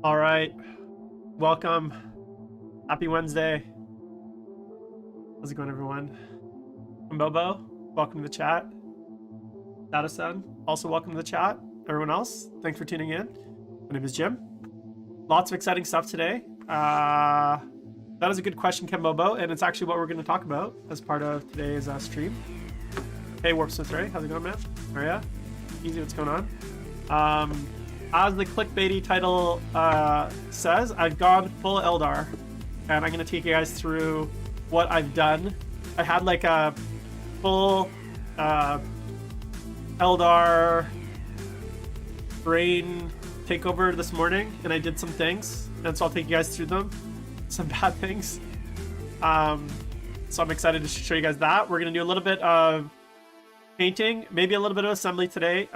All right, welcome. Happy Wednesday. How's it going, everyone? I'm Bobo. Welcome to the chat. Datasun, also welcome to the chat. Everyone else, thanks for tuning in. My name is Jim. Lots of exciting stuff today. That is a good question, Kembobo, and it's actually what we're going to talk about as part of today's stream. Hey, Warp Smith Ray, how's it going, man? How are ya? Easy, what's going on? As the clickbaity title says, I've gone full Eldar, and I'm going to take you guys through what I've done. I had like a full Eldar brain takeover this morning, and I did some things, and so I'll take you guys through them. Some bad things. So I'm excited to show you guys that. We're going to do a little bit of painting, maybe a little bit of assembly today.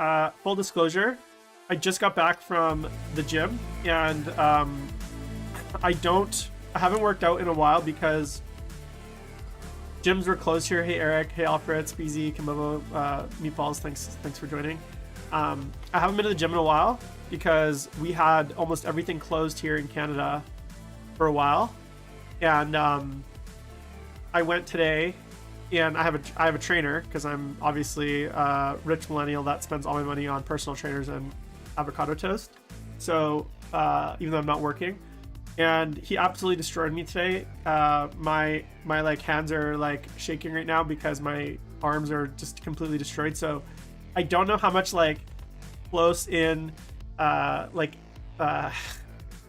Full disclosure, I just got back from the gym, and I haven't worked out in a while because gyms were closed here. Hey Eric, hey Alfred, Speezy, Kimbobo, Meatballs, thanks for joining. I haven't been to the gym in a while because we had almost everything closed here in Canada for a while, and I went today, and I have a trainer because I'm obviously a rich millennial that spends all my money on personal trainers and avocado toast. So even though I'm not working, and he absolutely destroyed me today. My like hands are like shaking right now because my arms are just completely destroyed. So I don't know how much like close in painting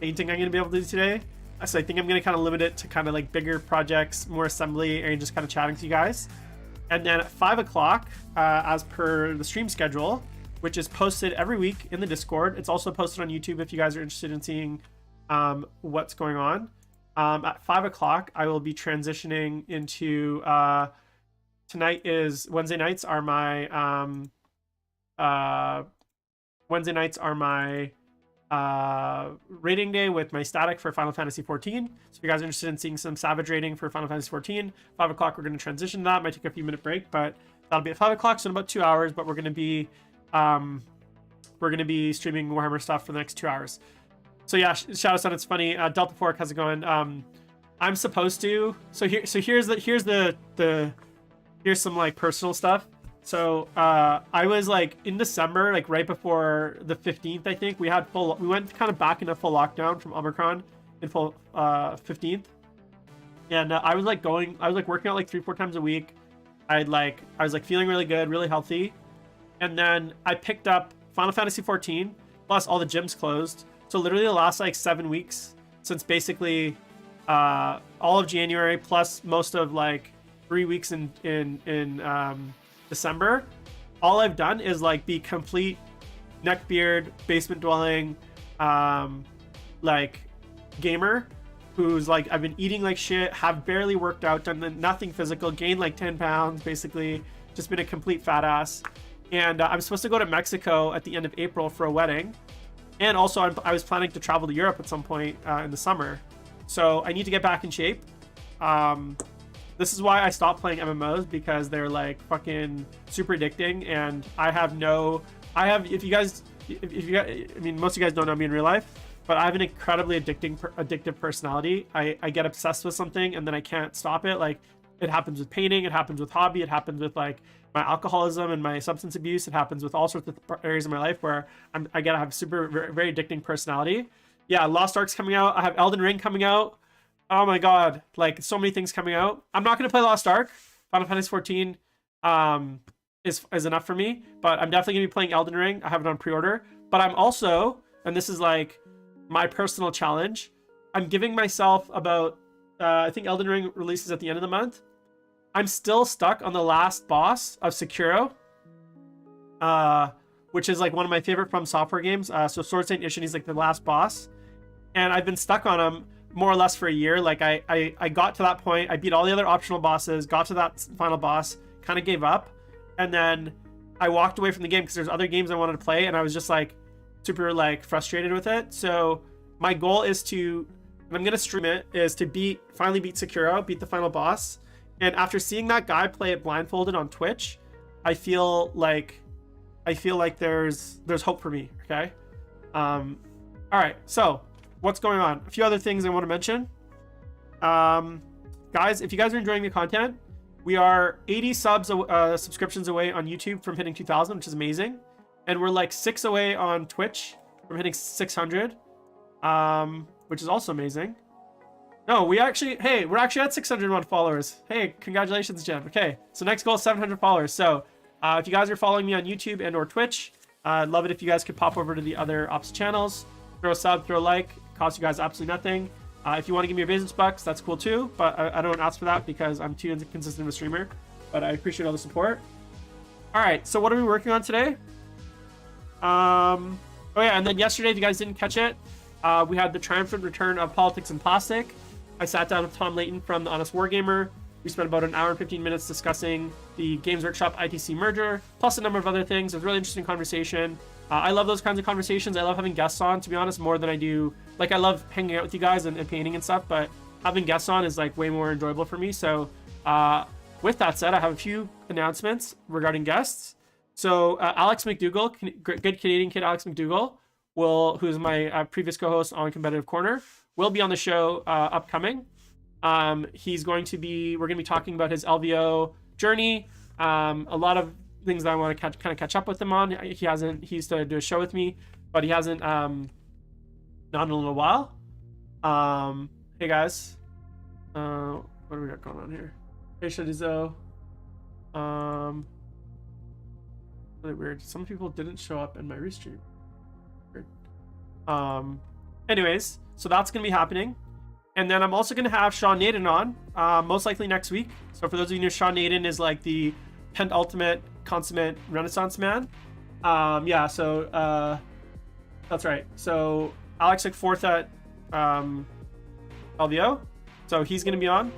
I'm gonna be able to do today. So I think I'm gonna kind of limit it to kind of like bigger projects, more assembly, and just kind of chatting to you guys. And then at 5 o'clock, as per the stream schedule, which is posted every week in the Discord. It's also posted on YouTube if you guys are interested in seeing what's going on. At 5 o'clock, I will be transitioning into Wednesday nights are my rating day with my static for Final Fantasy 14. So if you guys are interested in seeing some Savage rating for Final Fantasy 14, 5 o'clock we're going to transition to that. Might take a few minute break, but that'll be at 5 o'clock, so in about 2 hours. But we're going to be streaming Warhammer stuff for the next 2 hours. So yeah, Shadow Sun, it's funny. Delta Fork, how's it going? I'm supposed to. Here's some like personal stuff. So I was like in December, like right before the 15th, I think we went kind of back into full lockdown from Omicron in full 15th, and I was working out like 3-4 times a week. I was like feeling really good, really healthy, and then I picked up Final Fantasy 14. Plus all the gyms closed, so literally the last like 7 weeks since basically all of January plus most of like 3 weeks in December, all I've done is like be complete neckbeard, basement dwelling, like gamer who's like, I've been eating like shit, have barely worked out, done nothing physical, gained like 10 pounds, basically just been a complete fat ass. And I'm supposed to go to Mexico at the end of April for a wedding. And also I was planning to travel to Europe at some point in the summer. So I need to get back in shape. This is why I stopped playing MMOs, because they're like fucking super addicting, and most of you guys don't know me in real life, but I have an incredibly addictive personality. I get obsessed with something and then I can't stop it. Like it happens with painting, it happens with hobby, it happens with like my alcoholism and my substance abuse, it happens with all sorts of areas of my life where I have super very addicting personality. Yeah, Lost Ark's coming out. I have Elden Ring coming out. Oh my god, like so many things coming out. I'm not going to play Lost Ark. Final Fantasy 14 is enough for me, but I'm definitely going to be playing Elden Ring. I have it on pre-order, but I'm also, and this is like my personal challenge, I'm giving myself about, I think Elden Ring releases at the end of the month. I'm still stuck on the last boss of Sekiro, which is like one of my favorite From Software games. So Sword Saint Ishin, he's like the last boss, and I've been stuck on him more or less for a year. Like I got to that point, I beat all the other optional bosses, got to that final boss, kind of gave up, and then I walked away from the game because there's other games I wanted to play, and I was just like super like frustrated with it. So my goal is to, and I'm gonna stream it, is to finally beat Sekiro, beat the final boss. And after seeing that guy play it blindfolded on Twitch, I feel like there's hope for me. Okay. All right. So what's going on? A few other things I want to mention. Guys, if you guys are enjoying the content, we are 80 subscriptions away on YouTube from hitting 2,000, which is amazing. And we're like 6 away on Twitch from hitting 600, which is also amazing. No, we're actually at 601 followers. Hey, congratulations, Jim. Okay, so next goal is 700 followers. So if you guys are following me on YouTube and or Twitch, I'd love it if you guys could pop over to the other ops channels, throw a sub, throw a like. It costs you guys absolutely nothing. If you want to give me your business bucks, that's cool too, but I don't ask for that because I'm too inconsistent of a streamer, but I appreciate all the support. All right, so what are we working on today? Oh yeah, and then yesterday, if you guys didn't catch it, we had the triumphant return of Politics and Plastic. I sat down with Tom Layton from the Honest Wargamer. We spent about an hour and 15 minutes discussing the Games Workshop ITC merger, plus a number of other things. It was a really interesting conversation. I love those kinds of conversations. I love having guests on, to be honest, more than I do. Like, I love hanging out with you guys and painting and stuff, but having guests on is like way more enjoyable for me. So with that said, I have a few announcements regarding guests. So Alex McDougall, good Canadian kid Alex McDougall, who's my previous co-host on Competitive Corner, will be on the show upcoming. We're going to be talking about his LVO journey. A lot of things that I want to catch up with him on. He used to do a show with me, but he hasn't not in a little while. Hey guys, what do we got going on here? Hey Shadizo. Really weird. Some people didn't show up in my restream. Weird. Anyways, so that's gonna be happening. And then I'm also going to have Sean Naden on, most likely next week. So for those of you who know, Sean Naden is like the penultimate consummate Renaissance man. Yeah, so that's right. So Alex took 4th at LVO, so he's going to be on.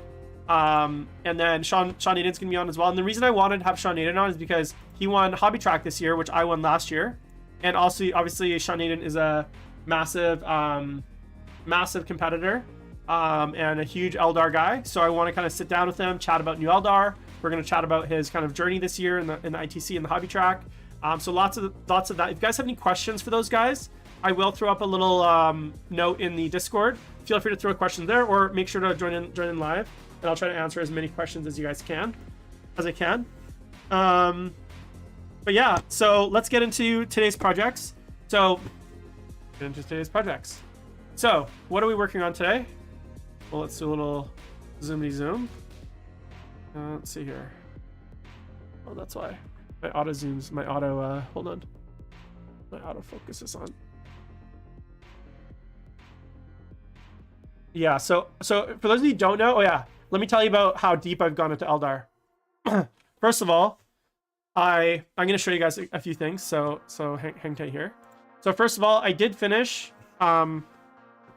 And then Sean Naden's going to be on as well. And the reason I wanted to have Sean Naden on is because he won Hobby Track this year, which I won last year. And also, obviously, Sean Naden is a massive competitor. And a huge Eldar guy, so I want to kind of sit down with him, chat about new Eldar. We're going to chat about his kind of journey this year in the ITC and the hobby track. So lots of that. If you guys have any questions for those guys, I will throw up a little note in the Discord. Feel free to throw a question there, or make sure to join in live, and I'll try to answer as many questions as I can. But yeah, so let's get into today's projects. So what are we working on today? Well, let's do a little zoom. Let's see here. Oh, that's why my auto zooms. Hold on. My autofocus is on. Yeah. So for those of you who don't know, let me tell you about how deep I've gone into Eldar. First of all, I'm going to show you guys a few things. So hang tight here. So first of all, I did finish.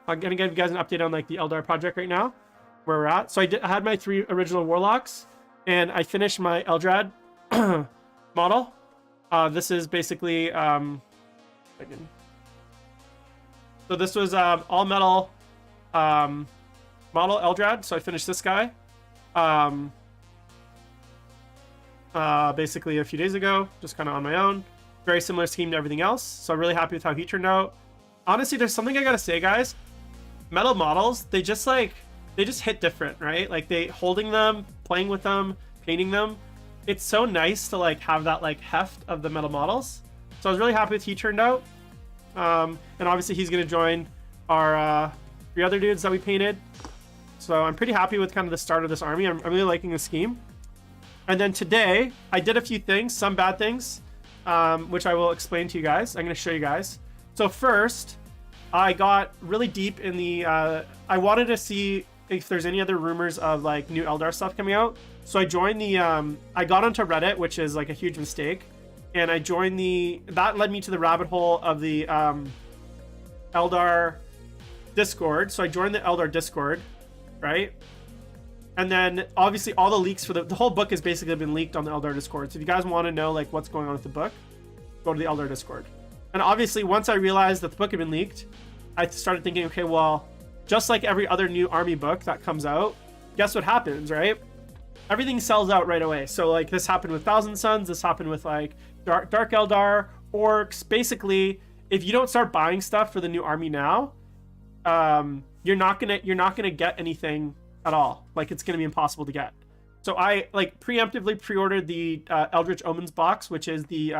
I'm gonna give you guys an update on like the Eldar project right now, where we're at. So I had my 3 original warlocks, and I finished my Eldrad model. This is basically so this was all metal model Eldrad. So I finished this guy basically a few days ago, just kind of on my own. Very similar scheme to everything else. So I'm really happy with how he turned out. Honestly, there's something I gotta say, guys. Metal models, they just hit different, right? Like holding them, playing with them, painting them, it's so nice to like have that like heft of the metal models. So I was really happy with how he turned out. And obviously he's gonna join our 3 other dudes that we painted. So I'm pretty happy with kind of the start of this army. I'm really liking the scheme. And then today I did a few things, some bad things, which I will explain to you guys. I'm gonna show you guys. So first, I got really deep in the, I wanted to see if there's any other rumors of like new Eldar stuff coming out. So I joined the, I got onto Reddit, which is like a huge mistake. And I joined that led me to the rabbit hole of the Eldar Discord. So I joined the Eldar Discord, right? And then obviously all the leaks for the whole book has basically been leaked on the Eldar Discord. So if you guys want to know like what's going on with the book, go to the Eldar Discord. And obviously, once I realized that the book had been leaked, I started thinking, okay, well, just like every other new army book that comes out, guess what happens, right? Everything sells out right away. So like this happened with Thousand Suns, this happened with like Dark Eldar, Orcs. Basically, if you don't start buying stuff for the new army now, you're not gonna get anything at all. Like, it's gonna be impossible to get. So I like preemptively pre-ordered the Eldritch Omens box, which is the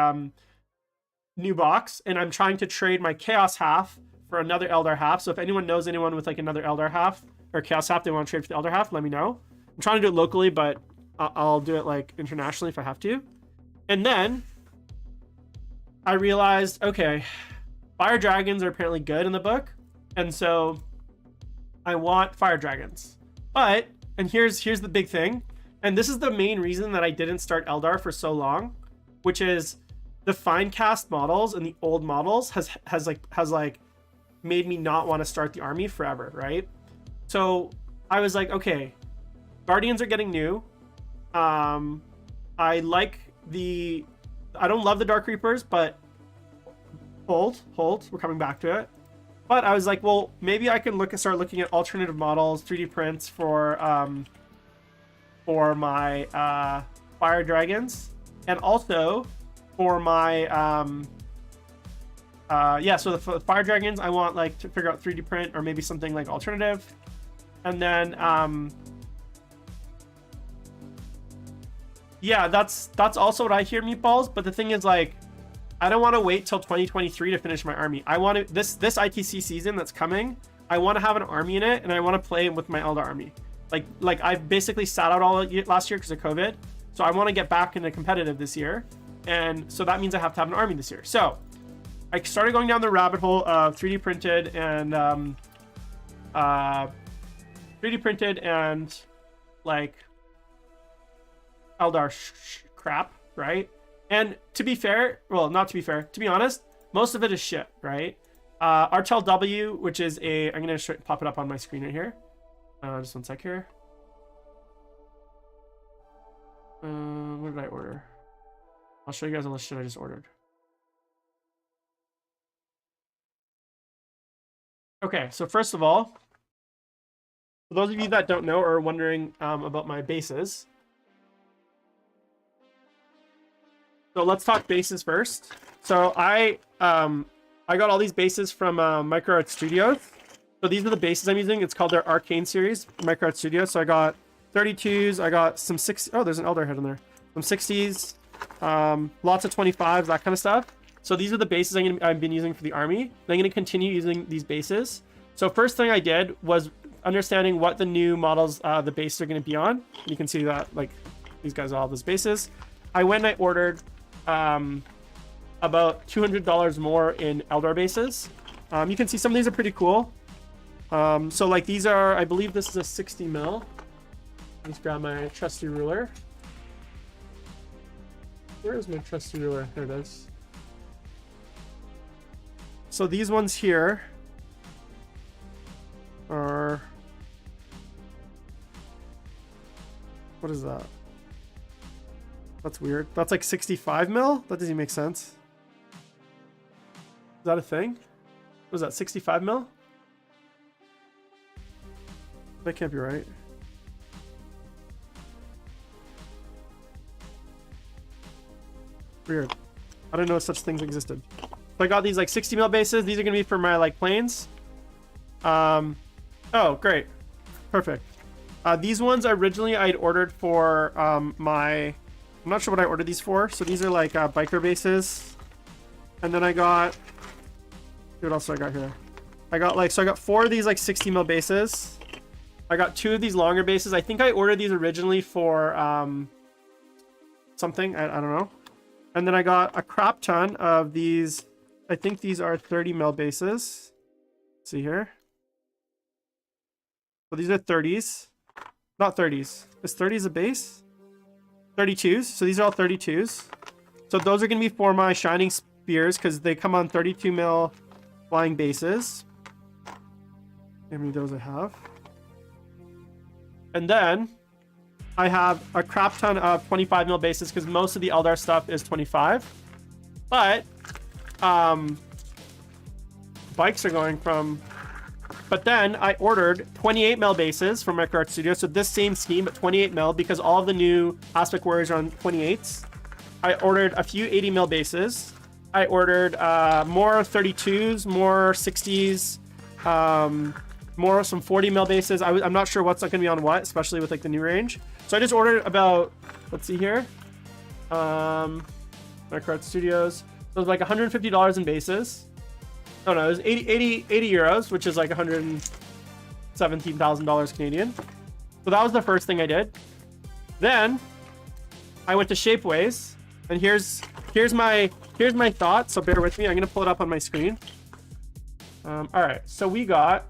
new box, and I'm trying to trade my Chaos half for another Eldar half. So if anyone knows anyone with like another Eldar half or Chaos half they want to trade for the Eldar half, let me know. I'm trying to do it locally, but I'll do it like internationally if I have to. And then I realized, okay, fire dragons are apparently good in the book, and so I want fire dragons. But, and here's the big thing, and this is the main reason that I didn't start Eldar for so long, which is the fine cast models and the old models has made me not want to start the army forever, right? So I was like, okay, Guardians are getting new. I don't love the Dark Reapers, but hold, we're coming back to it. But I was like, well, maybe I can start looking at alternative models, 3D prints for my fire dragons, and also for my so the fire dragons, I want like to figure out 3D print or maybe something like alternative, and then yeah, that's also what I hear, Meatballs. But the thing is, like, I don't want to wait till 2023 to finish my army. I want to this ITC season that's coming, I want to have an army in it, and I want to play with my Eldar army. Like I've basically sat out all last year because of COVID, so I want to get back into competitive this year, and so that means I have to have an army this year. So I started going down the rabbit hole of 3D printed and like Eldar crap, right? And to be fair, well, not to be fair, to be honest, most of it is shit, right? RTLW, which is I'm gonna pop it up on my screen right here. Just one sec here. What did I order? I'll show you guys a list I just ordered. Okay, so first of all, for those of you that don't know or are wondering about my bases, so let's talk bases first. So I got all these bases from Micro Art Studios. So these are the bases I'm using. It's called their Arcane series, Micro Art Studios. So I got 32s, I got some 60s. Oh, there's an Eldar head in there. Some 60s, lots of 25s, that kind of stuff. So these are the bases I've been using for the army. And I'm going to continue using these bases. So first thing I did was understanding what the new models, the bases are going to be on. You can see that, like, these guys all have those bases. I went and I ordered about $200 more in Eldar bases. You can see some of these are pretty cool. So like these are, I believe this is a 60 mil. Let's grab my trusty ruler. Where is my trusty ruler? There it is. So these ones here are, what is that? That's weird. That's like 65 mil? That doesn't make sense. Is that a thing? What is that, 65 mil? That can't be right. Weird. I didn't know such things existed. So I got these like 60 mil bases. These are gonna be for my like planes. Oh, great. Perfect. These ones originally I'd ordered for I'm not sure what I ordered these for. So these are like biker bases. And then I got, what else do I got here? I got 4 of these like 60 mil bases. I got 2 of these longer bases. I think I ordered these originally for something. I don't know. And then I got a crap ton of these. I think these are 30 mil bases. Let's see here. So these are 30s. Not 30s. Is 30s a base? 32s. So these are all 32s. So those are going to be for my Shining Spears because they come on 32 mil flying bases. How many of those I have? And then I have a crap ton of 25 mil bases because most of the Eldar stuff is 25. But bikes are going from, but then I ordered 28 mil bases from Micro Art Studios. So this same scheme, but 28 mil because all of the new Aspect Warriors are on 28s. I ordered a few 80 mil bases. I ordered more 32s, more 60s. more some 40 mil bases. I'm not sure what's not gonna be on what, especially with like the new range. So I just ordered about, let's see here, Micro Art Studios. So it was like $150 in bases. Oh no, it was 80 euros, which is like $117,000 Canadian. So that was the first thing I did. Then I went to Shapeways, and here's my thought. So bear with me. I'm gonna pull it up on my screen. All right, so we got.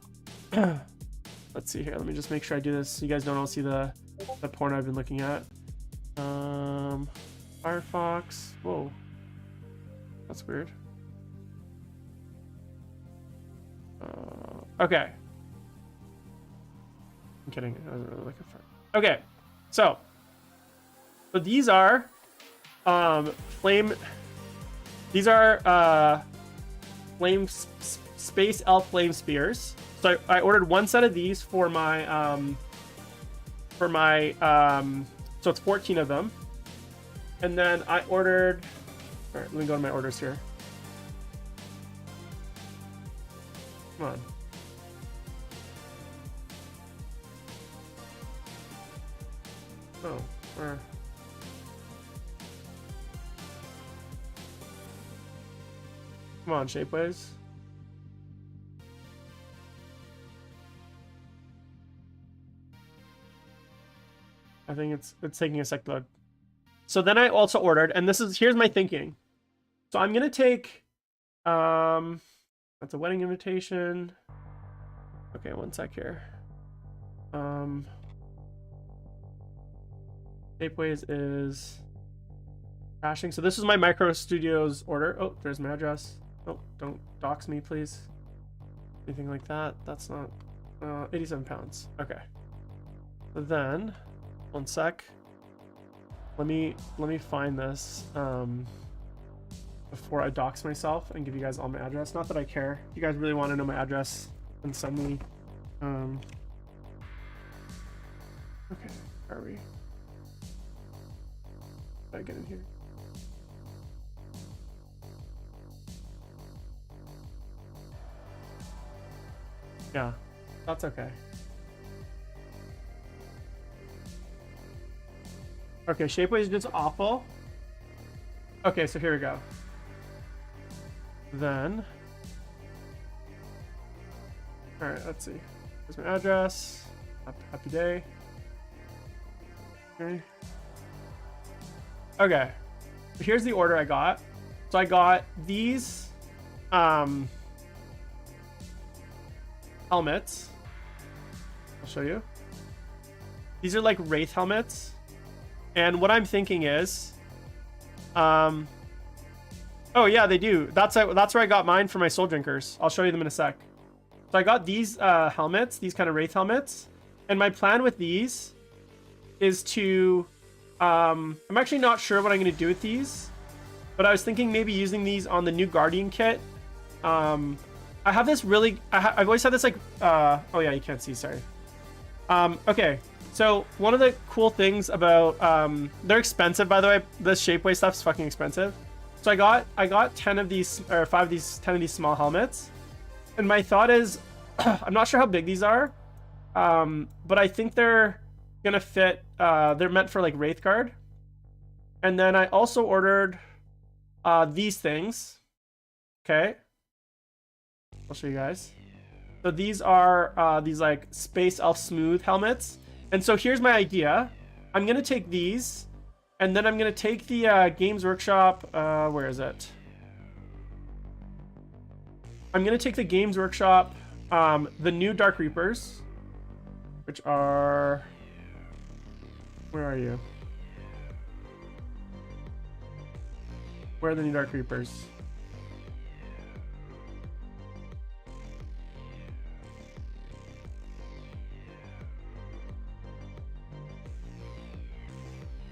Let's see here. Let me just make sure I do this so you guys don't all see the porn I've been looking at. Firefox. Whoa, that's weird. Okay. I'm kidding. I wasn't really looking for it. Okay, so these are flame. These are Space Elf flame spears. So I ordered one set of these for my so it's 14 of them, and then I ordered. All right, let me go to my orders here. Come on. Oh, where? Come on, Shapeways. I think it's taking a sec to load. So then I also ordered, and here's my thinking. So I'm gonna take that's a wedding invitation. Okay, one sec here. Shapeways is crashing. So this is my Micro Studios order. Oh, there's my address. Oh, don't dox me, please. Anything like that. That's not 87 pounds. Okay. So then, one sec. Let me find this before I dox myself and give you guys all my address. Not that I care. If you guys really want to know my address, then send me. Okay, where are we? I get in here. Yeah, that's okay. Okay, Shapeways is just awful. Okay, so here we go. Then, all right, let's see. Here's my address. Happy day. Okay. Okay, so here's the order I got. So I got these helmets. I'll show you. These are like Wraith helmets. And what I'm thinking is, oh yeah, they do. That's where I got mine for my Soul Drinkers. I'll show you them in a sec. So I got these helmets, these kind of Wraith helmets. And my plan with these is to, I'm actually not sure what I'm going to do with these, but I was thinking maybe using these on the new Guardian kit. I have this really, I've always had this like, oh yeah, you can't see, sorry. Okay, so one of the cool things about, they're expensive, by the way. This Shapeways stuff's fucking expensive. So I got 10 of these, or 10 of these small helmets. And my thought is, I'm not sure how big these are, but I think they're gonna fit, they're meant for like Wraith Guard. And then I also ordered these things. Okay, I'll show you guys. So these are these like Space Elf Smooth helmets. And so here's my idea. I'm gonna take these, and then I'm gonna take the Games Workshop, where is it? I'm gonna take the Games Workshop, the new Dark Reapers, which are, where are you? Where are the new Dark Reapers?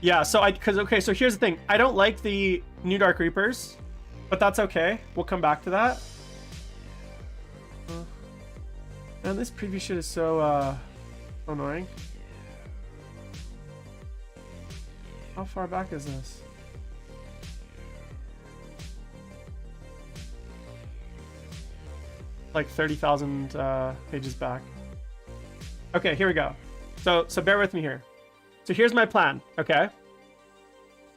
Yeah, so okay, so here's the thing. I don't like the new Dark Reapers, but that's okay. We'll come back to that. Man, this preview shit is so annoying. How far back is this? Like 30,000 pages back. Okay, here we go. So bear with me here. So here's my plan, okay?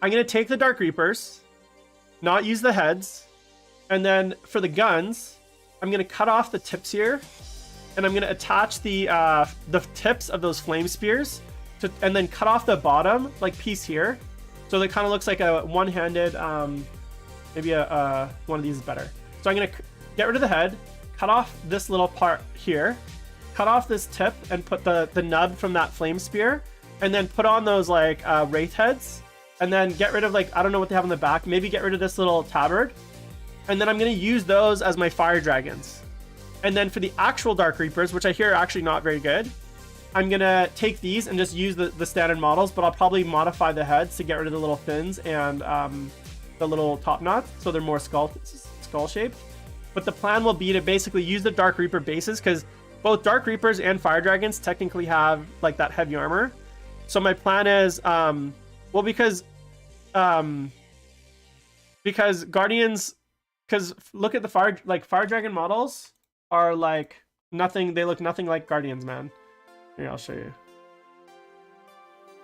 I'm going to take the Dark Reapers, not use the heads, and then for the guns, I'm going to cut off the tips here, and I'm going to attach the tips of those flame spears, and then cut off the bottom, like, piece here, so that kind of looks like a one-handed, maybe one of these is better. So I'm going to get rid of the head, cut off this little part here, cut off this tip, and put the nub from that flame spear, and then put on those, like, wraith heads, and then get rid of, like, I don't know what they have on the back, maybe get rid of this little tabard, and then I'm going to use those as my fire dragons. And then for the actual Dark Reapers, which I hear are actually not very good, I'm going to take these and just use the standard models, but I'll probably modify the heads to get rid of the little fins and the little top knots, so they're more skull shaped. But the plan will be to basically use the Dark Reaper bases, because both Dark Reapers and fire dragons technically have, like, that heavy armor. So my plan is, well, because Guardians, because look at the fire dragon models are like nothing. They look nothing like Guardians, man. Here, I'll show you.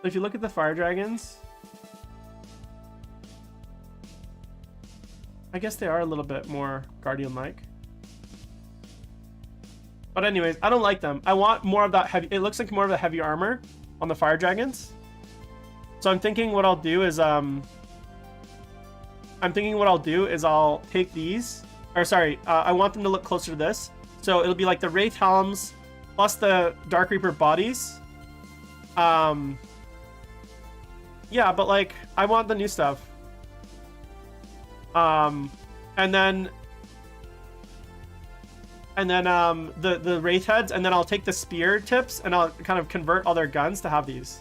So if you look at the fire dragons, I guess they are a little bit more Guardian-like. But anyways, I don't like them. I want more of that heavy. It looks like more of the heavy armor on the fire dragons. So I'm thinking what I'll do is I'll take these, or sorry, I want them to look closer to this. So it'll be like the Wraith helms plus the Dark Reaper bodies. Yeah, but like I want the new stuff. And then the Wraith heads, and then I'll take the spear tips and I'll kind of convert all their guns to have these.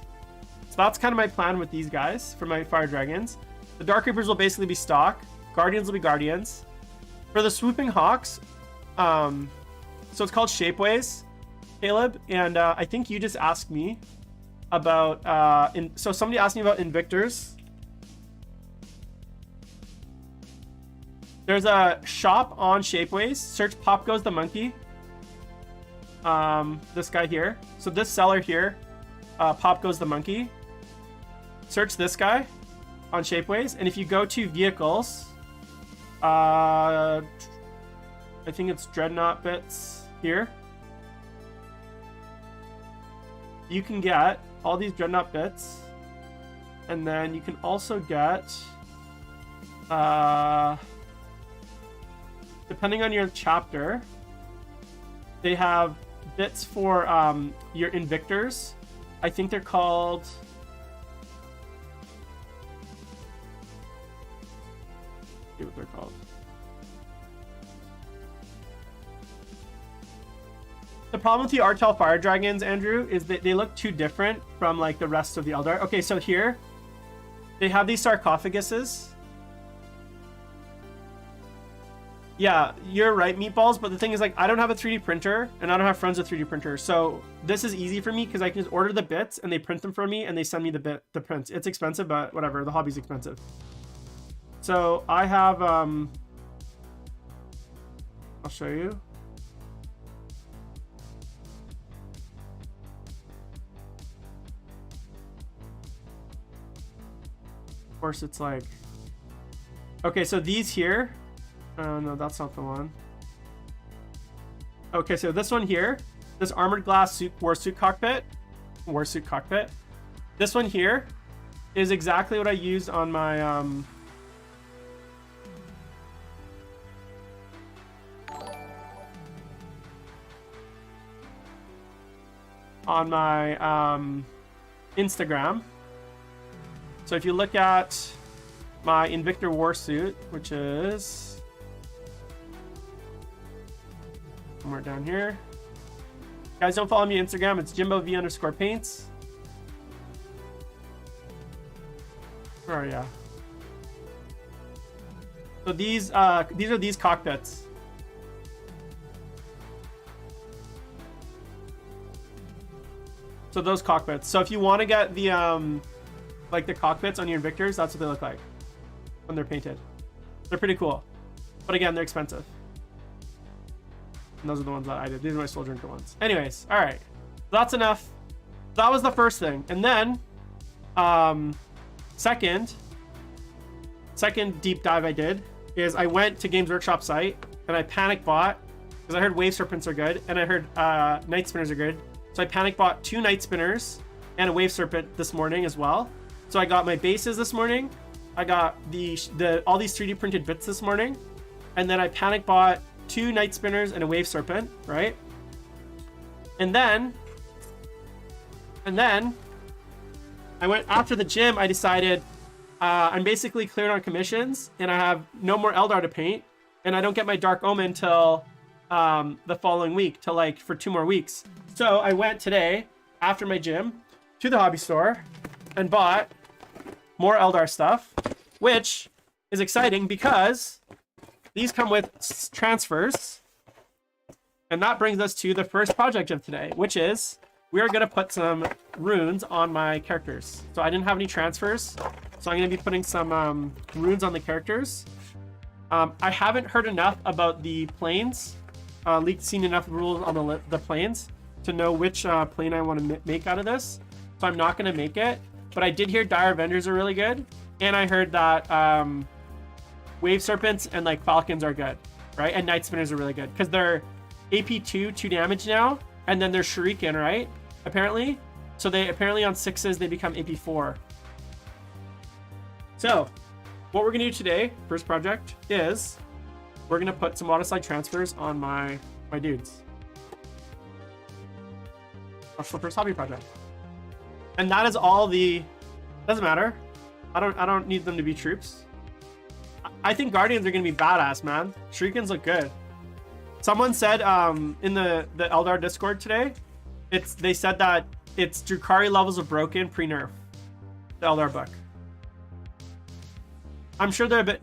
So that's kind of my plan with these guys for my fire dragons. The Dark Reapers will basically be stock. Guardians will be Guardians. For the Swooping Hawks, so it's called Shapeways, Caleb, and I think you just asked me about, so somebody asked me about Invictors. There's a shop on Shapeways. Search Pop Goes the Monkey. This guy here. So this seller here, Pop Goes the Monkey. Search this guy on Shapeways, and if you go to vehicles, I think it's Dreadnought bits here. You can get all these Dreadnought bits, and then you can also get, depending on your chapter, they have bits for your Invictors. I think they're called, see what they're called. The problem with the Artel Fire Dragons, Andrew, is that they look too different from like the rest of the Eldar. Okay, so here they have these sarcophaguses. Yeah, you're right, Meatballs, but the thing is, like, I don't have a 3D printer, and I don't have friends with 3D printers, so this is easy for me because I can just order the bits, and they print them for me, and they send me the prints. It's expensive, but whatever, the hobby's expensive. So I have, I'll show you. Of course, it's like, okay, so these here, no, that's not the one. Okay, so this one here, this armored glass warsuit cockpit. This one here is exactly what I used on my Instagram. So if you look at my Invictor warsuit, which is somewhere down here. Guys, don't follow me on Instagram. It's JimboV_paints. Where are ya? So these are these cockpits. So those cockpits. So if you want to get the like the cockpits on your Invictors, that's what they look like when they're painted. They're pretty cool, but again, they're expensive. And those are the ones that I did. These are my Soul Drinker ones. Anyways, all right. That's enough. That was the first thing. And then, second deep dive I did is I went to Games Workshop site and I panic bought, because I heard Wave Serpents are good and I heard Night Spinners are good. So I panic bought 2 Night Spinners and a Wave Serpent this morning as well. So I got my bases this morning. I got all these 3D printed bits this morning. And then I panic bought 2 Night Spinners and a Wave Serpent, right? And then I went after the gym. I decided I'm basically cleared on commissions and I have no more Eldar to paint, and I don't get my Dark Omen till the following week, till like for 2 more weeks. So I went today after my gym to the hobby store and bought more Eldar stuff, which is exciting because these come with transfers. And that brings us to the first project of today, which is we are going to put some runes on my characters. So I didn't have any transfers, so I'm going to be putting some runes on the characters. I haven't heard enough about the planes, seen enough rules on the planes to know which plane I want to make out of this. So I'm not going to make it, but I did hear Dire Avengers are really good. And I heard that Wave Serpents and like Falcons are good, right? And Night Spinners are really good because they're AP2, 2 damage now, and then they're Shuriken, right? Apparently. So they apparently on 6s they become AP4. So what we're gonna do today, first project, is we're gonna put some water slide transfers on my dudes. That's the first hobby project. And that is all doesn't matter. I don't need them to be troops. I think Guardians are gonna be badass, man. Shurikens look good. Someone said in the Eldar Discord today, they said that it's Drukhari levels of broken pre-nerf, the Eldar book. I'm sure they're a bit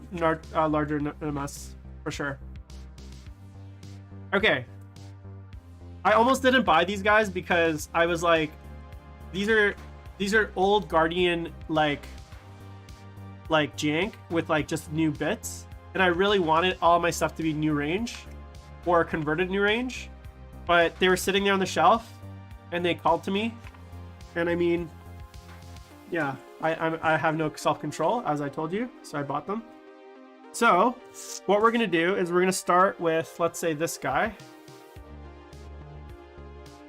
larger than us, for sure. Okay. I almost didn't buy these guys because I was like, these are old Guardian like jank with like just new bits, and I really wanted all my stuff to be new range or converted new range, but they were sitting there on the shelf and they called to me, and I mean, yeah, I have no self-control, as I told you, so I bought them. So what we're gonna do is we're gonna start with, let's say, this guy.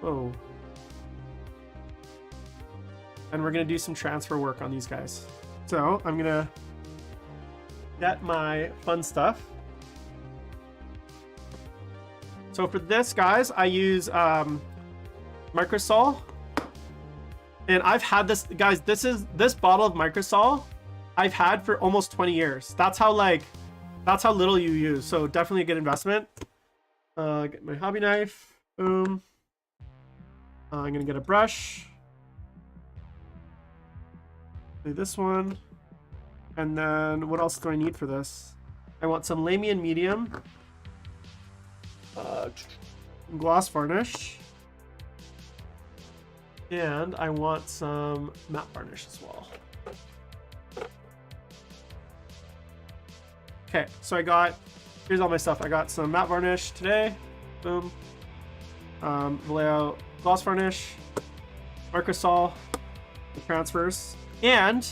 Whoa. And we're gonna do some transfer work on these guys. So I'm gonna get my fun stuff. So for this, guys, I use Microsol, and I've had this, guys. This bottle of Microsol I've had for almost 20 years. That's how little you use. So definitely a good investment. Get my hobby knife. Boom. I'm gonna get a brush. Do this one, and then what else do I need for this? I want some Lamian medium. Gloss varnish, and I want some matte varnish as well. Okay, so here's all my stuff. I got some matte varnish today. Boom. Vallejo gloss varnish, Microsol, the transfers, and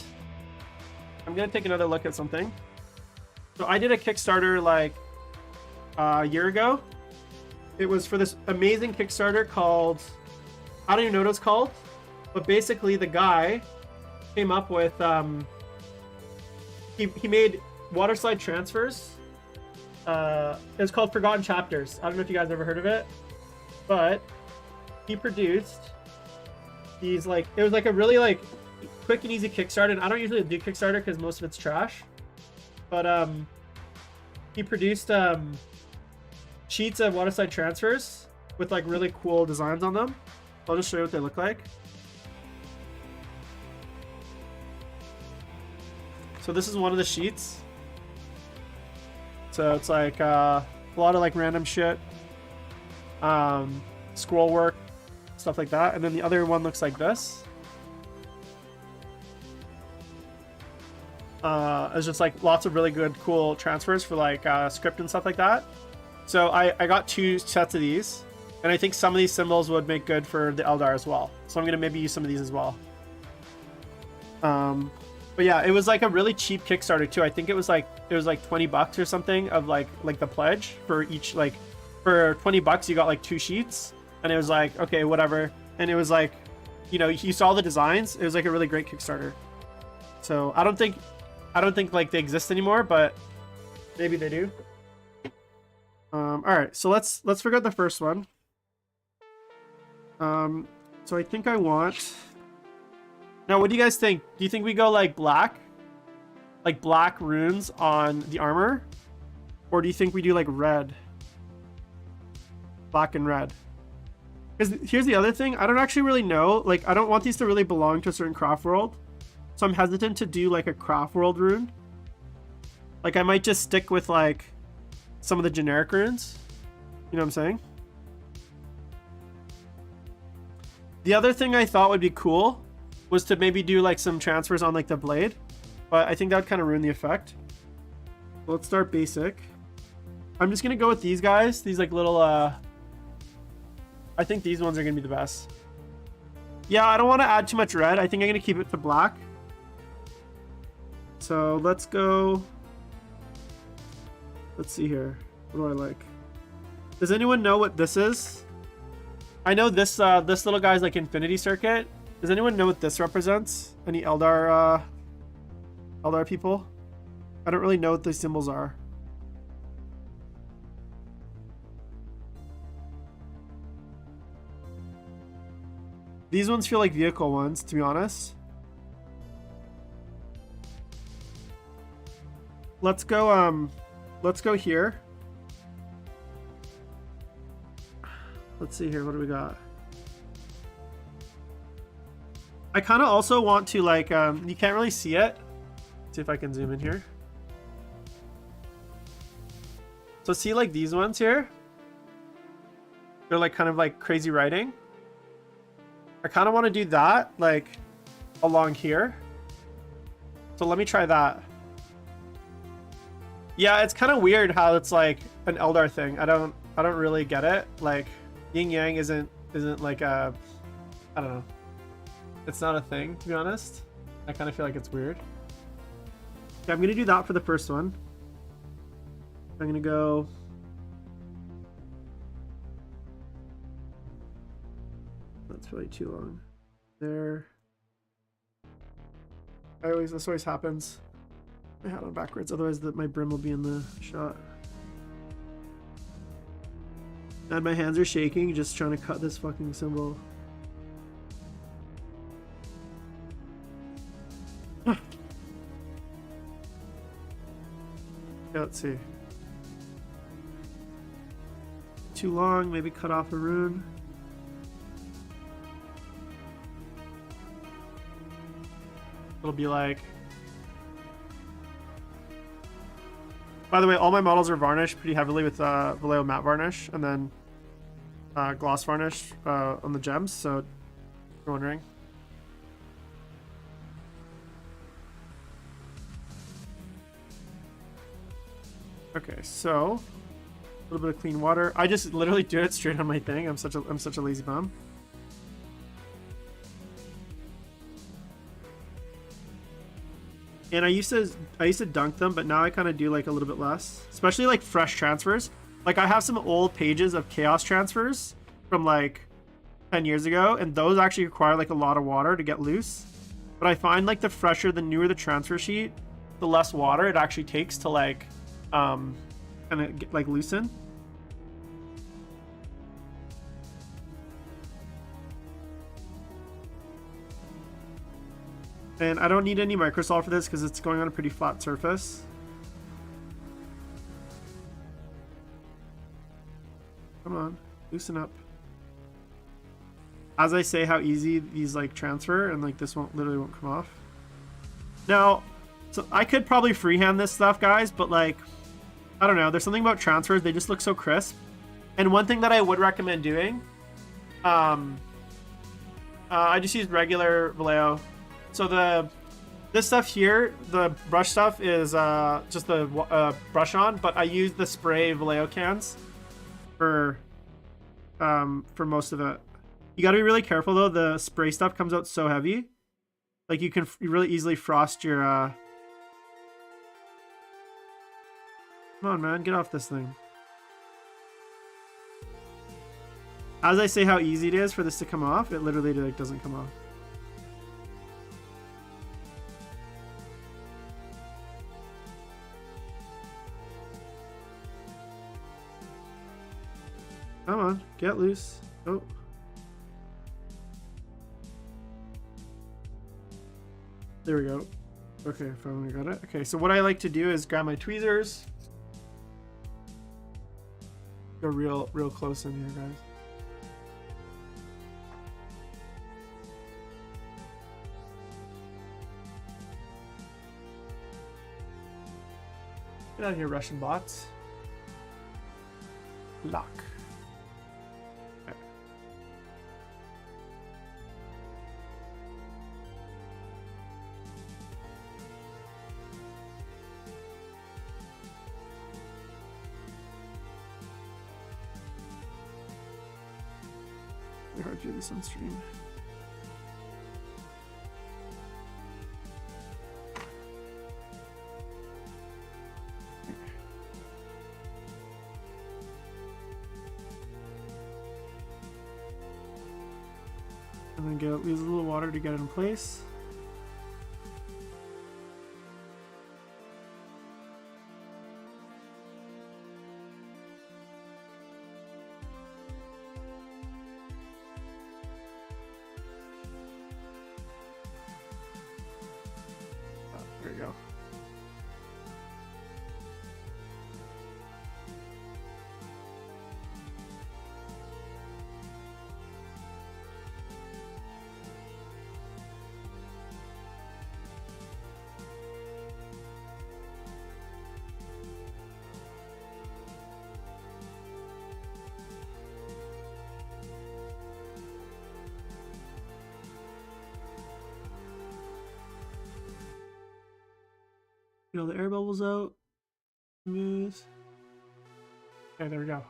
I'm gonna take another look at something. So I did a Kickstarter like a year ago. It was for this amazing Kickstarter called, I don't even know what it's called, but basically the guy came up with, he made water slide transfers. It's called Forgotten Chapters. I don't know if you guys ever heard of it, but he produced these, like, it was like a really like quick and easy Kickstarter, and I don't usually do Kickstarter because most of it's trash, but he produced sheets of water slide transfers with like really cool designs on them. I'll just show you what they look like. So this is one of the sheets. So it's like a lot of like random shit, scroll work, stuff like that. And then the other one looks like this. It's just like lots of really good, cool transfers for like script and stuff like that. So I got 2 sets of these. And I think some of these symbols would make good for the Eldar as well. So I'm going to maybe use some of these as well. But yeah, it was like a really cheap Kickstarter too. I think it was like $20 or something of like the pledge for each, like for $20 you got like 2 sheets, and it was like, okay, whatever. And it was like, you know, you saw the designs. It was like a really great Kickstarter. So I don't think like they exist anymore, but maybe they do. All right, so let's figure out the first one. So I think I want. Now, what do you guys think? Do you think we go like black runes on the armor, or do you think we do like red, black and red? Because here's the other thing, I don't actually really know. Like, I don't want these to really belong to a certain craft world, so I'm hesitant to do like a craft world rune. Like, I might just stick with like some of the generic runes. You know what I'm saying? The other thing I thought would be cool was to maybe do like some transfers on like the blade, but I think that would kind of ruin the effect. Let's start basic. I'm just gonna go with these guys, these like little I think these ones are gonna be the best. Yeah, I don't want to add too much red. I think I'm gonna keep it to black. So let's go, let's see here, what do I like? Does anyone know what this is? I know this this little guy's like Infinity Circuit. Does anyone know what this represents? Any Eldar people? I don't really know what these symbols are. These ones feel like vehicle ones, to be honest. Let's go here. Let's see here, what do we got? I kind of also want to like, you can't really see it. Let's see if I can zoom in here. So see like these ones here? They're like kind of like crazy writing. I kind of want to do that like along here. So let me try that. Yeah, it's kind of weird how it's like an Eldar thing. I don't really get it. Like yin yang isn't like a, I don't know. It's not a thing, to be honest. I kind of feel like it's weird. Okay, I'm gonna do that for the first one. I'm gonna go. That's probably too long. There. This always happens. I had it backwards, otherwise my brim will be in the shot. And my hands are shaking just trying to cut this fucking symbol. Yeah, let's see. Too long, maybe cut off a rune. It'll be like... By the way, all my models are varnished pretty heavily with Vallejo matte varnish, and then gloss varnish on the gems, so if you're wondering. Okay, so a little bit of clean water. I just literally do it straight on my thing. I'm such a lazy bum. And I used to dunk them, but now I kind of do like a little bit less, especially like fresh transfers. Like I have some old pages of chaos transfers from like 10 years ago, and those actually require like a lot of water to get loose. But I find like the fresher, the newer the transfer sheet, the less water it actually takes to like kind of get like loosen. And I don't need any microsol for this because it's going on a pretty flat surface. Come on, loosen up. As I say how easy these like transfer, and like this literally won't come off. Now, so I could probably freehand this stuff, guys, but like, I don't know. There's something about transfers, they just look so crisp. And one thing that I would recommend doing, I just use regular Vallejo. So this stuff here, the brush stuff is just the brush on, but I use the spray Vallejo cans for for most of it. You got to be really careful though. The spray stuff comes out so heavy. Like you can really easily frost your... Come on, man. Get off this thing. As I say how easy it is for this to come off, it literally like doesn't come off. Come on, get loose. Oh. There we go. Okay, finally got it. Okay, so what I like to do is grab my tweezers. Go real close in here, guys. Get out of here, Russian bots. Lock. Okay. It's hard to do this on stream. And then use a little water to get it in place. Oh, there we go. Get all the air bubbles out. Smooth. Okay, there we go.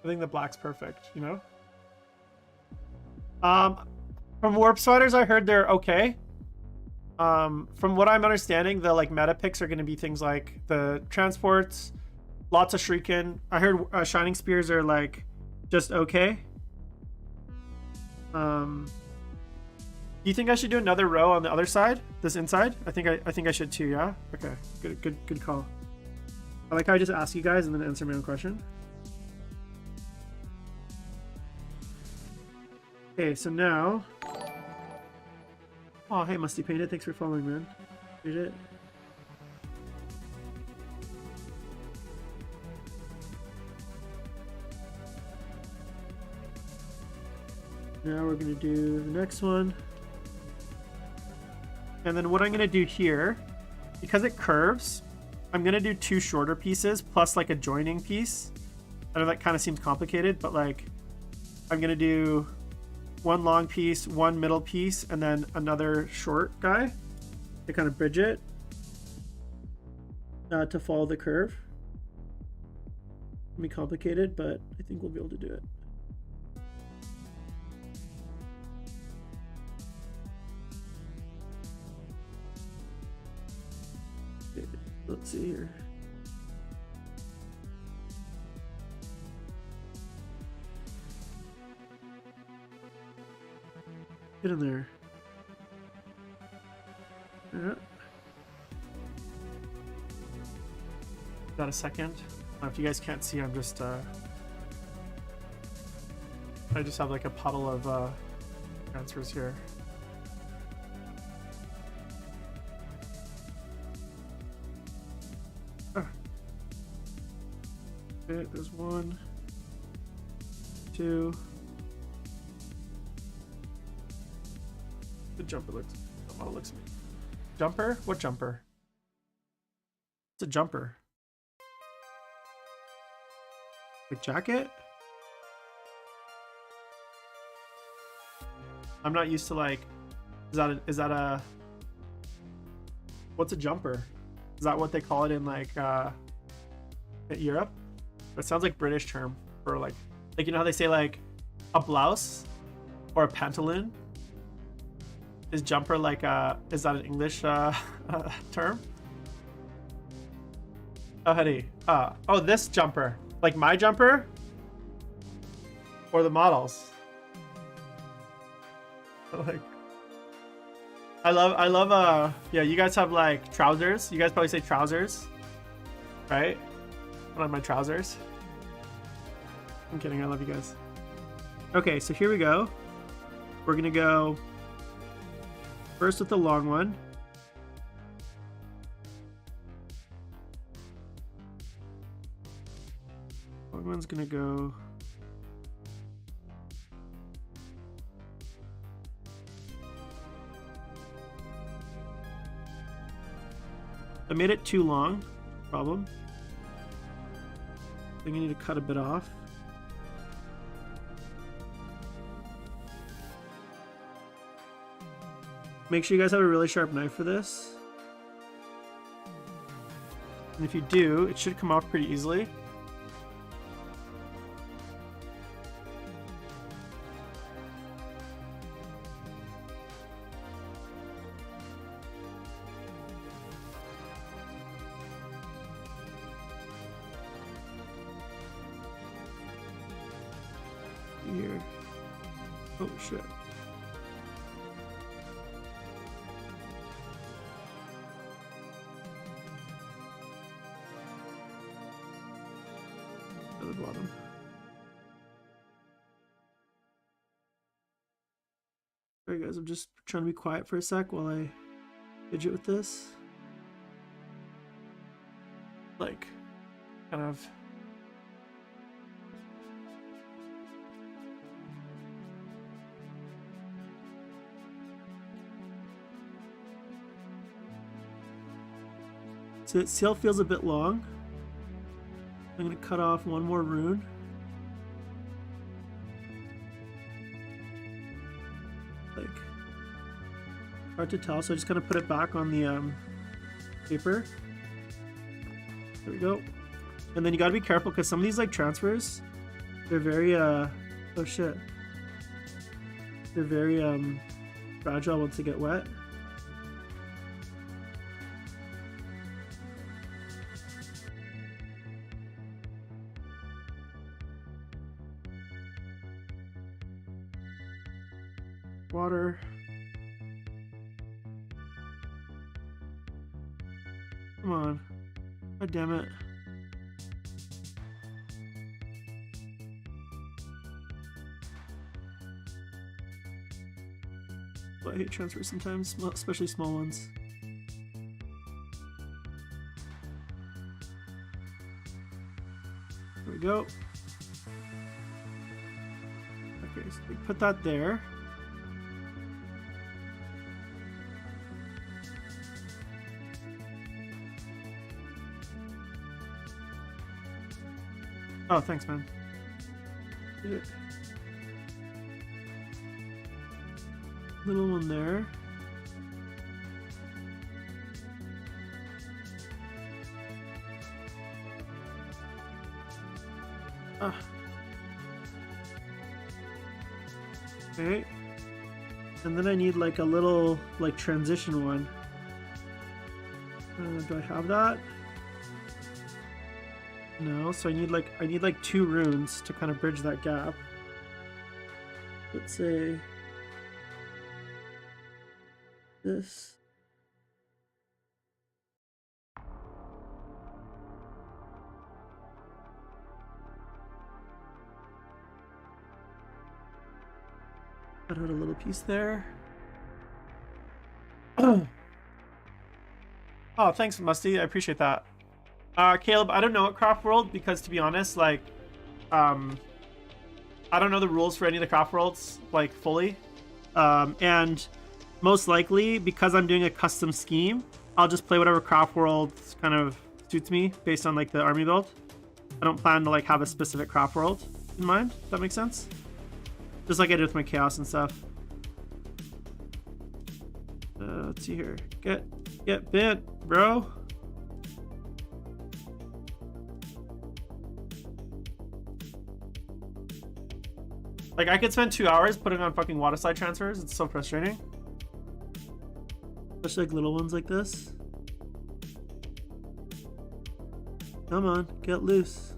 I think the black's perfect, you know? From warp spiders, I heard they're okay. From what I'm understanding, the like meta picks are going to be things like the transports, lots of shrieking. I heard shining spears are like just okay. Do you think I should do another row on the other side? This inside? I think I should too, yeah? Okay. Good call. I like how I just ask you guys and then answer my own question. Okay, so now... Oh, hey, Musty Painted. Thanks for following, man. Did it? Now we're gonna do the next one. And then what I'm gonna do here, because it curves, I'm gonna do 2 shorter pieces plus like a joining piece. I know that kind of seems complicated, but like I'm gonna do 1 long piece, 1 middle piece, and then another short guy to kind of bridge it to follow the curve. It'll be complicated, but I think we'll be able to do it. Let's see here. Get in there. Yeah. Got a second. If you guys can't see, I'm just I just have like a puddle of answers here. Okay, there's 1, 2. The jumper looks. The model looks at me. Jumper? What jumper? It's a jumper. Like jacket? I'm not used to like. Is that a? What's a jumper? Is that what they call it in like Europe? It sounds like British term. or like you know how they say like a blouse or a pantaloon? Is jumper like is that an English term? Oh, Hetty. Oh, this jumper. Like my jumper? Or the models? Like, I love yeah, you guys have like trousers. You guys probably say trousers, right? What are my trousers? I'm kidding, I love you guys. Okay, so here we go. We're gonna go first with the long one. Long one's gonna go I made it too long, problem. I think I need to cut a bit off. Make sure you guys have a really sharp knife for this. And if you do, it should come off pretty easily. Here. Oh shit. At the bottom. Alright guys, I'm just trying to be quiet for a sec while I fidget with this. Like, kind of. So it still feels a bit long. I'm going to cut off one more rune. Like, hard to tell, so I just kind of put it back on the paper. There we go. And then you got to be careful because some of these like transfers, they're very oh shit. They're very fragile once they get wet. Water. Come on. God damn it. But I hate transfers sometimes, especially small ones. There we go. Okay, so we put that there. Oh, thanks, man. Little one there. Ah. Okay. And then I need like a little like transition one. Do I have that? No, so I need like 2 runes to kind of bridge that gap. Let's say this. Cut out a little piece there. Oh, thanks, Musty. I appreciate that. Caleb, I don't know at Craft World because, to be honest, like, I don't know the rules for any of the Craft Worlds, like, fully. And most likely, because I'm doing a custom scheme, I'll just play whatever Craft World kind of suits me based on, like, the army build. I don't plan to, like, have a specific Craft World in mind, if that makes sense. Just like I did with my Chaos and stuff. Let's see here. Get bit, bro. Like, I could spend 2 hours putting on fucking water slide transfers. It's so frustrating. Especially like little ones like this. Come on, get loose.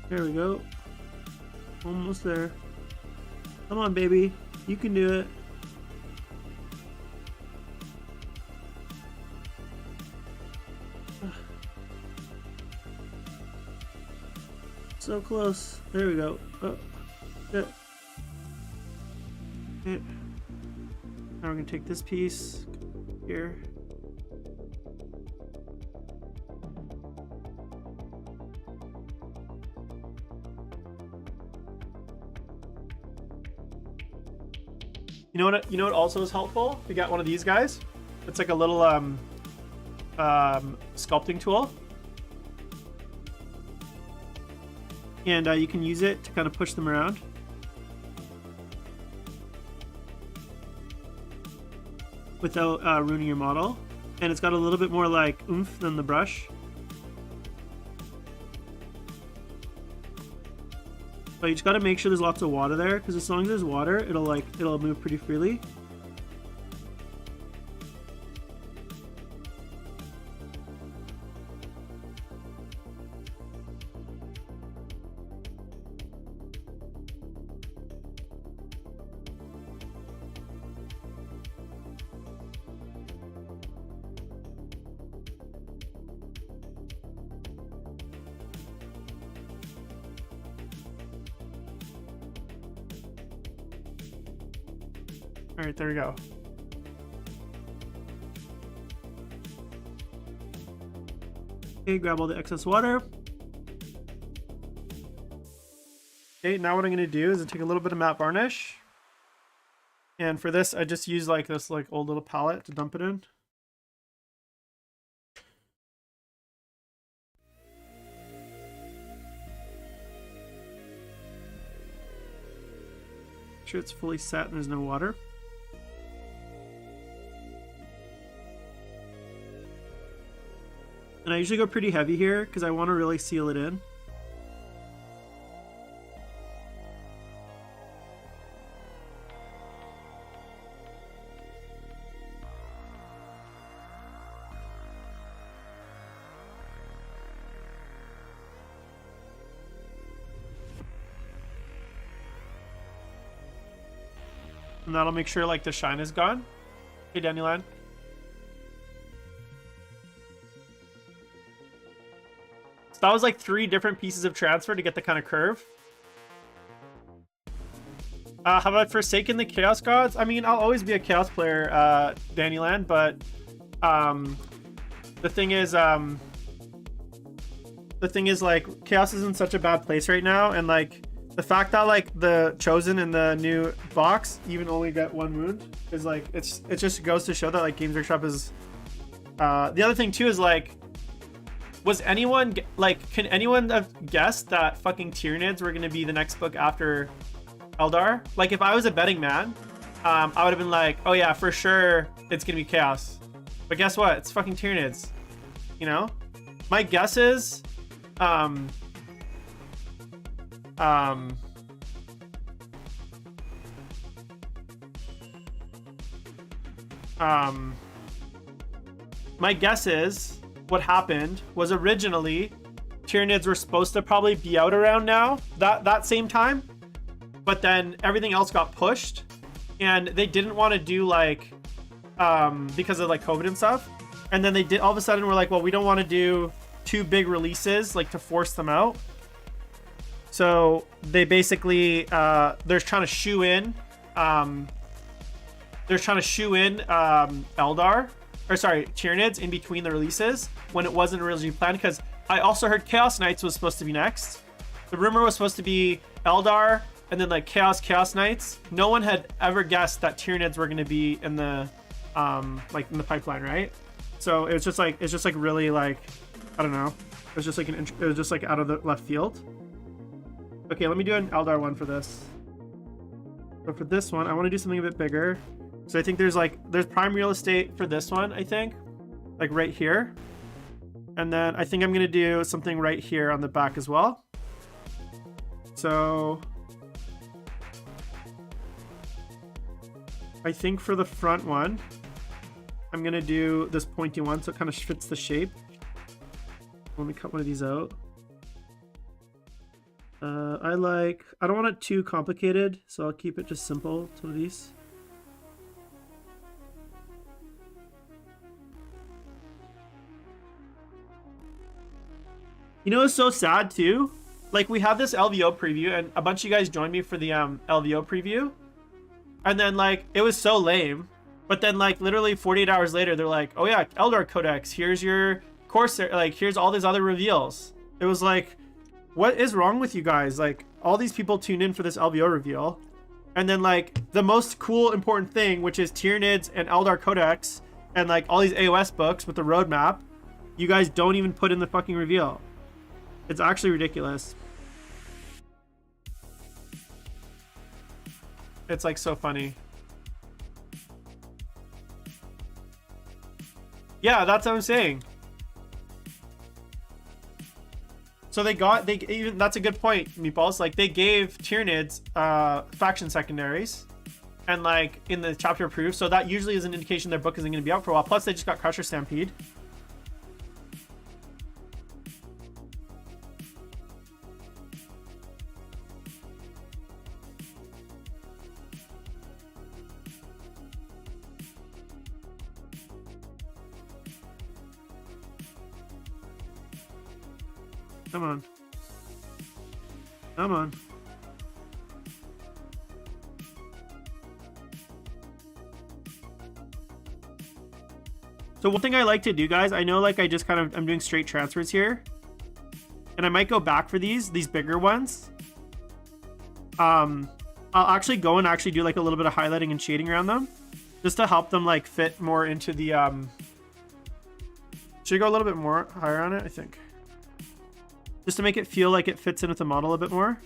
There we go. Almost there. Come on, baby. You can do it. So close. There we go. Oh, shit. Okay. Now we're gonna take this piece here. You know what? You know what also is helpful? We got one of these guys. It's like a little sculpting tool, and you can use it to kind of push them around. Without ruining your model, and it's got a little bit more like oomph than the brush. But you just got to make sure there's lots of water there, because as long as there's water, it'll move pretty freely. All right, there we go. Okay, grab all the excess water. Okay, now what I'm gonna do is take a little bit of matte varnish. And for this, I just use like this old little palette to dump it in. Make sure it's fully set and there's no water. And I usually go pretty heavy here because I want to really seal it in. And that'll make sure like the shine is gone. Hey, Dandelion. That was like 3 different pieces of transfer to get the kind of curve. How about Forsaken the Chaos Gods? I mean, I'll always be a Chaos player, Dannyland, but the thing is like Chaos is in such a bad place right now, and like the fact that like the Chosen in the new box even only get 1 wound is like it just goes to show that like Games Workshop is. The other thing too is like. Was anyone, like, can anyone have guessed that fucking Tyranids were going to be the next book after Eldar? Like, if I was a betting man, I would have been like, oh yeah, for sure, it's going to be Chaos. But guess what? It's fucking Tyranids. You know? My guess is, my guess is, what happened was originally Tyranids were supposed to probably be out around now that same time, but then everything else got pushed and they didn't want to do like because of like COVID and stuff, and then they did all of a sudden we're like, well, we don't want to do 2 big releases like to force them out, so they basically they're trying to shoe in Eldar, or sorry, Tyranids in between the releases when it wasn't originally planned, because I also heard Chaos Knights was supposed to be next. The rumor was supposed to be Eldar and then like Chaos Knights. No one had ever guessed that Tyranids were going to be in the in the pipeline, right? So it's just like really like, I don't know. It was just like it was just like out of the left field. Okay, let me do an Eldar one for this. So for this one, I want to do something a bit bigger. So I think there's prime real estate for this one, I think. Like right here. And then I think I'm going to do something right here on the back as well. So I think for the front one, I'm going to do this pointy one so it kind of fits the shape. Let me cut one of these out. I don't want it too complicated, so I'll keep it just simple. It's one of these. You know, it's so sad too. Like, we have this LVO preview, and a bunch of you guys joined me for the LVO preview, and then like it was so lame. But then like literally 48 hours later, they're like, "Oh yeah, Eldar Codex. Here's your course. Like, here's all these other reveals." It was like, what is wrong with you guys? Like, all these people tuned in for this LVO reveal, and then like the most cool important thing, which is Tyranids and Eldar Codex and like all these AOS books with the roadmap, you guys don't even put in the fucking reveal. It's actually ridiculous. It's like so funny. Yeah, that's what I'm saying. So even that's a good point, Meatballs. Like, they gave Tyranids faction secondaries, and like in the chapter approved, so that usually is an indication their book isn't going to be out for a while. Plus, they just got Crusher Stampede. Come on. Come on. So one thing I like to do, guys, I know like I'm doing straight transfers here, and I might go back for these bigger ones. I'll actually go and actually do like a little bit of highlighting and shading around them, just to help them like fit more into the should I go a little bit more higher on it? I think. Just to make it feel like it fits in with the model a bit more.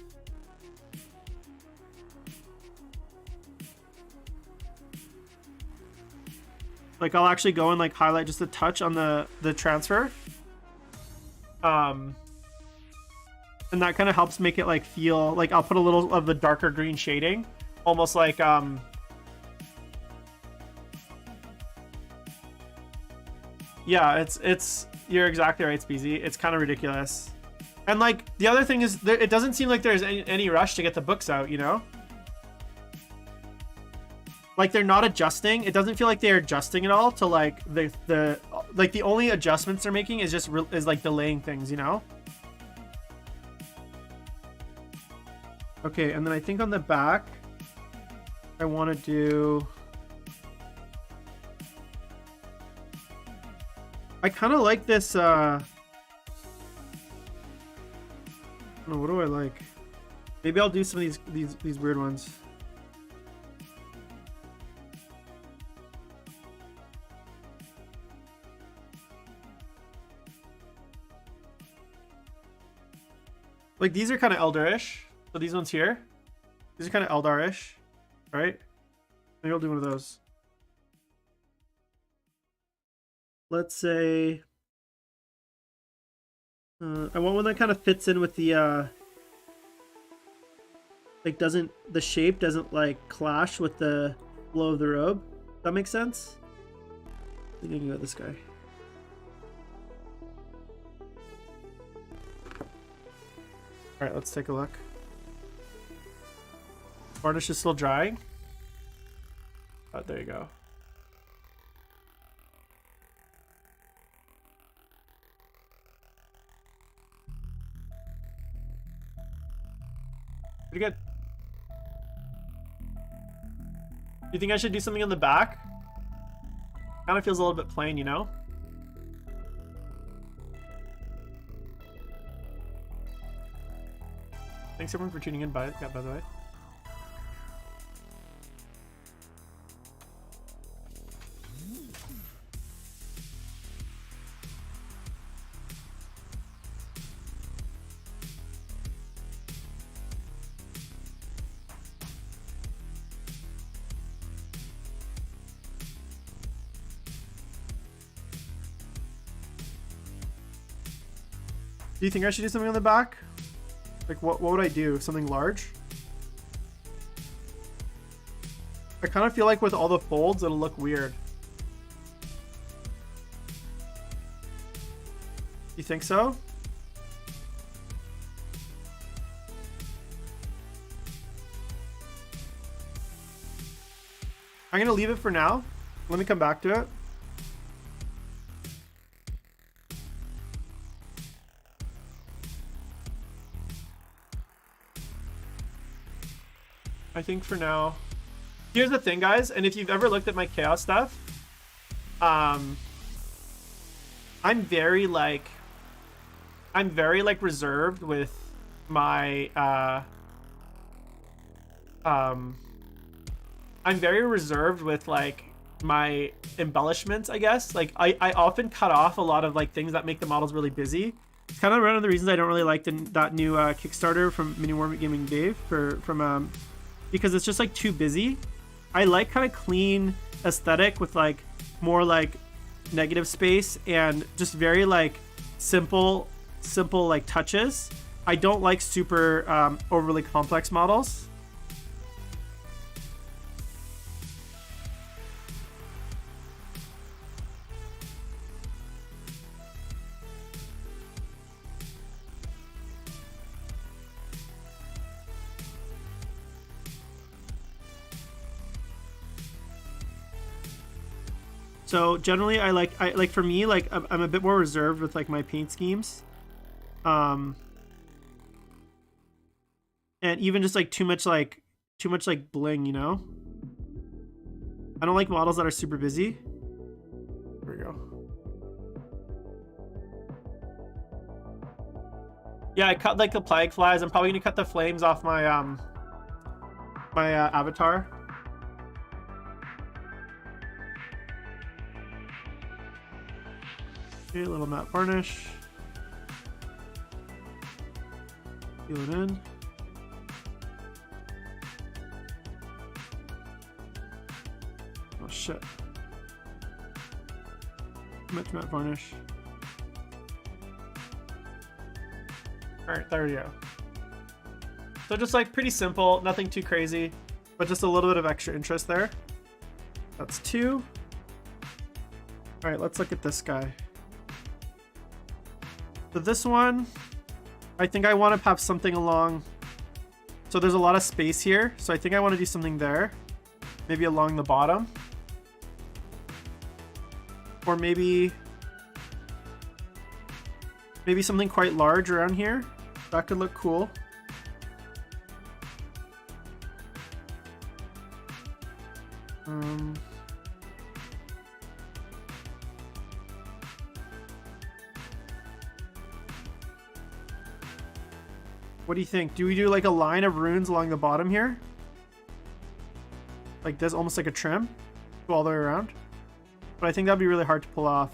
Like, I'll actually go and like highlight just a touch on the transfer. And that kind of helps make it like feel like, I'll put a little of the darker green shading, almost like yeah, it's you're exactly right, Speezy. It's kind of ridiculous. And like the other thing is, it doesn't seem like there's any rush to get the books out, you know? Like, they're not adjusting. It doesn't feel like they're adjusting at all to like the only adjustments they're making is just like delaying things, you know? Okay, and then I think on the back, I want to do. I kind of like this. Oh, what do I like? Maybe I'll do some of these weird ones. Like, these are kind of Eldarish. So these ones here, these are kind of Eldarish, right? Maybe I'll do one of those. Let's say I want one that kind of fits in with the like the shape doesn't like clash with the flow of the robe. Does that make sense? I think I can go with this guy. All right, let's take a look. Varnish is still drying. Oh, there you go. Pretty good. Do you think I should do something on the back? Kind of feels a little bit plain, you know? Thanks everyone for tuning in, by the way. Do you think I should do something on the back? Like what would I do? Something large? I kind of feel like with all the folds, it'll look weird. You think so? I'm gonna leave it for now. Let me come back to it. I think for now. Here's the thing, guys, and if you've ever looked at my chaos stuff, I'm very like reserved with my I'm very reserved with like my embellishments, I guess. Like I often cut off a lot of like things that make the models really busy. It's kind of one of the reasons I don't really like that new Kickstarter from Mini Warmint Gaming Dave because it's just like too busy. I like kind of clean aesthetic with like more like negative space and just very like simple like touches. I don't like super overly complex models. So generally I like for me, like I'm a bit more reserved with like my paint schemes. And even just like too much bling, you know? I don't like models that are super busy. There we go. Yeah, I cut like the plague flies. I'm probably gonna cut the flames off my avatar. Okay, a little matte varnish. Seal it in. Oh shit. Much matte varnish. Alright, there we go. So just like pretty simple, nothing too crazy, but just a little bit of extra interest there. That's 2. Alright, let's look at this guy. So this one, I think I want to have something along. So there's a lot of space here. So I think I want to do something there. Maybe along the bottom. Or maybe something quite large around here. That could look cool. What do you think? Do we do like a line of runes along the bottom here? Like this, almost like a trim? Go all the way around? But I think that'd be really hard to pull off.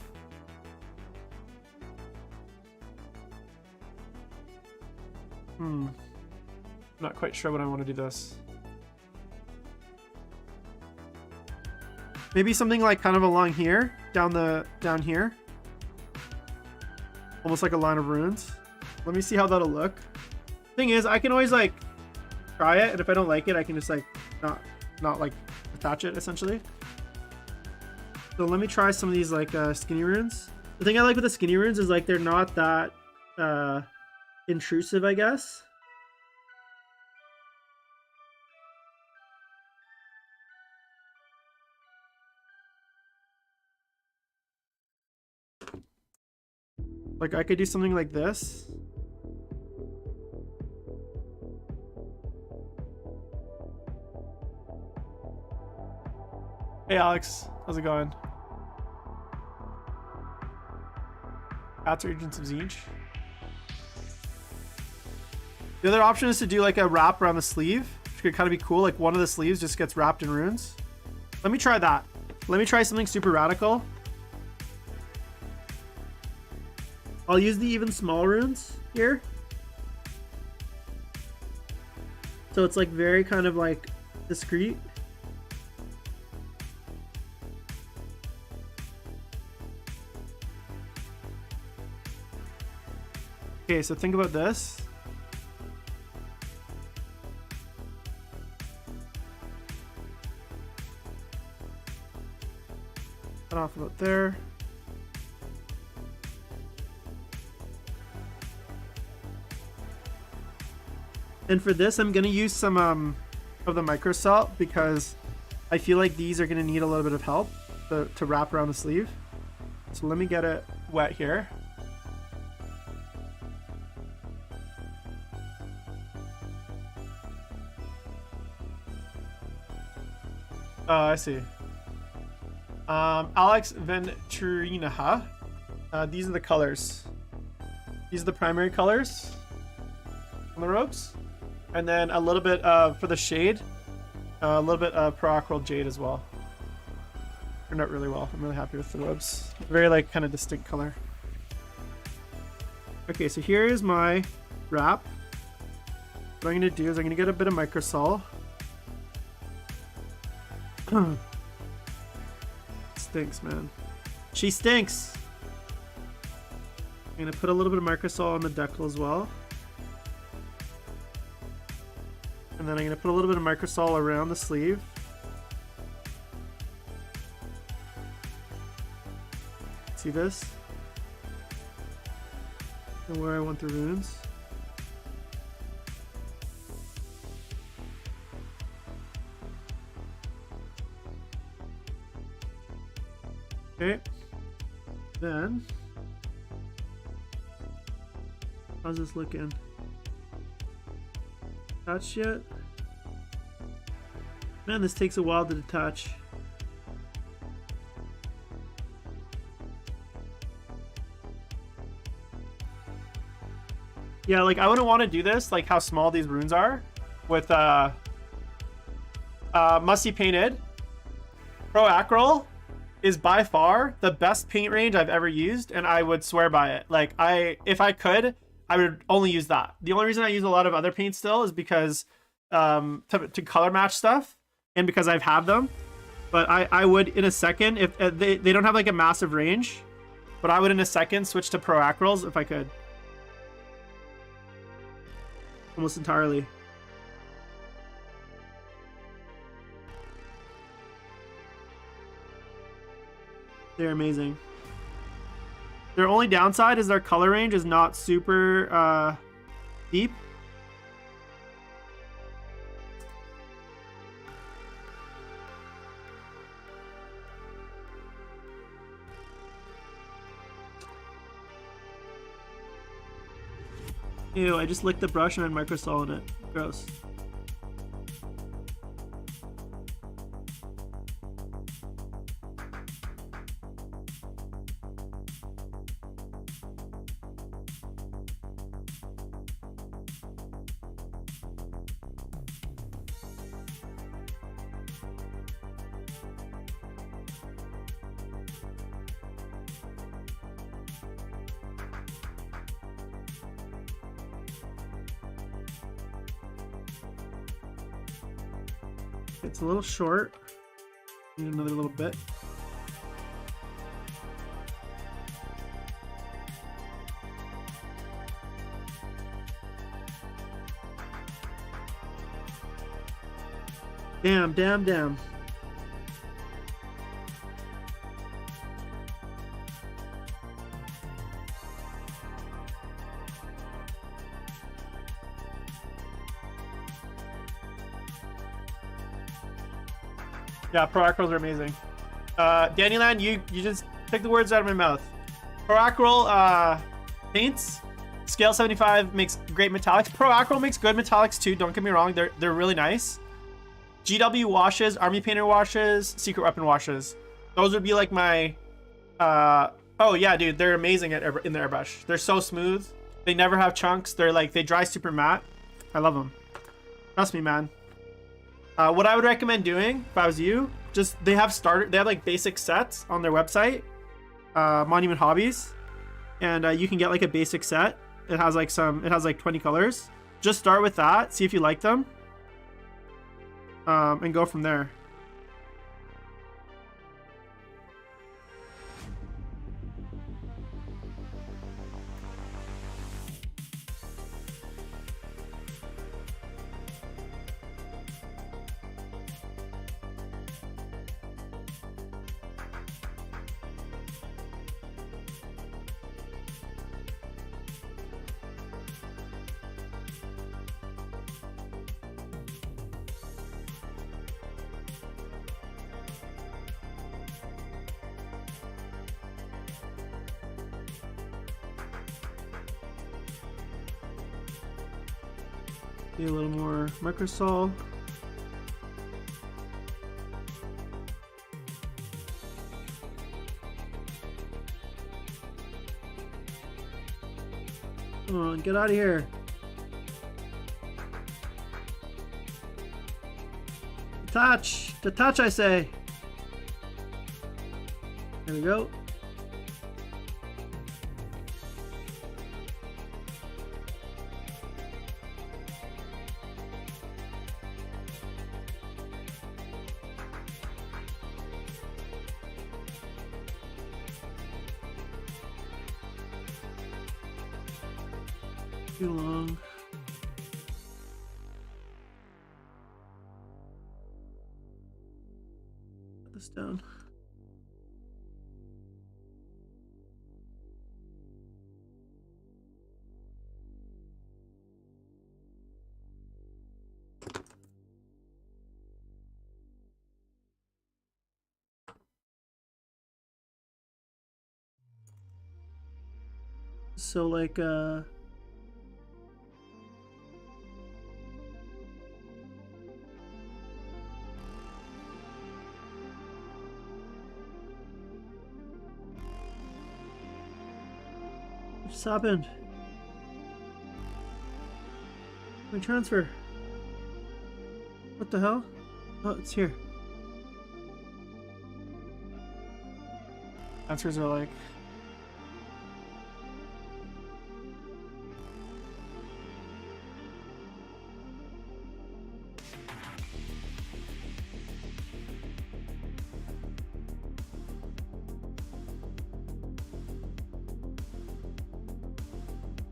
Not quite sure what I want to do this. Maybe something like kind of along here, down here. Almost like a line of runes. Let me see how that'll look. Thing is, I can always like try it, and if I don't like it, I can just like not like attach it essentially. So let me try some of these like skinny runes. The thing I like with the skinny runes is like they're not that intrusive, I guess. Like I could do something like this. Hey Alex, how's it going? Cats are agents of Zinch. The other option is to do like a wrap around the sleeve, which could kind of be cool. Like one of the sleeves just gets wrapped in runes. Let me try that. Let me try something super radical. I'll use the even small runes here. So it's like very kind of like discreet. Okay, so think about this. Cut off about there. And for this, I'm gonna use some of the micro salt because I feel like these are gonna need a little bit of help to wrap around the sleeve. So let me get it wet here. Oh, I see. Alex Venturina. These are the colors. These are the primary colors on the ropes. And then a little bit for the shade, a little bit of Proacryl Jade as well. Turned out really well. I'm really happy with the ropes. Very like kind of distinct color. Okay, so here is my wrap. What I'm gonna do is I'm gonna get a bit of microsol. Stinks, man. She stinks. I'm gonna put a little bit of microsol on the decal as well. And then I'm gonna put a little bit of microsol around the sleeve. See this? And where I want the runes. Okay. Then, how's this looking? Touched yet? Man, this takes a while to detach. Yeah, like I wouldn't want to do this, like how small these runes are with Musty Painted. Proacryl is by far the best paint range I've ever used, and I would swear by it. Like if I could, I would only use that. The only reason I use a lot of other paints still is because to color match stuff and because I've had them. But I would in a second, if they don't have like a massive range, but I would in a second switch to Proacryls if I could. Almost entirely. They're amazing. Their only downside is their color range is not super deep. Ew, I just licked the brush and had microsol in it. Gross. It's a little short. Need another little bit. Damn, damn, damn. Yeah, Proacryls are amazing. Dannyland, you just took the words out of my mouth. Proacryl paints, scale 75 makes great metallics. Proacryl makes good metallics too. Don't get me wrong, they're really nice. GW washes, Army Painter washes, Secret Weapon washes. Those would be like my. Oh yeah, dude, they're amazing in the airbrush. They're so smooth. They never have chunks. They dry super matte. I love them. Trust me, man. What I would recommend doing if I was you, they have like basic sets on their website, Monument Hobbies, and you can get like a basic set. It has like 20 colors. Just start with that, see if you like them, and go from there. Do a little more microsol. Come on, get out of here. Detach, I say. There we go. Too long. Put this down. So like what just happened? My transfer. What the hell? Oh, it's here. Transfers are like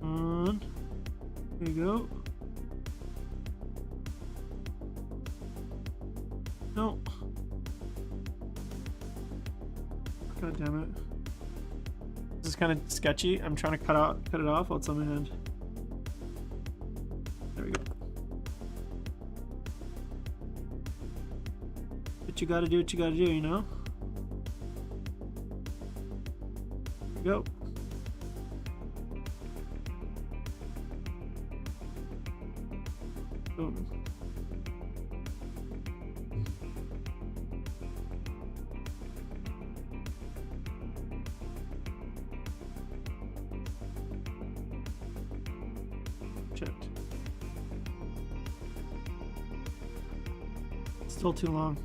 on. There you go. No. God damn it. This is kind of sketchy. I'm trying to cut it off while it's on my hand. There we go. But you gotta do what you gotta do, you know? There we go. Boom. Checked. Still too long.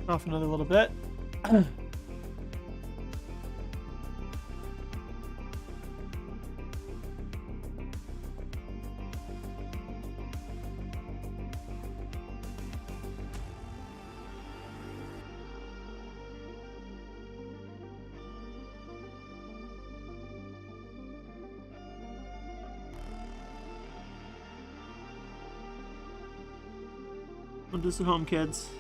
Off another little bit. Don't do this at home, kids.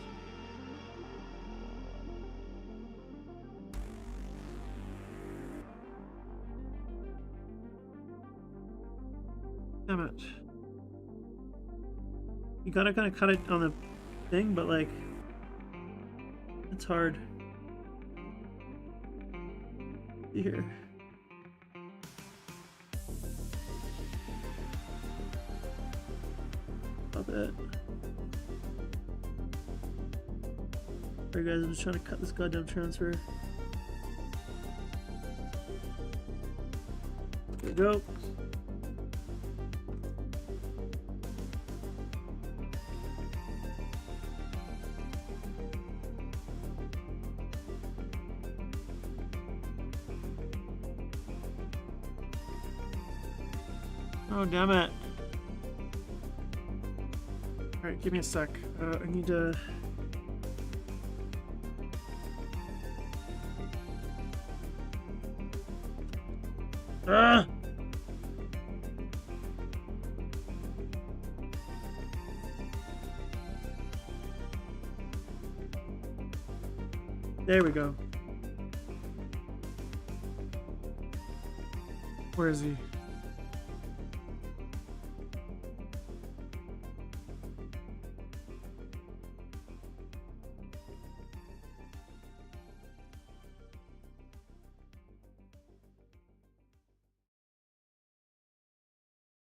Damn it. You gotta kind of cut it on the thing, but like, it's hard. Here. Stop it. Alright guys, I'm just trying to cut this goddamn transfer. There we go. Oh, damn it. Alright, give me a sec. I need to... Ah! There we go. Where is he?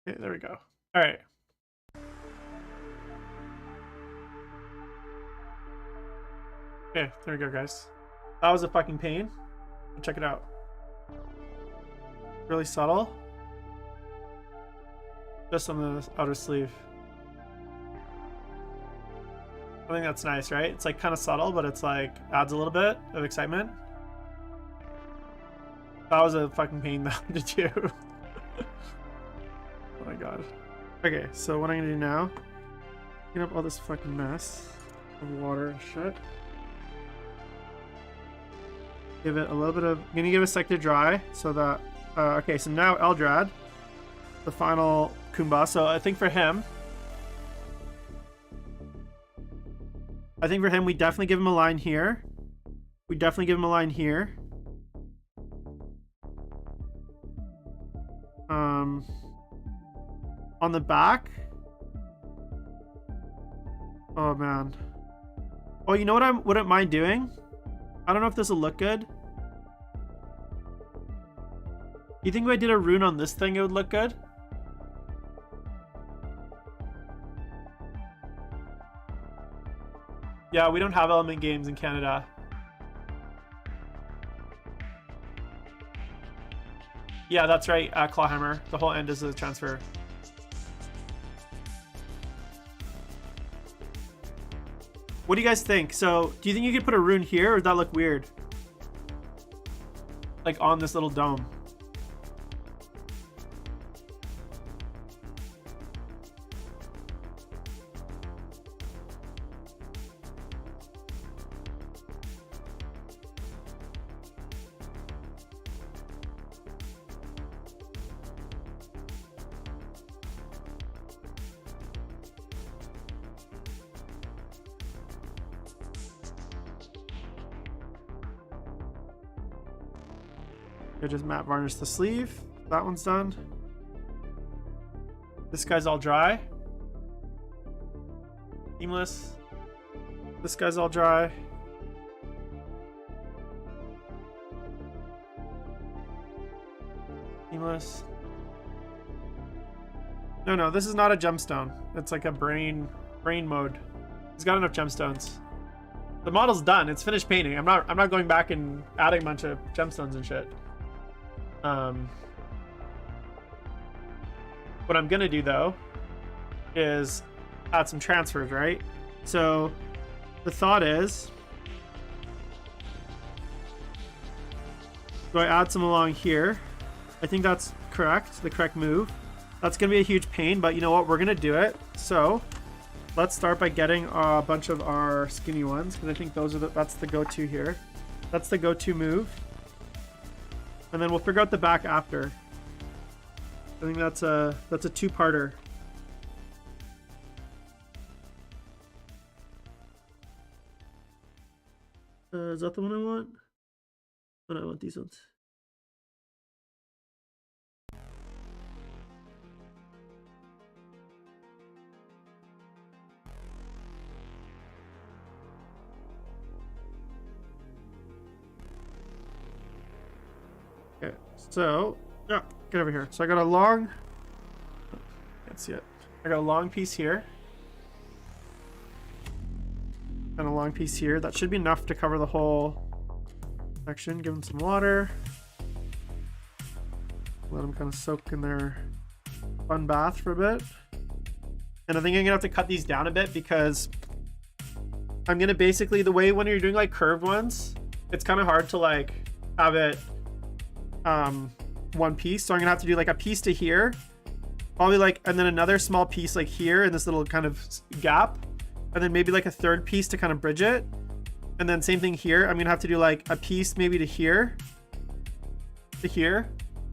Okay, there we go. All right. Okay, there we go, guys. That was a fucking pain. Check it out. Really subtle. Just on the outer sleeve. I think that's nice, right? It's like kind of subtle, but it's like adds a little bit of excitement. That was a fucking pain though to do. Oh my god. Okay, so what I'm gonna do now, clean up all this fucking mess of water and shit. Give it a little bit of, I'm gonna give it a sec to dry so that, okay, so now Eldrad, the final Kumba. So I think for him, we definitely give him a line here. We definitely give him a line here. On the back. Oh man. Oh, you know what I wouldn't mind doing? I don't know if this will look good. You think if I did a rune on this thing, it would look good? Yeah, we don't have element games in Canada. Yeah, that's right, Clawhammer. The whole end is a transfer. What do you guys think? So, do you think you could put a rune here, or would that look weird? Like on this little dome. I just matte varnish the sleeve. That one's done. This guy's all dry. Seamless. This guy's all dry. Seamless. No, this is not a gemstone. It's like a brain mode. He's got enough gemstones. The model's done. It's finished painting. I'm not going back and adding a bunch of gemstones and shit. What I'm gonna do though is add some transfers, right? So the thought is, do I add some along here? I think that's correct, the correct move. That's gonna be a huge pain, but you know what? We're gonna do it. So let's start by getting a bunch of our skinny ones, because I think that's the go-to here. That's the go-to move. And then we'll figure out the back after. I think that's a two-parter. Is that the one I want? Oh, no, I want these ones. Okay, so yeah, get over here. So I got a long, can't see it. I got a long piece here and a long piece here. That should be enough to cover the whole section. Give them some water. Let them kind of soak in their fun bath for a bit. And I think I'm gonna have to cut these down a bit because I'm gonna basically, the way when you're doing like curved ones, it's kind of hard to like have it one piece. So I'm gonna have to do like a piece to here, probably like, and then another small piece like here in this little kind of gap, and then maybe like a third piece to kind of bridge it, and then same thing here. I'm gonna have to do like a piece maybe to here,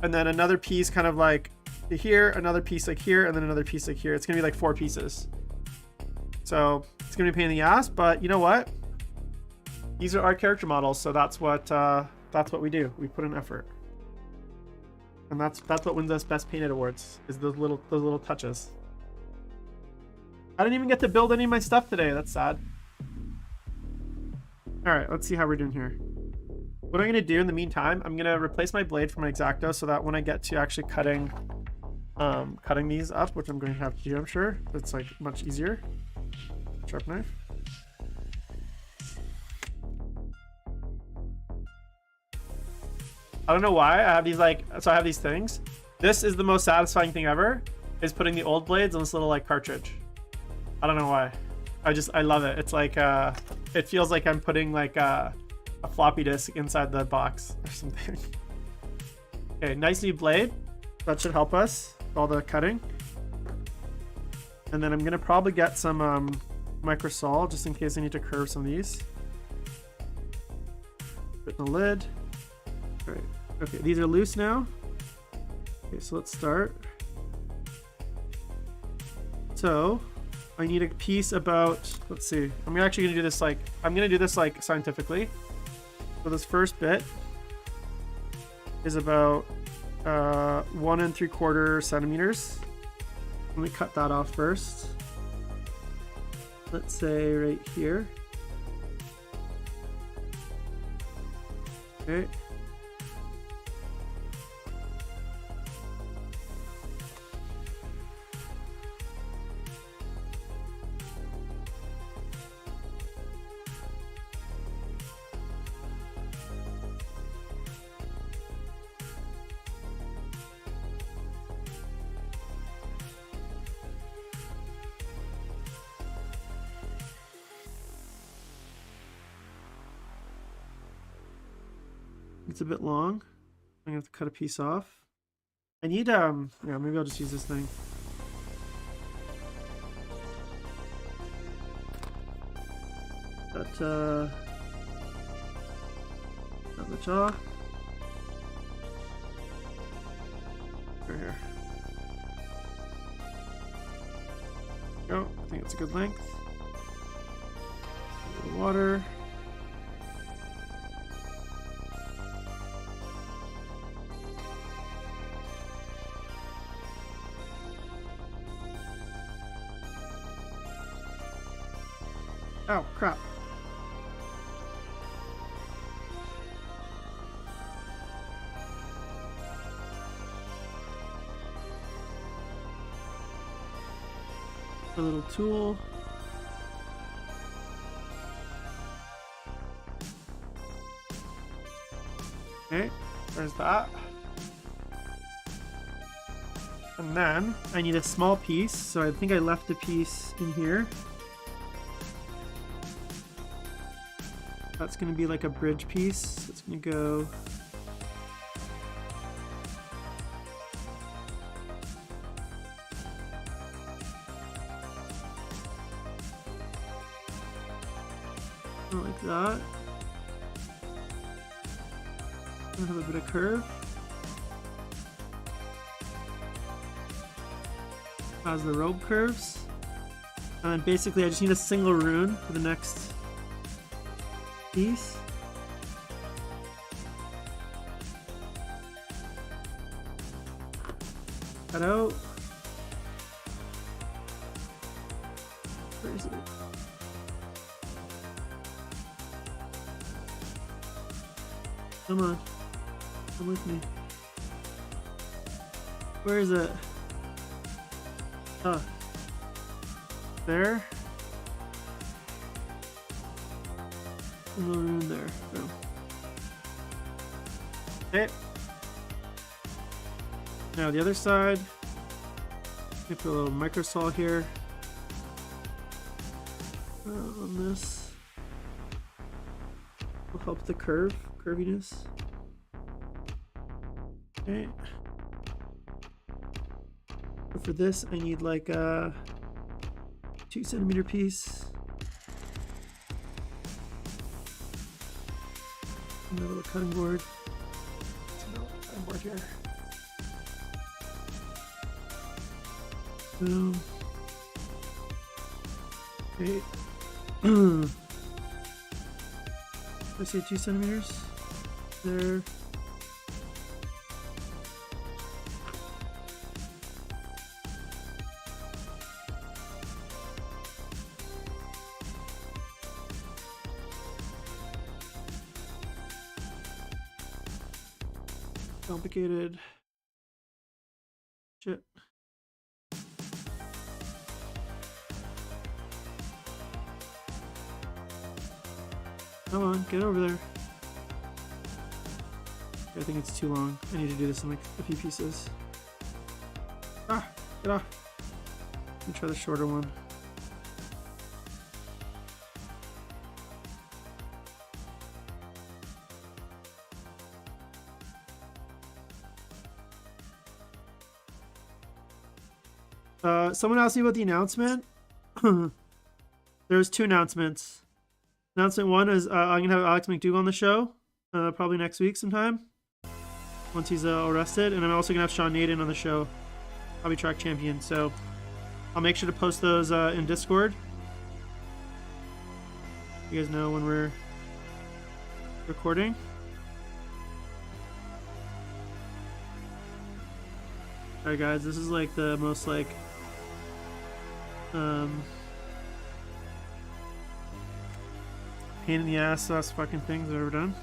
and then another piece kind of like to here, another piece like here, and then another piece like here. It's gonna be like 4 pieces. So it's gonna be a pain in the ass, but you know what? These are our character models, so that's what we do. We put in effort. And that's what wins us Best Painted Awards, is those little touches. I didn't even get to build any of my stuff today. That's sad. All right, let's see how we're doing here. What I'm gonna do in the meantime, I'm gonna replace my blade from my X-Acto so that when I get to actually cutting cutting these up, which I'm going to have to do, I'm sure. It's like much easier. Sharp knife. I don't know why I have these so I have these things. This is the most satisfying thing ever, is putting the old blades on this little like cartridge. I don't know why. I love it. It's like it feels like I'm putting like a floppy disk inside the box or something. Okay, nice new blade. That should help us with all the cutting. And then I'm gonna probably get some microsol just in case I need to curve some of these. Put in the lid. All right. Okay, these are loose now. Okay, so let's start. So I need a piece about, let's see, I'm actually gonna do this like, scientifically. So this first bit is about 1 3/4 centimeters. Let me cut that off first. Let's say right here. Okay. It's a bit long. I'm gonna have to cut a piece off. I need yeah, maybe I'll just use this thing. Got the jaw. Right here. Go. I think it's a good length. A little water. Oh, crap. A little tool. Okay, there's that. And then I need a small piece, so I think I left a piece in here. That's going to be like a bridge piece. It's going to go like that. Gonna have a bit of curve. As the robe curves. And then basically I just need a single rune for the next piece. Cut out. Where is it? Come on. Come with me. Where is it? Oh. There. A little room there. Boom. Okay. Now the other side. We put a little microsol here. On this. Will help the curviness. Okay. But for this, I need like a 2 centimeter piece. And a little cutting board. Cutting board here. Boom. Okay. Let's say 2 centimeters. There. Complicated. Shit. Come on, get over there. I think it's too long. I need to do this in like a few pieces. Ah, get off. Let me try the shorter one. Someone asked me about the announcement. There's 2 announcements. Announcement 1 is I'm gonna have Alex McDougall on the show, probably next week sometime, once he's arrested, and I'm also gonna have Sean Naden on the show, probably track champion. So I'll make sure to post those in Discord. You guys know when we're recording. Alright guys, this is like the most like pain in the ass fucking things I've ever done.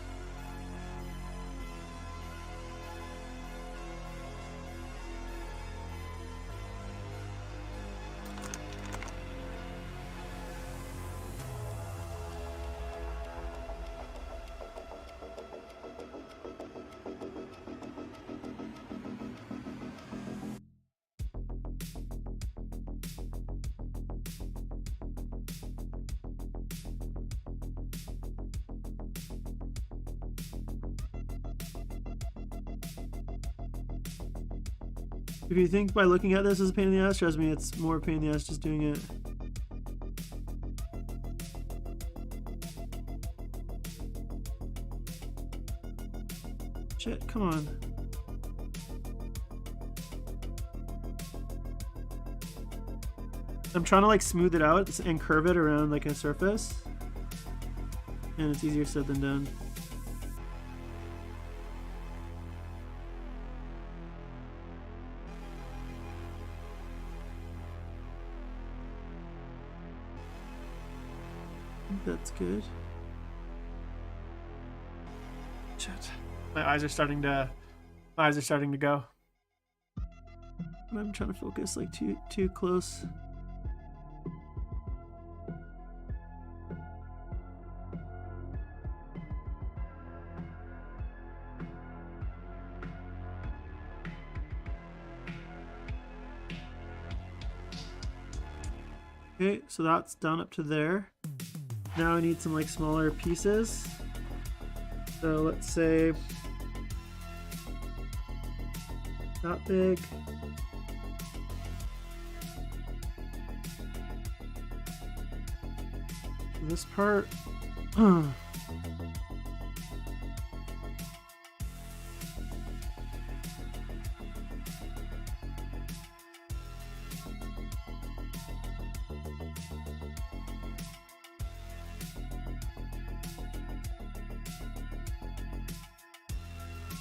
If you think by looking at this as a pain in the ass, trust me, it's more pain in the ass just doing it. Shit, come on. I'm trying to like smooth it out and curve it around like a surface. And it's easier said than done. That's good. Shit. My eyes are starting to go. I'm trying to focus like too close. Okay, so that's done up to there. Now I need some like smaller pieces. So let's say that big. This part.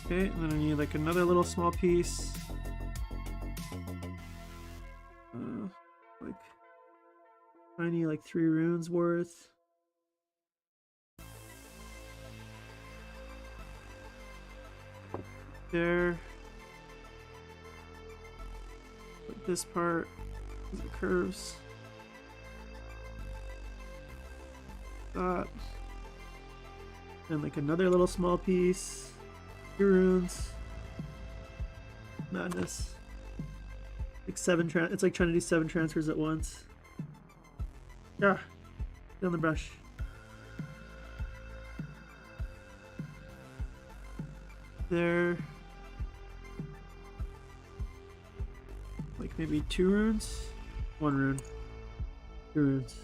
Okay, and then I need like another little small piece. Like tiny, like 3 runes worth. There. Like this part, the curves. That. And like another little small piece. Runes. Madness. Like 7 it's like trying to do 7 transfers at once. Yeah. Get on the brush. There. Like maybe 2 runes? 1 rune. 2 runes.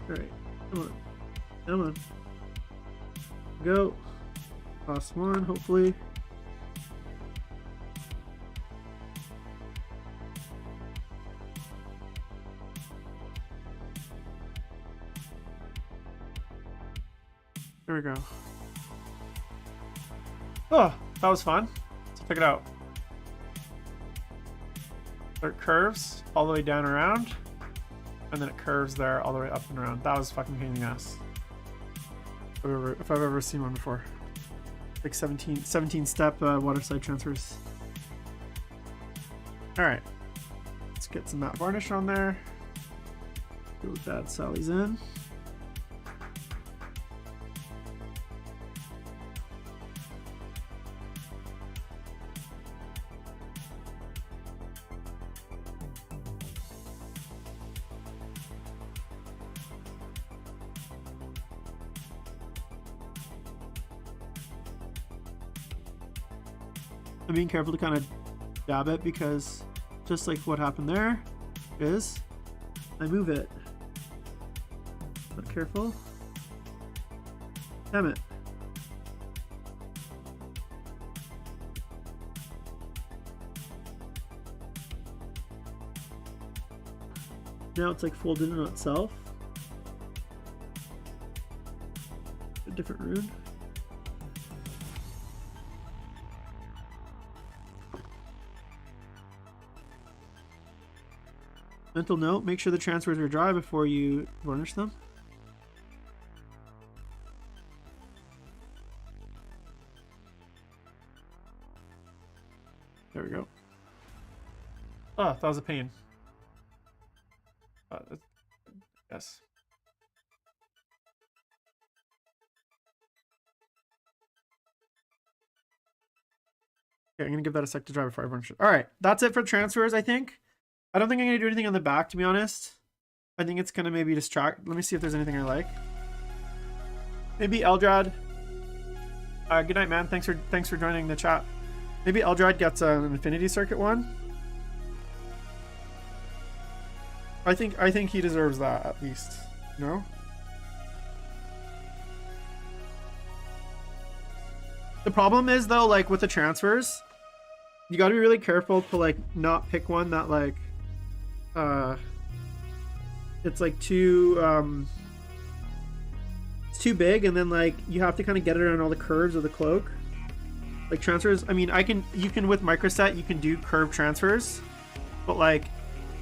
Alright, come on. Come on. Go. Last one, hopefully. There we go. Oh, that was fun. Let's check it out. So it curves all the way down around. And then it curves there all the way up and around. That was fucking pain in the ass. if I've ever seen one before. Like 17 step waterside transfers. All right, let's get some matte varnish on there. Those bad Sally's in. I'm being careful to kind of dab it because just like what happened there is I move it. Not careful. Damn it. Now it's like folded in on itself. A different rune. Mental note, make sure the transfers are dry before you varnish them. There we go. Oh, that was a pain. Yes. Okay, I'm gonna give that a sec to dry before I varnish it. All right, that's it for transfers, I think. I don't think I'm gonna do anything on the back, to be honest. I think it's gonna maybe distract. Let me see if there's anything I like. Maybe Eldrad. Good night, man. Thanks for joining the chat. Maybe Eldrad gets an Infinity Circuit one. I think he deserves that at least. No? The problem is though, like with the transfers, you got to be really careful to like not pick one that like it's like too it's too big, and then like you have to kind of get it around all the curves of the cloak. Like transfers, I mean, you can with microset you can do curved transfers, but like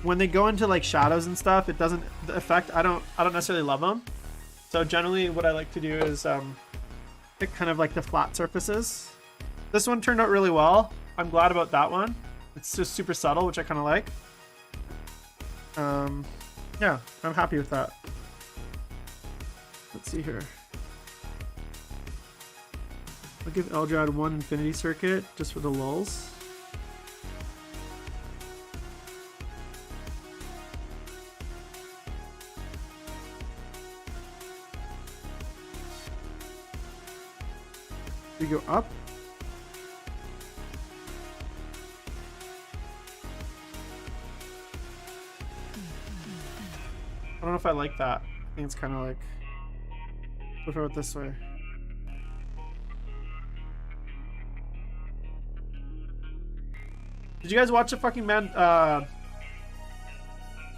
when they go into like shadows and stuff, it doesn't, the effect, I don't necessarily love them. So generally what I like to do is pick kind of like the flat surfaces. This one turned out really well. I'm glad about that one. It's just super subtle, which I kind of like. Yeah, I'm happy with that. Let's see here. I'll give Eldrad one Infinity Circuit just for the lulz. We go up. I don't know if I like that. I think it's kind of like, what about this way? Did you guys watch the fucking man? Yeah,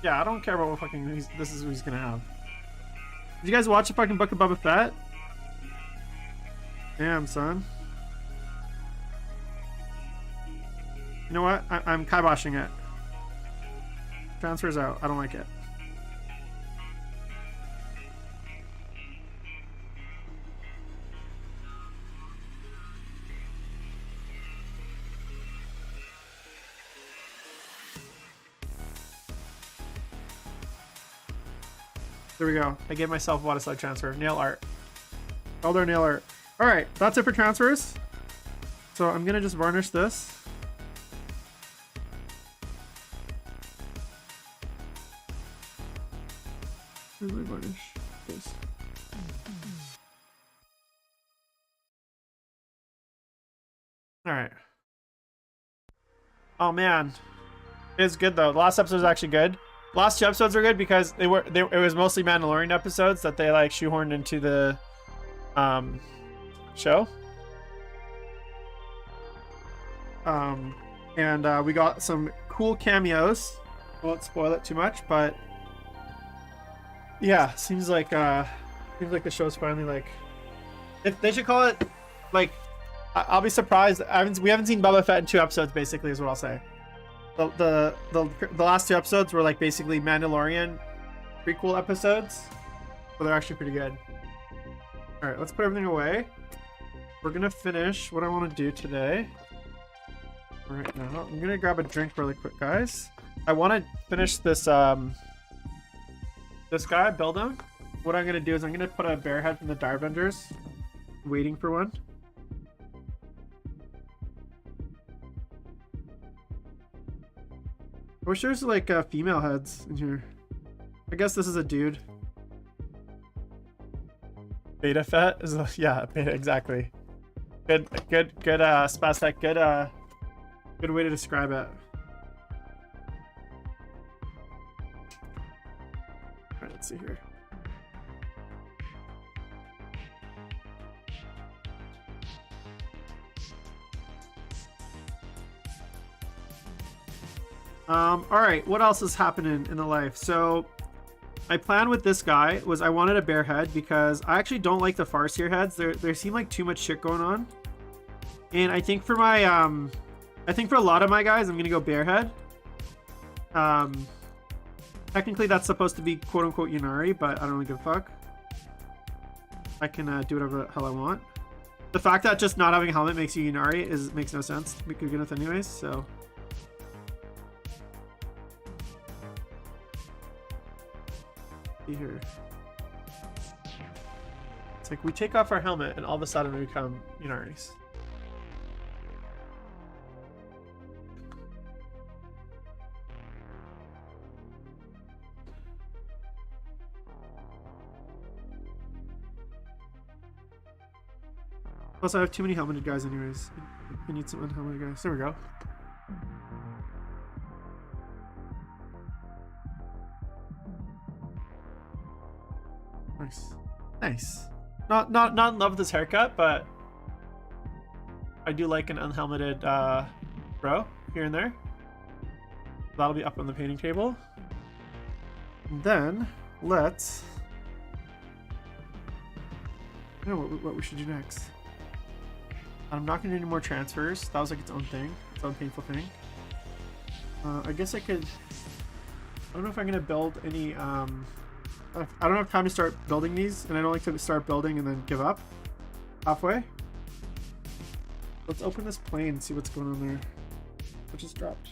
I don't care about what fucking this is who he's gonna have. Did you guys watch the fucking Book of Boba Fett? Damn, son. You know what? I'm kiboshing it. Transfers out. I don't like it. There we go. I gave myself water slide transfer. Nail art. Elder nail art. Alright, that's it for transfers. So I'm gonna just varnish this. Where's my varnish? This. Alright. Oh man. It's good though. The last episode was actually good. Last two episodes were good because it was mostly Mandalorian episodes that they like shoehorned into the show. And we got some cool cameos. I won't spoil it too much, but yeah, seems like the show's finally like, if they should call it like, I'll be surprised. We haven't seen Boba Fett in 2 episodes basically is what I'll say. The last 2 episodes were like basically Mandalorian prequel episodes, but they're actually pretty good. All right, let's put everything away. We're gonna finish what I want to do today. Right now, I'm gonna grab a drink really quick, guys. I want to finish this this guy, build him. What I'm gonna do is I'm gonna put a bear head from the dire vendors, waiting for one. I wish there's like female heads in here. I guess this is a dude. Beta fet is yeah, beta, exactly. Good Spastek, good way to describe it. Alright, let's see here. Alright, what else is happening in the life? So my plan with this guy was I wanted a bear head because I actually don't like the Farseer heads. There seem like too much shit going on. And I think for my I think for a lot of my guys I'm gonna go bear head. Technically that's supposed to be quote unquote Yunari, but I don't really give a fuck. I can do whatever the hell I want. The fact that just not having a helmet makes you Yunari makes no sense to be good enough anyways, so here. It's like we take off our helmet and all of a sudden we become Yunaris. Plus I have too many helmeted guys anyways. I need some unhelmeted guys. There we go. Nice. Nice. Not in love with this haircut, but I do like an unhelmeted bro here and there. That'll be up on the painting table. And then let's I don't know what we should do next. I'm not gonna do any more transfers. That was like its own thing, its own painful thing. I guess I could. I don't know if I'm gonna build any I don't have time to start building these, and I don't like to start building and then give up halfway. Let's open this plane and see what's going on there. What just dropped?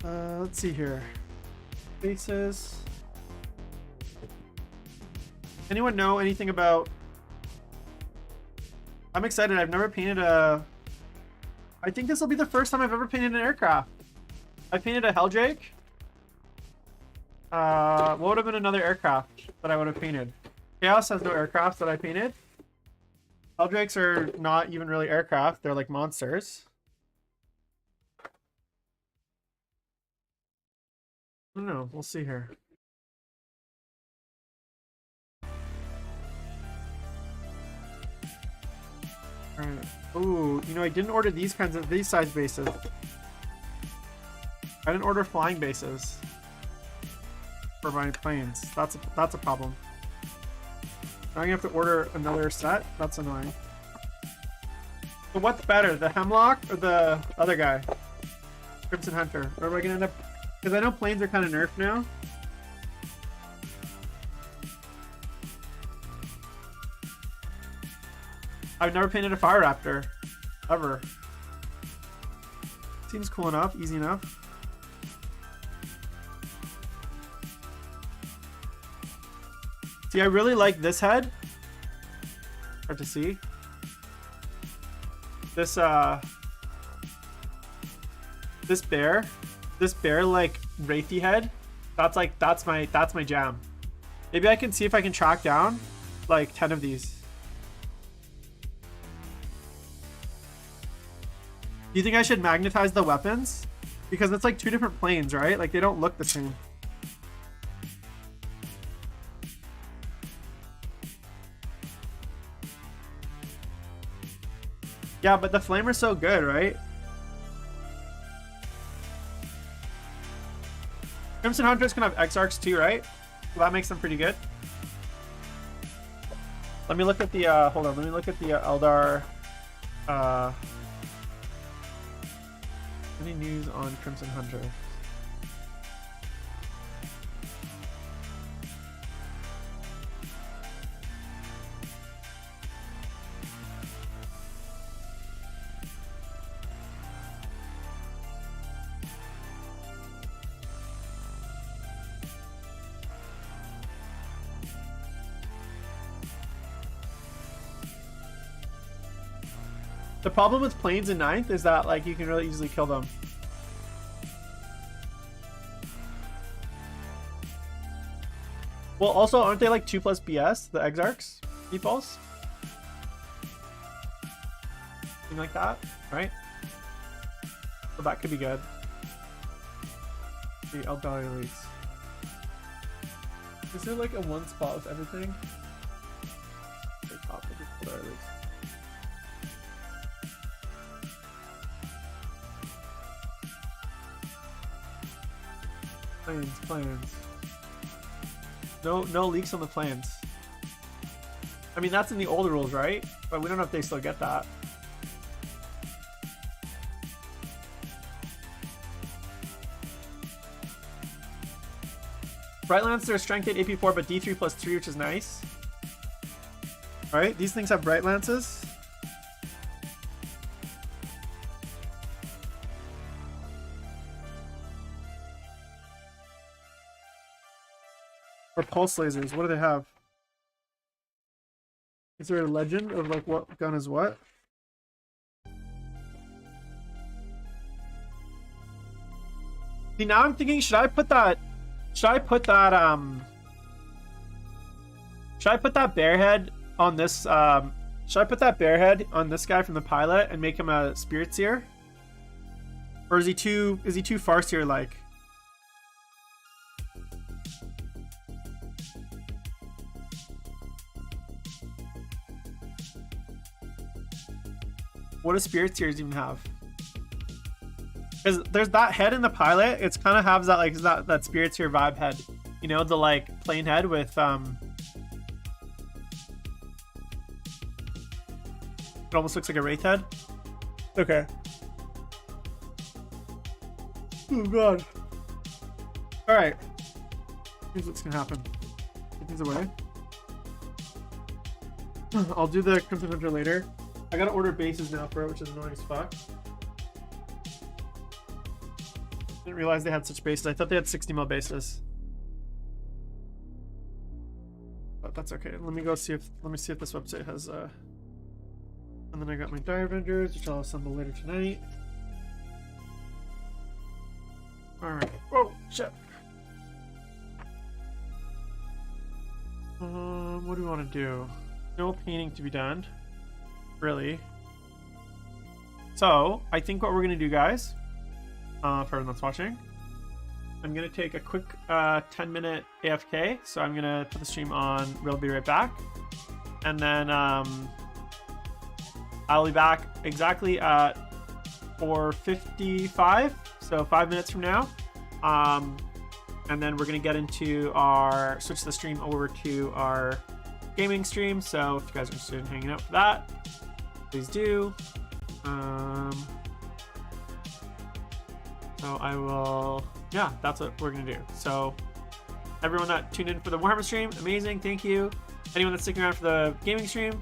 Let's see here. Bases. Anyone know anything about... I'm excited. I've never painted a... I think this will be the first time I've ever painted an aircraft. I painted a Helldrake. What would have been another aircraft that I would have painted? Chaos has no aircraft that I painted. Helldrakes are not even really aircraft. They're like monsters. I don't know. We'll see here. Alright. Ooh, you know, I didn't order these size bases. I didn't order flying bases for my planes. That's a problem. Now I'm gonna have to order another set. That's annoying. So what's better, the Hemlock or the other guy, Crimson Hunter? Or am I gonna end up? Because I know planes are kind of nerfed now. I've never painted a Fire Raptor, ever. Seems cool enough, easy enough. See, I really like this head. Hard to see. This bear like wraithy head. That's my jam. Maybe I can see if I can track down like 10 of these. Do you think I should magnetize the weapons? Because it's like two different planes, right? Like they don't look the same. Yeah, but the flamer's so good, right? Crimson Hunters can have X-Arcs too, right? So that makes them pretty good. Let me look at the, hold on, let me look at the Eldar, Any news on Crimson Hunter? The problem with planes in 9th is that like you can really easily kill them. Well, also, aren't they like 2+ BS, the Exarchs meatballs? Something like that, right? So that could be good. The AELDARI elites. Is there like a one spot with everything? The top of the AELDARI elites. Planes. No leaks on the planes. I mean, that's in the older rules, right? But we don't know if they still get that. Bright Lance, they're strength 8, AP4, but D3+3, which is nice. Alright, these things have Bright Lances. Or pulse lasers. What do they have? Is there a legend of like what gun is what? See, now I'm thinking, should I put that bearhead on this should I put that bearhead on this guy from the pilot and make him a spirit seer? Or is he too Farseer like? What do spirit seers even have? Because there's that head in the pilot. It's kind of has that like that spirit seer vibe head, you know, the like plain head with it almost looks like a wraith head. Okay. Oh god. All right. Here's what's gonna happen. Get these away. I'll do the Crimson Hunter later. I gotta order bases now for it, which is annoying as fuck. Didn't realize they had such bases. I thought they had 60 mil bases. But that's okay. Let me see if this website has and then I got my Dire Avengers, which I'll assemble later tonight. Alright. Whoa, shit. What do we want to do? No painting to be done. Really. So, I think what we're going to do, guys, for everyone that's watching, I'm going to take a quick 10-minute AFK. So I'm going to put the stream on. We'll be right back. And then I'll be back exactly at 4:55. So 5 minutes from now. And then we're going to get into switch the stream over to our gaming stream. So if you guys are interested in hanging out for that, please do. So I will, yeah, that's what we're gonna do. So everyone that tuned in for the Warhammer stream, amazing, thank you. Anyone that's sticking around for the gaming stream,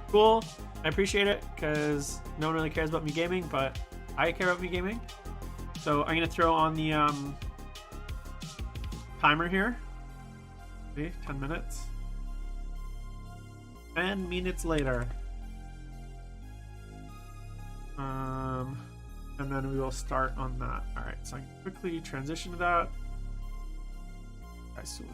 cool, I appreciate it, because no one really cares about me gaming, but I care about me gaming. So I'm gonna throw on the timer here. See, 10 minutes. 10 minutes later. And then we will start on that. All right, so I can quickly transition to that. Soon.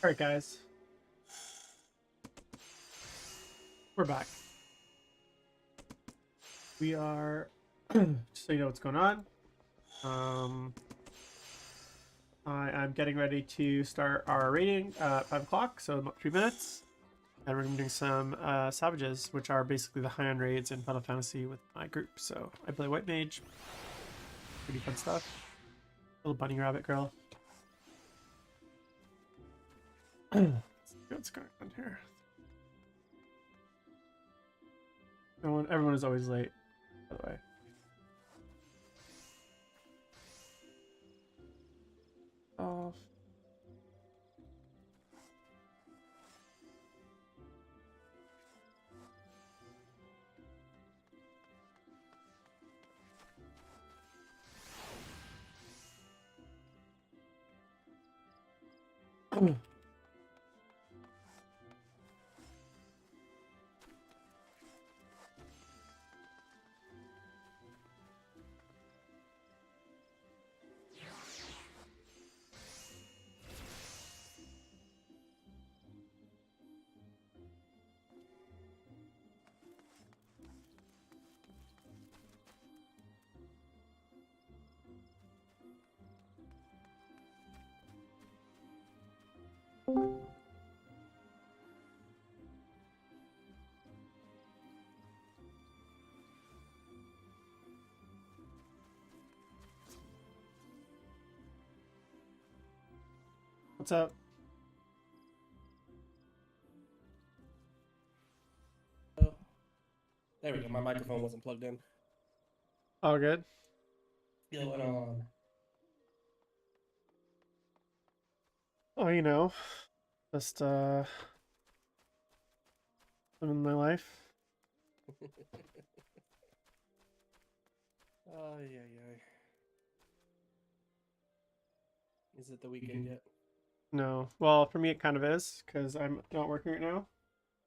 Alright, guys. We're back. We are, just so you know what's going on, I'm getting ready to start our raiding at 5 o'clock, so about 3 minutes. And we're going to be doing some Savages, which are basically the high-end raids in Final Fantasy with my group. So I play White Mage. Pretty fun stuff. Little bunny rabbit girl. What's going on here? Everyone is always late, by the way. Off. What's up? There we go. My microphone wasn't plugged in. All good. Going on. Oh, you know, just living my life. Oh, yeah. Is it the weekend yet? No. Well, for me it kind of is, because I'm not working right now.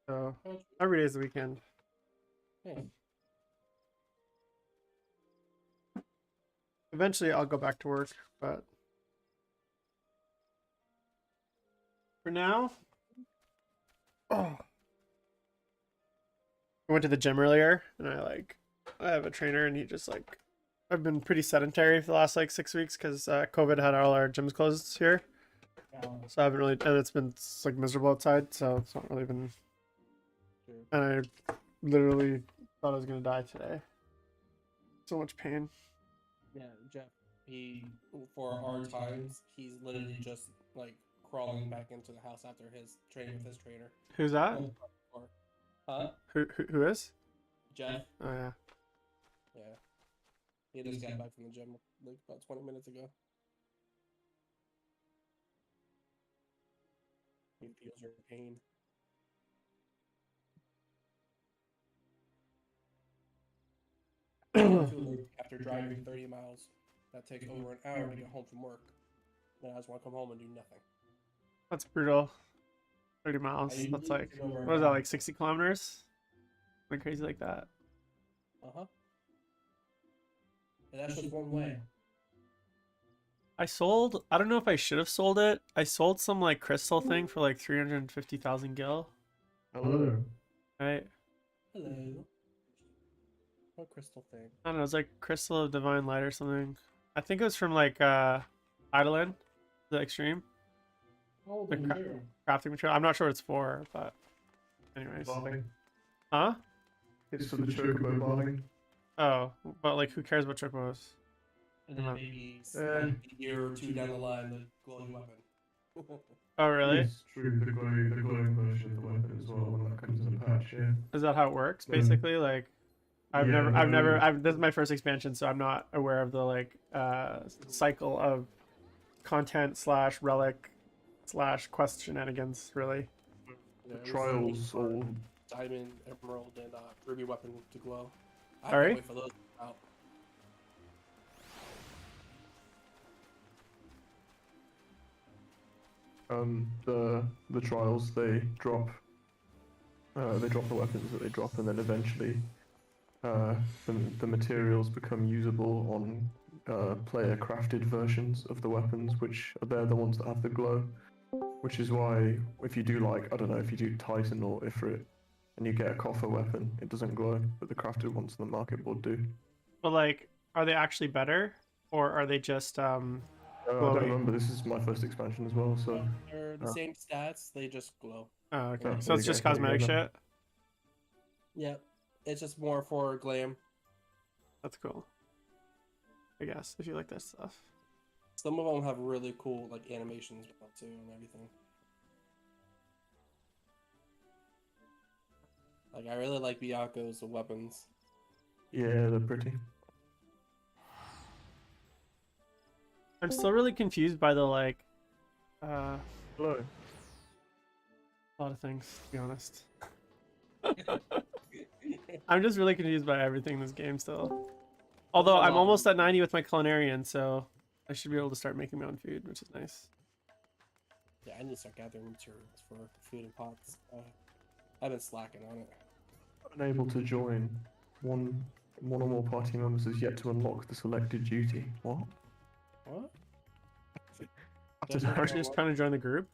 So every day is the weekend. Yeah. Eventually I'll go back to work, but for now... Oh. I went to the gym earlier, and I have a trainer, and he just I've been pretty sedentary for the last 6 weeks because COVID had all our gyms closed here. So I haven't really, and it's been miserable outside, so it's not really been. True. And I literally thought I was gonna die today. So much pain. Yeah, Jeff. For our times, he's literally just crawling back into the house after his training with his trainer. Who's that? Huh? Who is? Jeff. Oh yeah. Yeah. He just got back from the gym about 20 minutes ago. He feels your pain. After driving 30 miles, that takes over an hour to get home from work. Then I just want to come home and do nothing. That's brutal. 30 miles. That's what is that, 60 kilometers? Something crazy like that. Uh-huh. And that's just one way. I don't know if I should have sold it. I sold some crystal thing for 350,000 gil. Hello. Right? Hello. What crystal thing? I don't know, it's Crystal of Divine Light or something. I think it was from Eidolon, the Extreme. Oh, the crafting material. I'm not sure what it's for, but anyways. Barling. Huh? It's for the chocobo barling. Oh, but who cares about chocobos? And then maybe a year or two down the line, the glowing weapon. Oh, really? It's true, the glowing version of the weapon as well when that comes in a patch, yeah. Is that how it works, basically? This is my first expansion, so I'm not aware of the cycle of content / relic / quest shenanigans, really. The trials all diamond, emerald, and ruby weapon to glow. I Alright. can't wait for those out. the trials they drop the weapons that they drop, and then eventually the materials become usable on player crafted versions of the weapons, which they're the ones that have the glow. Which is why if you do like, I don't know, if you do Titan or Ifrit and you get a coffer weapon, it doesn't glow, but the crafted ones on the market board do. But like, are they actually better, or are they just I don't glowy? remember. This is my first expansion as well, so They're the same stats, they just glow. Oh, okay. Oh, So there it's you just go, there you cosmetic go then. shit. Yep. It's just more for glam. That's cool. I guess if you like that stuff. Some of them have really cool like animations too and everything. Like I really like Bianco's weapons. Yeah, they're pretty. I'm still really confused by the like, Hello. a lot of things, to be honest. I'm just really confused by everything in this game still. Although I'm almost at 90 with my culinarian, so I should be able to start making my own food, which is nice. Yeah, I need to start gathering materials for food and pots. I've been slacking on it. Unable to join. One or more party members has yet to unlock the selected duty. What? What? I don't know. Are you just trying to join the group?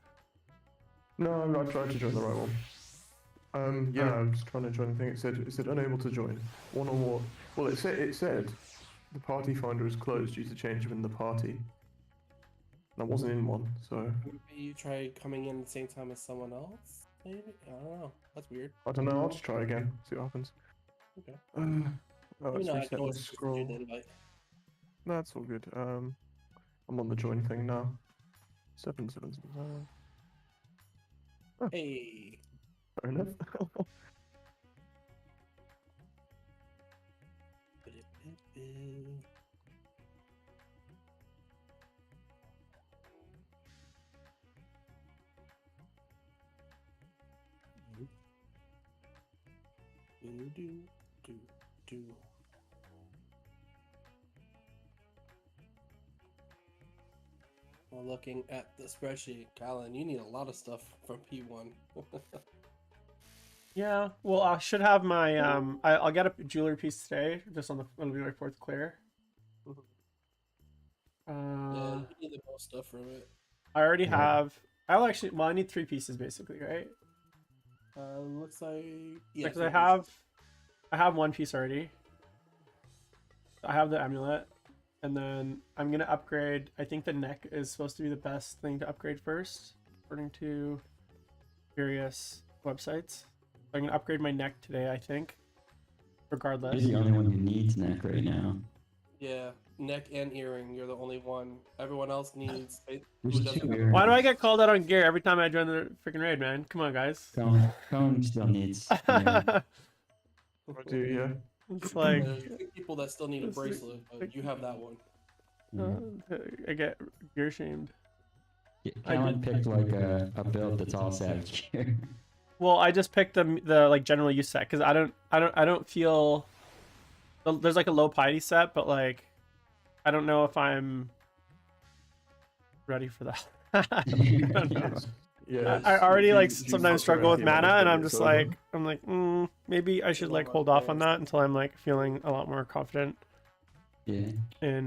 No, I tried to join the right one. Yeah, I'm just trying to join the thing. It said unable to join. One or more. Well, it said the party finder is closed due to change within the party. And I wasn't in one, so Maybe you try coming in at the same time as someone else? Maybe? I don't know. That's weird. I don't know. I'll just try again. See what happens. Okay. Oh, Let me let's know, I reset can my always just do scroll. the invite. No, that's all good. I'm on the join thing now. 777. Hey. Fair enough. Do. Well, looking at the spreadsheet, Colin, you need a lot of stuff from P1. Yeah. Well, I should have my I'll get a jewelry piece today. Just on the it'll be my fourth clear. Yeah, you need the most stuff from it. I already Yeah. have. I'll actually. Well, I need 3 pieces basically, right? Looks like yeah. Because I have 1 piece already. I have the amulet, and then I'm gonna upgrade. I think the neck is supposed to be the best thing to upgrade first, according to various websites. So I'm gonna upgrade my neck today, I think. Regardless. You're the only one who needs neck right now. Yeah, neck and earring. You're the only one. Everyone else needs. There's who doesn't 2 have- earrings. Why do I get called out on gear every time I join the freaking raid, man? Come on, guys. Cone still needs. Yeah. I do, yeah. It's like There's 2 people that still need a It's like- bracelet, but you have that one. I get gear shamed. Callan picked like a build that's all savage gear. Well, I just picked the like general use set because I don't feel there's like a low piety set, but like I don't know if I'm ready for that. I don't know. Yeah, I already like if you sometimes fuck struggle around, with you might mana, just and get I'm it just over. like maybe I should like hold off on that until I'm like feeling a lot more confident Yeah. in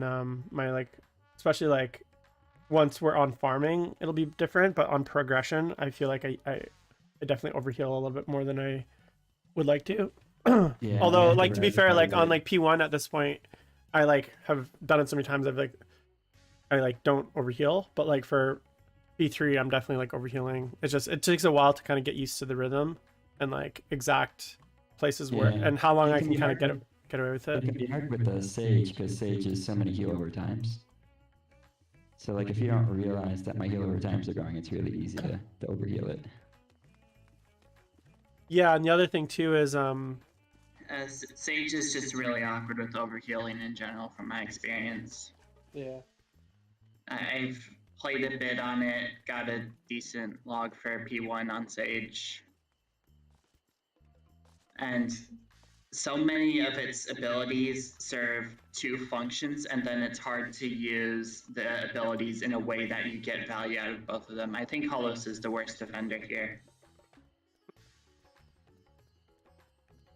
my like, especially like once we're on farming, it'll be different, but on progression, I feel like I definitely overheal a little bit more than I would like to. Yeah. Although, yeah, like to be right, fair, like probably on like P1 at this point, I like have done it so many times. I like don't overheal, but like for P3, I'm definitely like overhealing. It's just it takes a while to kind of get used to the rhythm and like exact places where Yeah. and how long It I can can be kind of hard get away with It it. can be hard with the Sage because Sage is so many heal over times. So like if you don't realize that my heal over times are going, it's really easy to overheal it. Yeah, and the other thing too is Sage is just really awkward with overhealing in general, from my experience. Yeah. I've played a bit on it, got a decent log for P1 on Sage. And so many of its abilities serve 2 functions, and then it's hard to use the abilities in a way that you get value out of both of them. I think Holos is the worst defender here.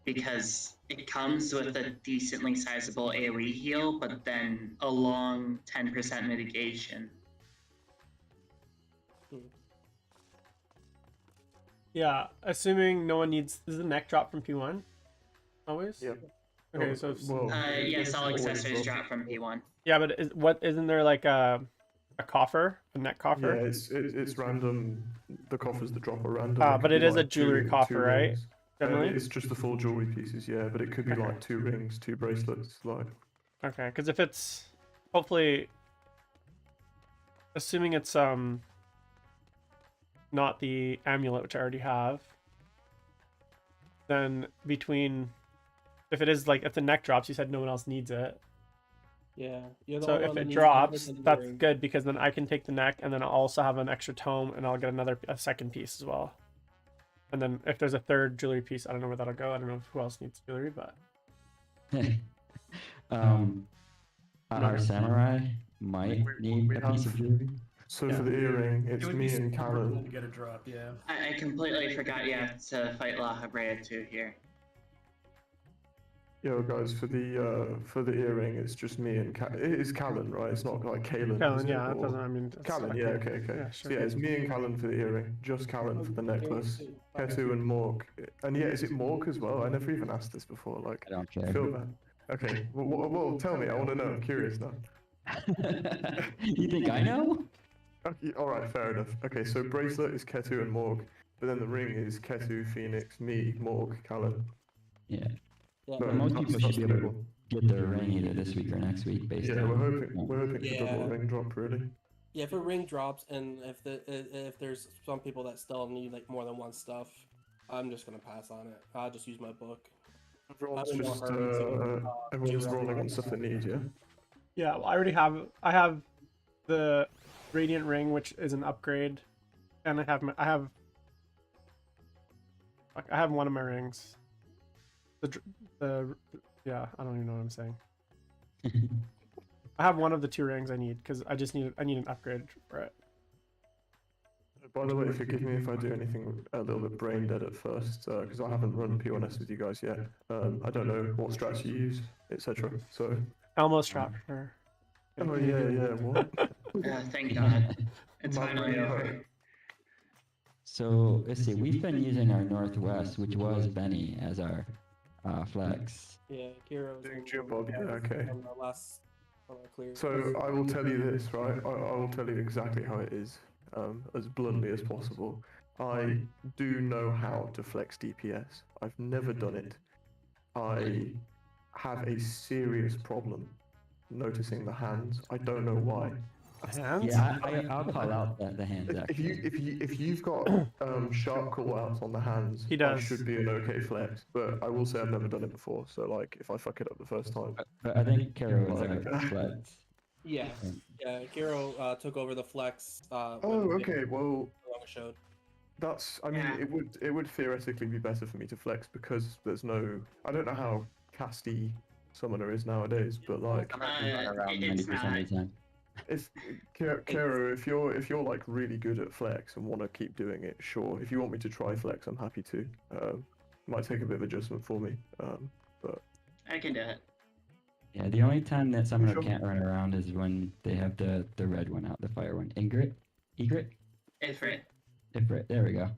Because it comes with a decently sizable AoE heal, but then a long 10% mitigation. Yeah, assuming no one needs. Is the neck drop from P1? Always. Yeah. Okay, Oh, so if, well, Yes, all always accessories will. drop from P1. yeah, but isn't there like a coffer, a neck Yeah, coffer? it's random. The coffers that drop are random. Ah, It could but be it is a like jewelry two coffer, right? rings. Generally. It's just the full jewelry pieces, yeah. But it could be Okay. like 2 rings, 2 bracelets, like. Okay, because if it's hopefully, assuming it's not the amulet which I already have, then between, if it is like if the neck drops, you said no one else needs it. Yeah. You're the So only if one that it needs drops, and that's earring. good because then I can take the neck and then I'll also have an extra tome and I'll get a second piece as well. And then if there's a third jewelry piece, I don't know where that'll go. I don't know who else needs jewelry, but Our samurai might need we a piece of jewelry. So Yeah. for the earring, It it's would me be and super cool to Callan. get a drop, yeah. I completely forgot you have to fight La Habrea too here. Yo, guys, for the earring, it's just me and it is Callan, right? It's not like Kalen. is Callan, it? yeah, that Or- doesn't. I mean, it's Callan, yeah, okay. Yeah, So sure. yeah, it's me and Callan for the earring, just Callan for the necklace. Okay. Ketu and Morg, and yeah, is it Morg as well? I never even asked this before. Like, I don't I care. feel bad. Okay, well, tell me. I want to know. I'm curious now. You think I know? Okay, all right, fair enough. Okay, so bracelet is Ketu and Morg, but then the ring is Ketu, Phoenix, me, Morg, Callan. Yeah. Yeah. But most that's- people that's should be able the to get their ring either this week or next week based Yeah, on. we're hoping for double Yeah. ring drop really. Yeah, if a ring drops and if there's some people that still need like more than one stuff, I'm just gonna pass on it. I'll just use my book. Everyone's I'm in no just hurry to, everyone's do rolling on stuff they need, yeah. Yeah, well, I have the radiant ring, which is an upgrade, and I have one of my rings. Yeah, I don't even know what I'm saying. I have one of the 2 rings I need because I need an upgrade for it. By the way, forgive me if I do anything a little bit brain dead at first, because I haven't run P1S with you guys yet. I don't know what strats you use, etc. So. Elmo strap for her. Oh yeah, what? Thank God. It's My finally brain over. hurt. So let's see. We've been using our Northwest, which was Benny, as our flex. Yeah, Kiro. Doing jump bob, yeah, okay. On the last clear. So I will tell you this, right? I will tell you exactly how it is, as bluntly as possible. I do know how to flex DPS. I've never done it. I have a serious problem noticing the hands. I don't know why. Hands? Yeah, I'll call out the hands If actually. if you've got sharp call outs on the hands, He does. I should be an okay flex. But I will say I've never done it before. So like, if I fuck it up the first time, But I think Kara was our flex. Yeah, yeah. Kiro took over the flex. oh okay, well Long showed. that's. I mean, Yeah. it would theoretically be better for me to flex because there's no. I don't know how casty summoner is nowadays, but like, Around It's 90% of the time. if Kara, if you're like really good at flex and want to keep doing it, sure. If you want me to try flex, I'm happy to. Might take a bit of adjustment for me. But I can do it. Yeah, the only time that summoner Sure. can't run around is when they have the red one out, the fire one. Egret? Ifrit. Ifrit, there we go.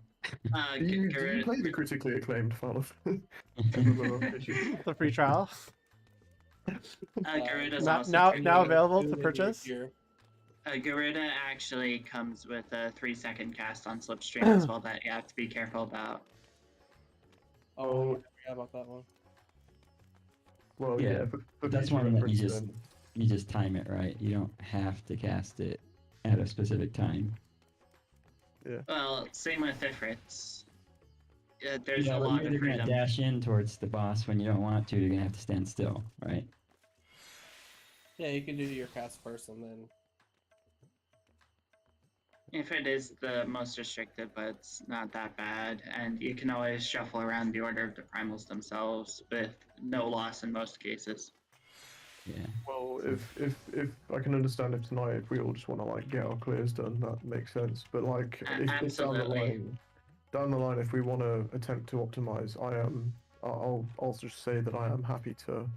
do you Garrett- play the critically acclaimed Final? The free trial. Garuda's Now- also now- pretty now good. available to purchase? Garuda actually comes with a 3-second cast on Slipstream as well that you have to be careful about. Oh, I forgot about that one. Well, Yeah, yeah, but that's future one that you reference just then. you just time it right. You don't have to cast it at a specific time. Well, same with Ifrits. There's Yeah, a but lot you're of either gonna freedom. dash in towards the boss when you don't want to. You're gonna have to stand still, right? Yeah, you can do your cast first and then. Ifrit is the most restricted, but it's not that bad, and you can always shuffle around the order of the primals themselves with no loss in most cases. Yeah. Well, if I can understand if tonight if we all just want to like get our clears done, that makes sense. But like if Absolutely. down the line, if we want to attempt to optimize, I'll just say that I am happy to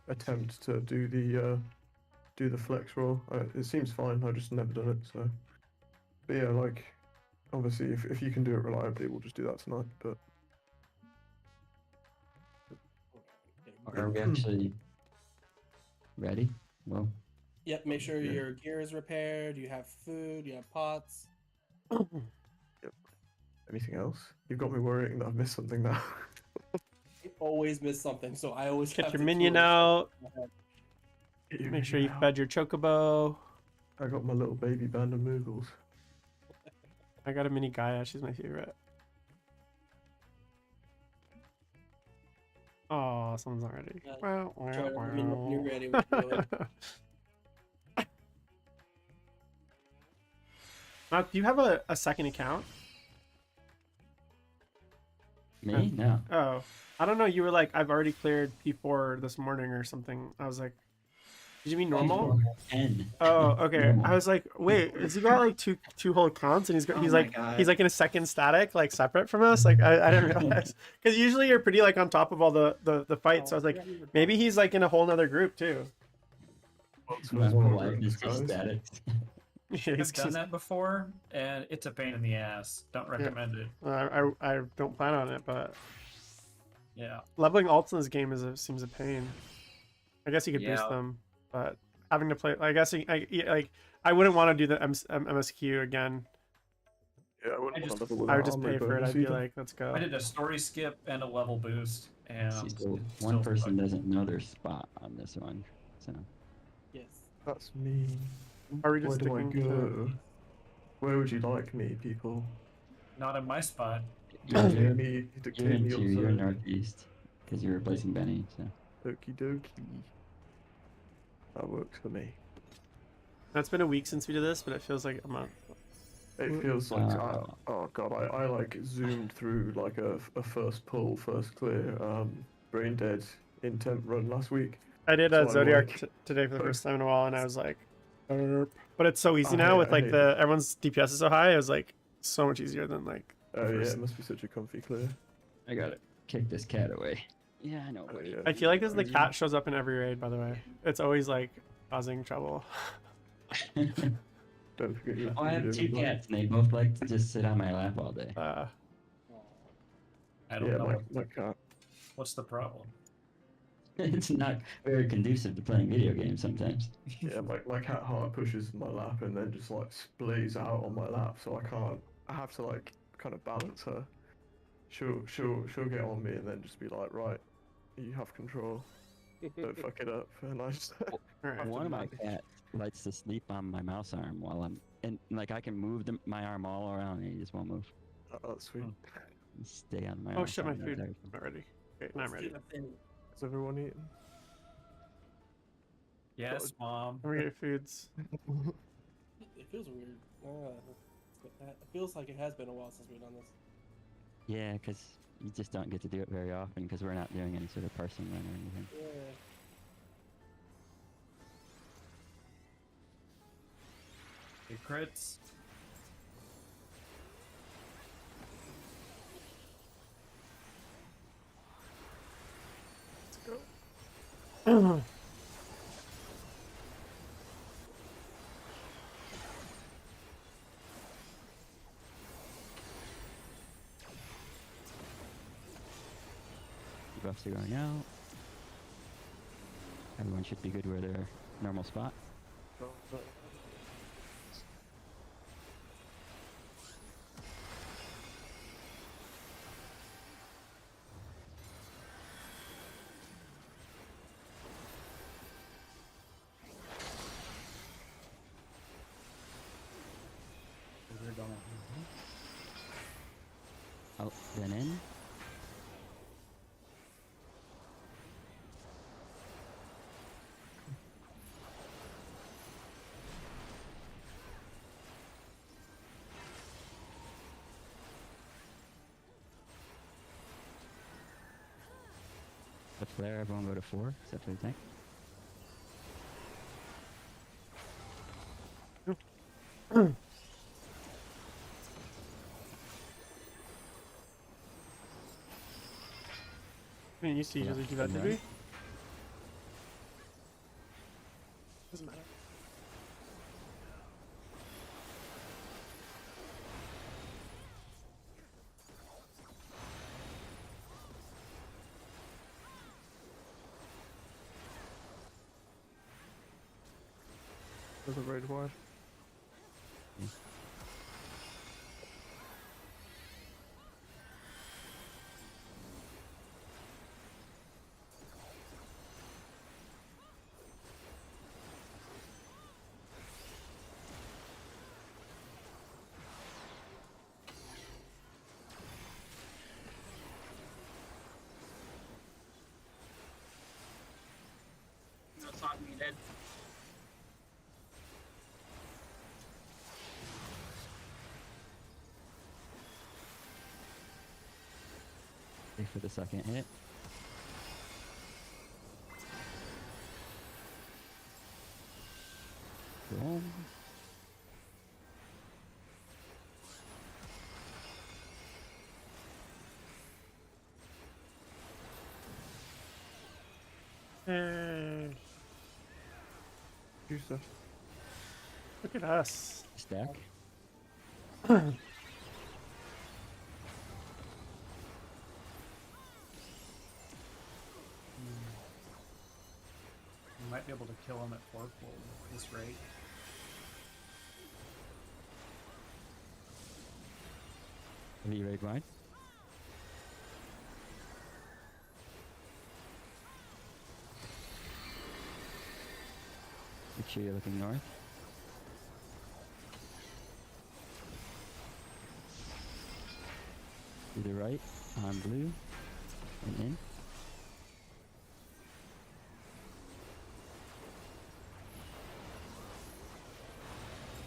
attempt to do the flex roll. It seems fine. I've just never done it, so. But yeah, like Obviously, if you can do it reliably, we'll just do that tonight. But Are we actually ready? Well, Yep, make sure Yeah. your gear is repaired, you have food, you have pots. anything else? You've got me worrying that I've missed something now. I always miss something, so I always Get have your to minion do it. out. Make sure you Yeah. fed your chocobo. I got my little baby band of Moogles. I got a mini Gaia. She's my favorite. Oh, someone's not ready. Yeah, Wow, Try to let me know when you're wow. ready with healing. Matt, do you have a second account? me? No. Oh, I don't know. You were like, I've already cleared P4 this morning or something. I was like, did you mean normal? 10. Oh, okay. Normal. I was like, wait, has he got like two whole accounts and Oh he's my like God. he's like in a second static, like separate from us? Like I didn't realize because usually you're pretty like on top of all the fights. So I was like, maybe he's like in a whole nother group too. My whole Well, life is guys. just static. Yeah, I've done that before, and it's a pain in the ass. Don't recommend it. I don't plan on it, but Yeah. leveling alts in this game seems a pain. I guess you could boost Yeah. them, but having to play, I guess I wouldn't want to do the MSQ again. Yeah, I wouldn't I want just- to level I that would just armor pay for it. bonus I'd be either. like, let's go. I did a story skip and a level boost, and See, I'm so still one person stuck. doesn't know their spot on this one. So Yes. That's me. Are we Where just do I sticking to? go? Where would you like me, people? Not in my spot. you're, Dictate you're, me, you're dictate me into your you're zone. northeast because you're replacing Benny. So Okie dokie. That works for me. It's been a week since we did this, but it feels like a month. It feels like Oh. oh god, I like zoomed through like a first pull, first clear, brain dead intent run last week. I did So a I Zodiac like- today for the first time in a while, and I was like, but it's so easy I now hate- with I like hate the everyone's DPS is so high. It was like so much easier than like. Oh yeah, first. it must be such a comfy clear. I gotta kick this cat away. Yeah, I know. Oh, buddy. yeah. I feel like this the cat shows up in every raid. By the way, it's always like causing trouble. Don't forget your. Oh, I have your two video. cats, and they both like to just sit on my lap all day. I don't Yeah, know my cat. what's the problem. It's not very conducive to playing video games sometimes. Yeah, my cat heart pushes my lap and then just like splays out on my lap, so I can't. I have to like kind of balance her. She'll get on me and then just be like, right, you have control. Don't fuck it up. And I just. All right. One of my cats likes to sleep on my mouse arm while I'm and like I can move my arm all around and he just won't move. Oh, that's sweet. Stay on my. Oh mouse shit, my arm the food. entire time. I'm not ready. Okay, now I'm ready. Is everyone eating? Yes, Mom. I'm gonna get foods. It feels weird. It feels like it has been a while since we've done this. Yeah, because you just don't get to do it very often because we're not doing any sort of parsing run or anything. Yeah. Big crits. Buffs are going out. Everyone should be good where their normal spot. Out, then in. The flare, everyone go to 4, except for the tank. I mean, used to usually do that, did we? Doesn't matter. There's a raid wide. No song needed. Wait for the second hit. Boom. Hey, Juicer. look at us. Stack. You might be able to kill him at fourfold at this rate. Are you raid wide? Make sure you're looking north. To the right, on blue, and in.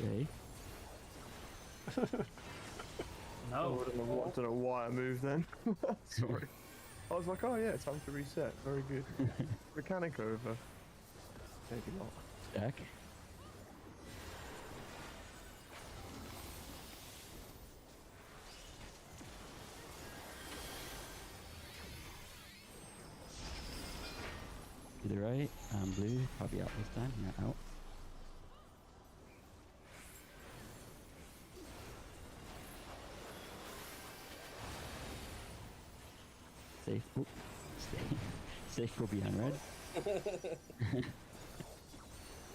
Okay. I No. don't know why I moved then. Sorry. I was like, oh yeah, time to reset. Very good. Mechanic over. Maybe not. Stack. To the right, on blue, probably out this time. Yeah, out. Safe. Oop. Safe will be on red.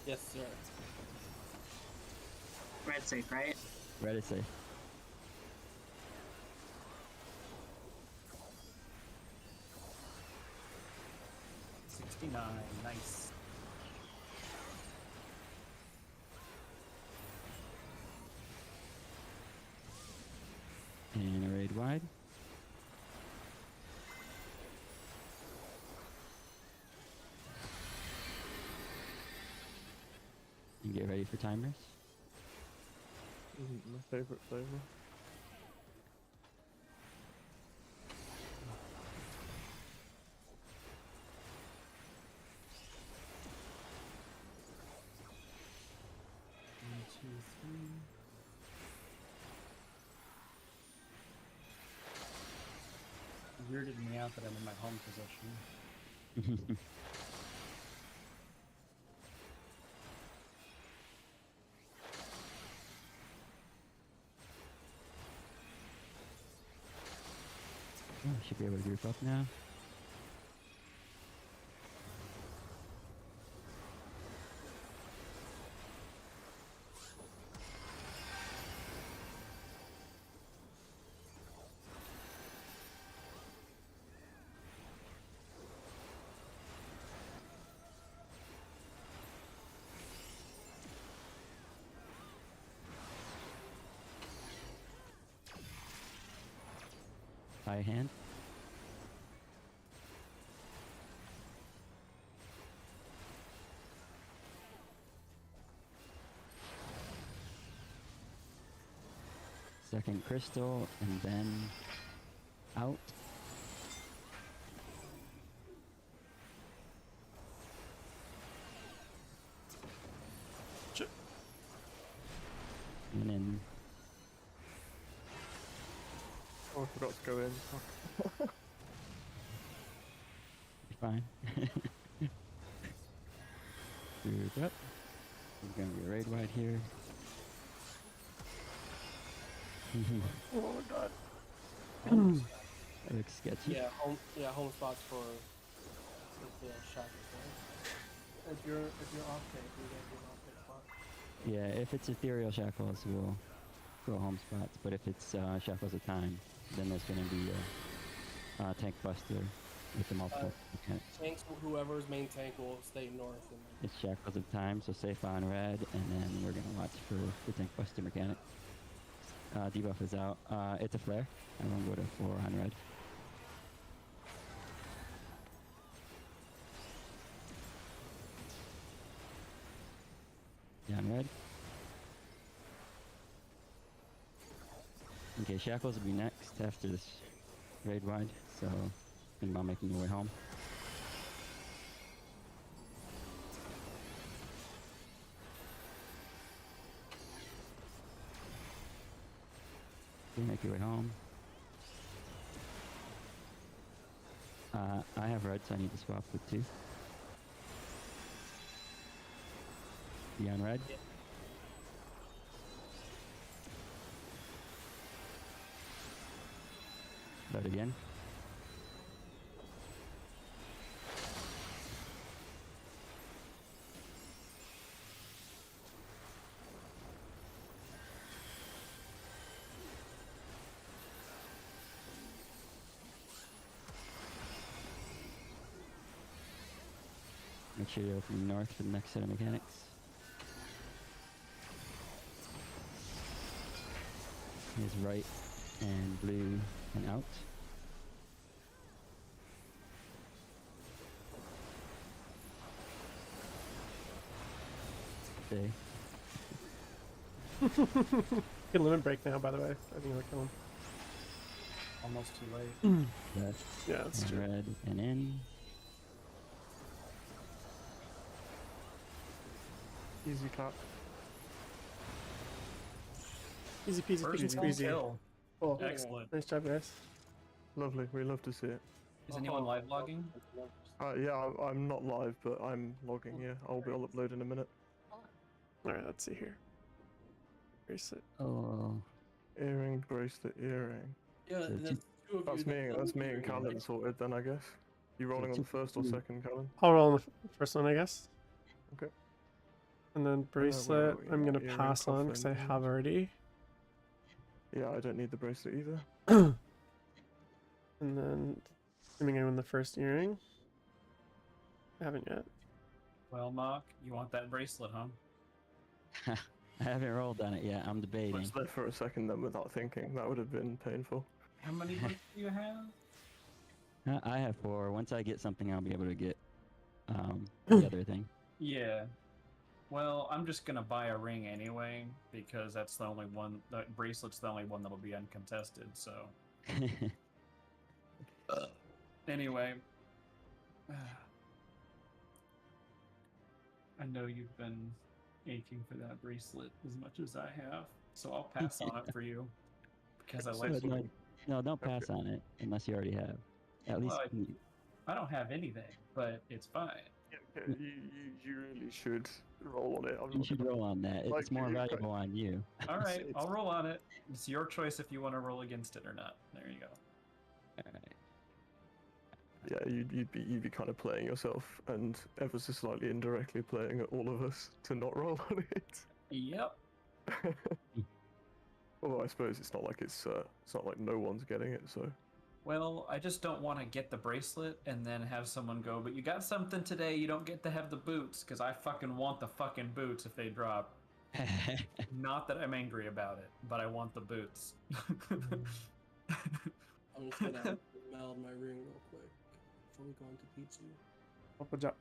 Yes, sir. Red safe, right? Red is safe. $69. Nice. And a raid wide. And get ready for timers. Isn't my favorite flavor. One, two, three. It weirded me out that I'm in my home position. Oh, should be able to group up now. High hand. Second crystal, and then out. Ch- And then Oh, I forgot to go in. Fuck. be fine. Group up. There's gonna be a raid wide here. Oh my god. That looks sketchy. Home spots for the shockers, right? If you're off tank, you get an off tank spot. Yeah, if it's ethereal shackles, we'll go home spots. But if it's shackles of time, then there's gonna be a tank buster with the multiple mechanics. Tanks, whoever's main tank will stay north. And It's shackles of time, so safe on red, and then we're gonna watch for the tank buster mechanic. Debuff is out. It's a flare. I'm gonna go to 4 on red. Yeah, on red. Okay, shackles will be next after this raid wide, so think about making your way home. You make your way home. I have red, so I need to swap with 2. Be on red. Load again. Make sure you're opening north for the next set of mechanics. Here's right and blue and out. Okay. Can limit break now, by the way. I think we're killing. Almost too late. Left Yeah, that's and true. red and in. Easy clap. Easy peasy, First peasy full squeezy. kill. Cool. Excellent. Nice job, guys. Lovely. We love to see it. Is anyone live logging? Yeah, I'm not live, but I'm logging. Yeah, I'll upload in a minute. Alright, let's see here. Bracelet. Oh, Earring, bracelet, earring. yeah, So and that's two of That's you. me. That's me and Callan sorted then, I guess. You rolling on the first or second, Callan? I'll roll on the first one, I guess. Okay. And then where are bracelet, we? I'm gonna Earring, pass on because I coffin. have already. Yeah, I don't need the bracelet either. And then, assuming I win the first earring. I haven't yet. Well, Mock, you want that bracelet, huh? I haven't rolled on it yet. I'm I debating. was there for a second then without thinking. That would have been painful. How many books do you have? I have 4. Once I get something, I'll be able to get the other thing. Yeah. Well, I'm just gonna buy a ring anyway because that's the only one. That bracelet's the only one that'll be uncontested. So anyway, I know you've been aching for that bracelet as much as I have, so I'll pass on it for you because I like. No, don't pass on it unless you already have. At least. Well, I don't have anything, but it's fine. Yeah, you really should roll on it. I'm You not should gonna- roll on that. Like, It's more you- valuable on you. All right, It's- I'll roll on it. It's your choice if you want to roll against it or not. There you go. Alright. Yeah, you'd be kind of playing yourself and ever so slightly indirectly playing at all of us to not roll on it. Yep. Although I suppose it's not like it's not like no one's getting it, so Well, I just don't want to get the bracelet and then have someone go, but you got something today, you don't get to have the boots, because I fucking want the fucking boots if they drop. Not that I'm angry about it, but I want the boots. I'm just gonna meld my ring real quick before we go into P2. Good job.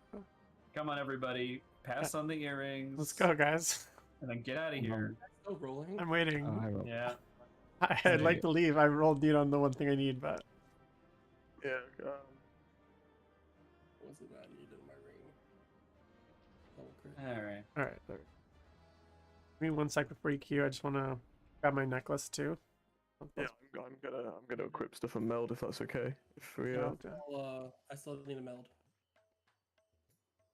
Come on, everybody. Pass on the earrings. Let's go, guys. And then get out of here. Still rolling. I'm waiting. Oh, I rolled. Yeah. I'd like to leave. I rolled need on the one thing I need, but yeah. What's it that I need in my ring? Double crit. Alright. all right. There. Give me 1 sec before you queue. I just want to grab my necklace too. Yeah, I'm gonna equip stuff and meld if that's okay. If we Yeah. I still need a meld.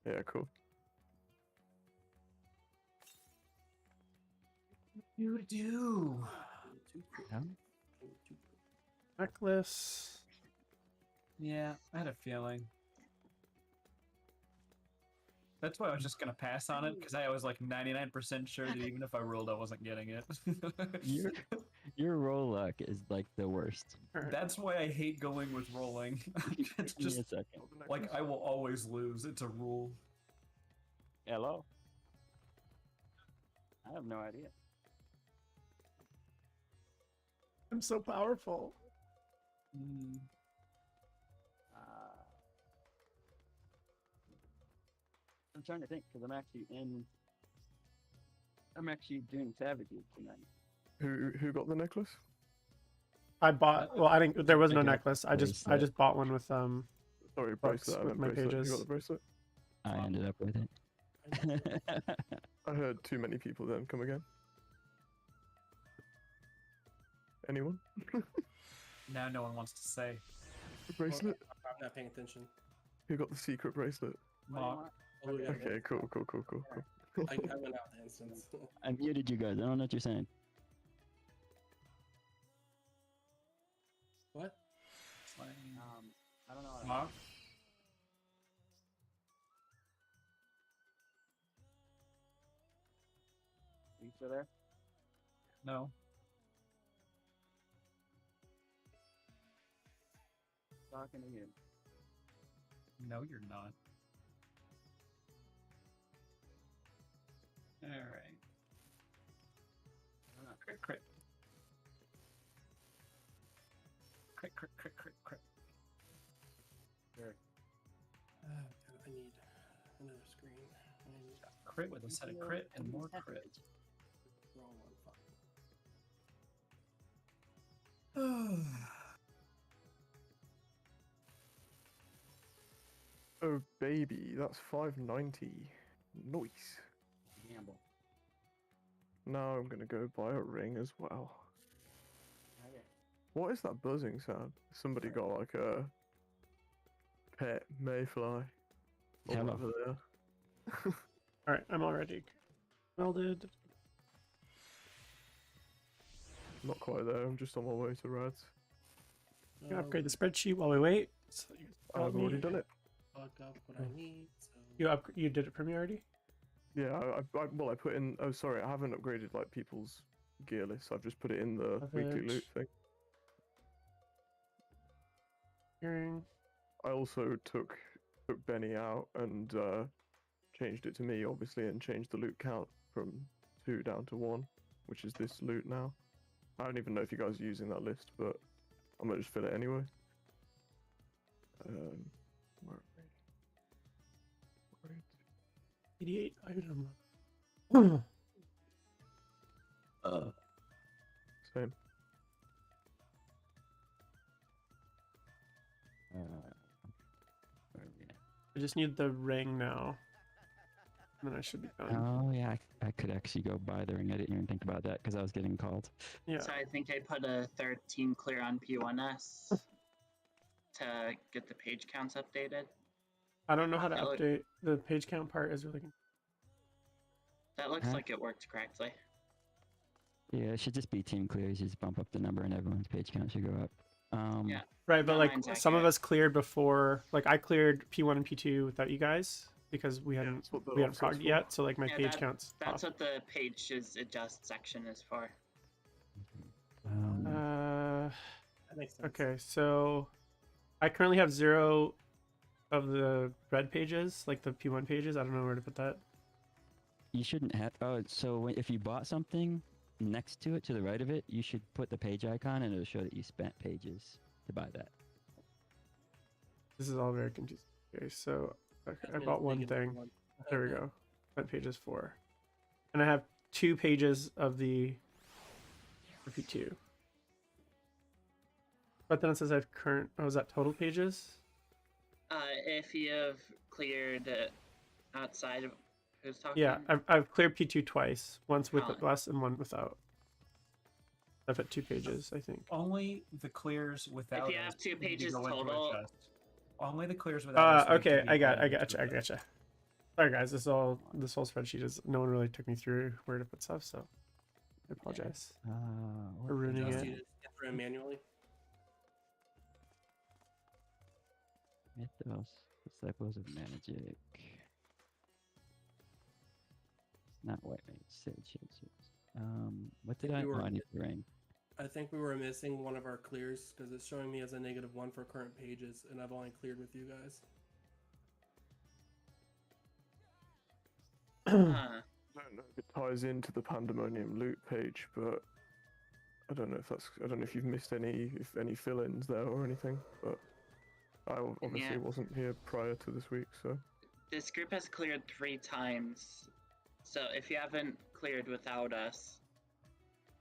yeah, cool. You do. Two crit. Yeah. Two crit. Necklace. Yeah, I had a feeling. That's why I was just gonna pass on it because I was like 99% sure that even if I rolled, I wasn't getting it. Your your roll luck is like the worst. All right. That's why I hate going with rolling. It's Give me just a second. Got the like necklace? I will always lose. It's a rule. Hello. I have no idea. I'm so powerful. Mm. I'm trying to think because I'm actually doing savages tonight. Who got the necklace? I bought. Well, I didn't. There was no I got necklace. I just bracelet. bought one with Sorry, Books bracelet. I with meant my bracelet. You pages. got the bracelet? I ended up with it. I heard too many people then. Come again? Anyone? Now no one wants to say. The bracelet? I'm not paying attention. Who got the secret bracelet? Mock. Oh, yeah, Okay, cool. I went out the instance. I muted you guys. I don't know what you're saying. What? I don't know. Mock. You still there? No. Talking to you. No, you're not. All right. Crit, crit. Crit, crit, crit, crit, crit. God, I need another screen. I need Crit with a set of crit and more crit. wrong one. Fuck. Oh baby, that's 590. Nice. Gamble. Now I'm gonna go buy a ring as well. What is that buzzing sound? Somebody got like a pet mayfly. Or Hello. whatever they are. All right, I'm already welded. Not quite there. I'm just on my way to Rads. I'm gonna upgrade the spreadsheet while we wait. So you I've help me. already done it. Fuck up what I need. So You did it for me already. Yeah, I put in. Oh, sorry, I haven't upgraded like people's gear list. I've just put it in the weekly loot Savage. thing. Hearing. I also took Benny out and changed it to me, obviously, and changed the loot count from 2 down to 1, which is this loot now. I don't even know if you guys are using that list, but I'm gonna just fill it anyway. Where are we? Right. 88 item. Same. I just need the ring now. And then I should be done. Oh yeah, I could actually go buy the ring. I didn't even think about that because I was getting called. Yeah. So I think I put a 13 clear on P1S to get the page counts updated. I don't know how to That look- update the page count part. Is really. That looks Huh? like it worked correctly. Yeah, it should just be team clears. You just bump up the number and everyone's page count should go up. Yeah. Right, but No, like mine's some of accurate. us cleared before. Like I cleared P1 and P2 without you guys because we hadn't that's what the we hadn't offset's progged for. yet. So like my Yeah, page counts That's off. what the pages adjust section is for. Uh, that makes sense. okay, so I currently have 0 of the red pages, like the P1 pages. I don't know where to put that. You shouldn't have. Oh, so if you bought something next to it, to the right of it, you should put the page icon, and it'll show that you spent pages to buy that. This is all very confusing. Okay, so okay, I That's bought one making thing. one. There we go. That page is 4, and I have 2 pages of the P2. But then it says I have current. Oh, is that total pages? If you have cleared outside of who's talking. Yeah, I've cleared P2 twice. Once with Oh. less and one without. I've had 2 pages, I think. Only the clears without. If you have us 2 need to pages go into a total- chest. Only the clears without. us need to Okay, be I going into gotcha. a chest. Sorry guys, this whole spreadsheet is no one really took me through where to put stuff, so I apologize What for ruining Just it. you just enter it manually. Mythos, disciples of magic. Not white mage. Sage. What did If I? you Oh, were- I need the ring. I think we were missing one of our clears because it's showing me as a -1 for current pages, and I've only cleared with you guys. Huh. I don't know if it ties into the Pandemonium loot page, but I don't know if you've missed any fill-ins there or anything. But I obviously Yeah. wasn't here prior to this week, so This group has cleared 3 times. So if you haven't cleared without us,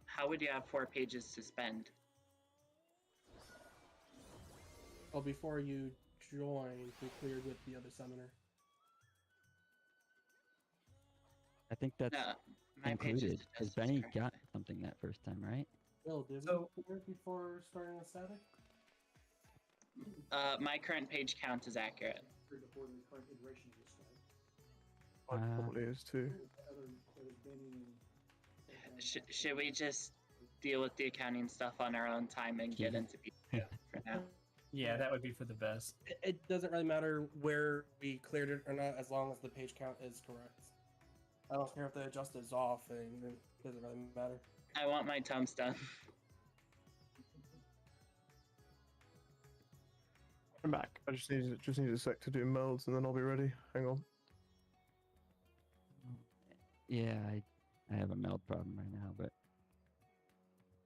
how would you have 4 pages to spend? Well, before you joined, we cleared with the other summoner. I think that's No, my page included is because just Benny correct. got something that first time, right? Bill, did So- we clear before starting the static? My current page count is accurate. Before the current iteration was started. I probably is too. Should we just deal with the accounting stuff on our own time and get Yeah. into PDF for now? Yeah, that would be for the best. It doesn't really matter where we cleared it or not, as long as the page count is correct. I don't care if the adjust is off, and it doesn't really matter. I want my tomes done. I'm back. I just need a sec to do melds, and then I'll be ready. Hang on. Yeah, I have a meld problem right now, but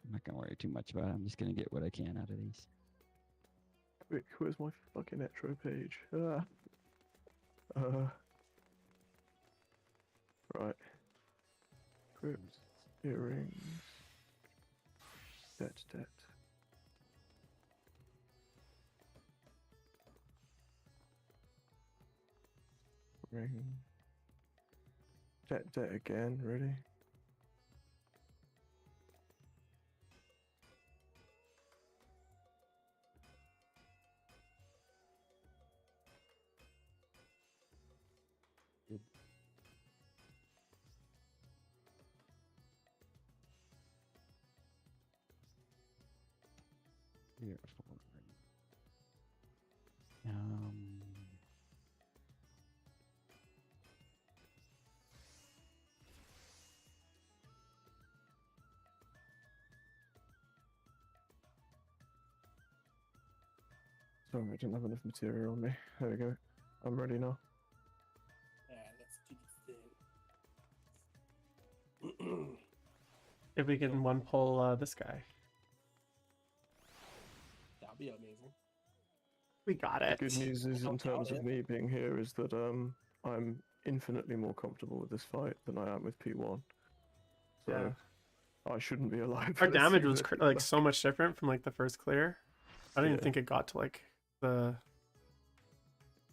I'm not gonna worry too much about it. I'm just gonna get what I can out of these. Quick, where's my fucking intro page? Right. Crypt, earrings, debt. Ring. Debt again, really? Here, forward. Sorry, I didn't have enough material on me. There we go. I'm ready now. Yeah, let's do this thing. If we can one pull this guy, That'd be amazing. we got The it. good news is, in Don't doubt terms of it. me being here, is that I'm infinitely more comfortable with this fight than I am with P1. So Yeah. I shouldn't be alive. Our for this damage was season. like so much different from like the first clear. I don't even Yeah. think it got to like the.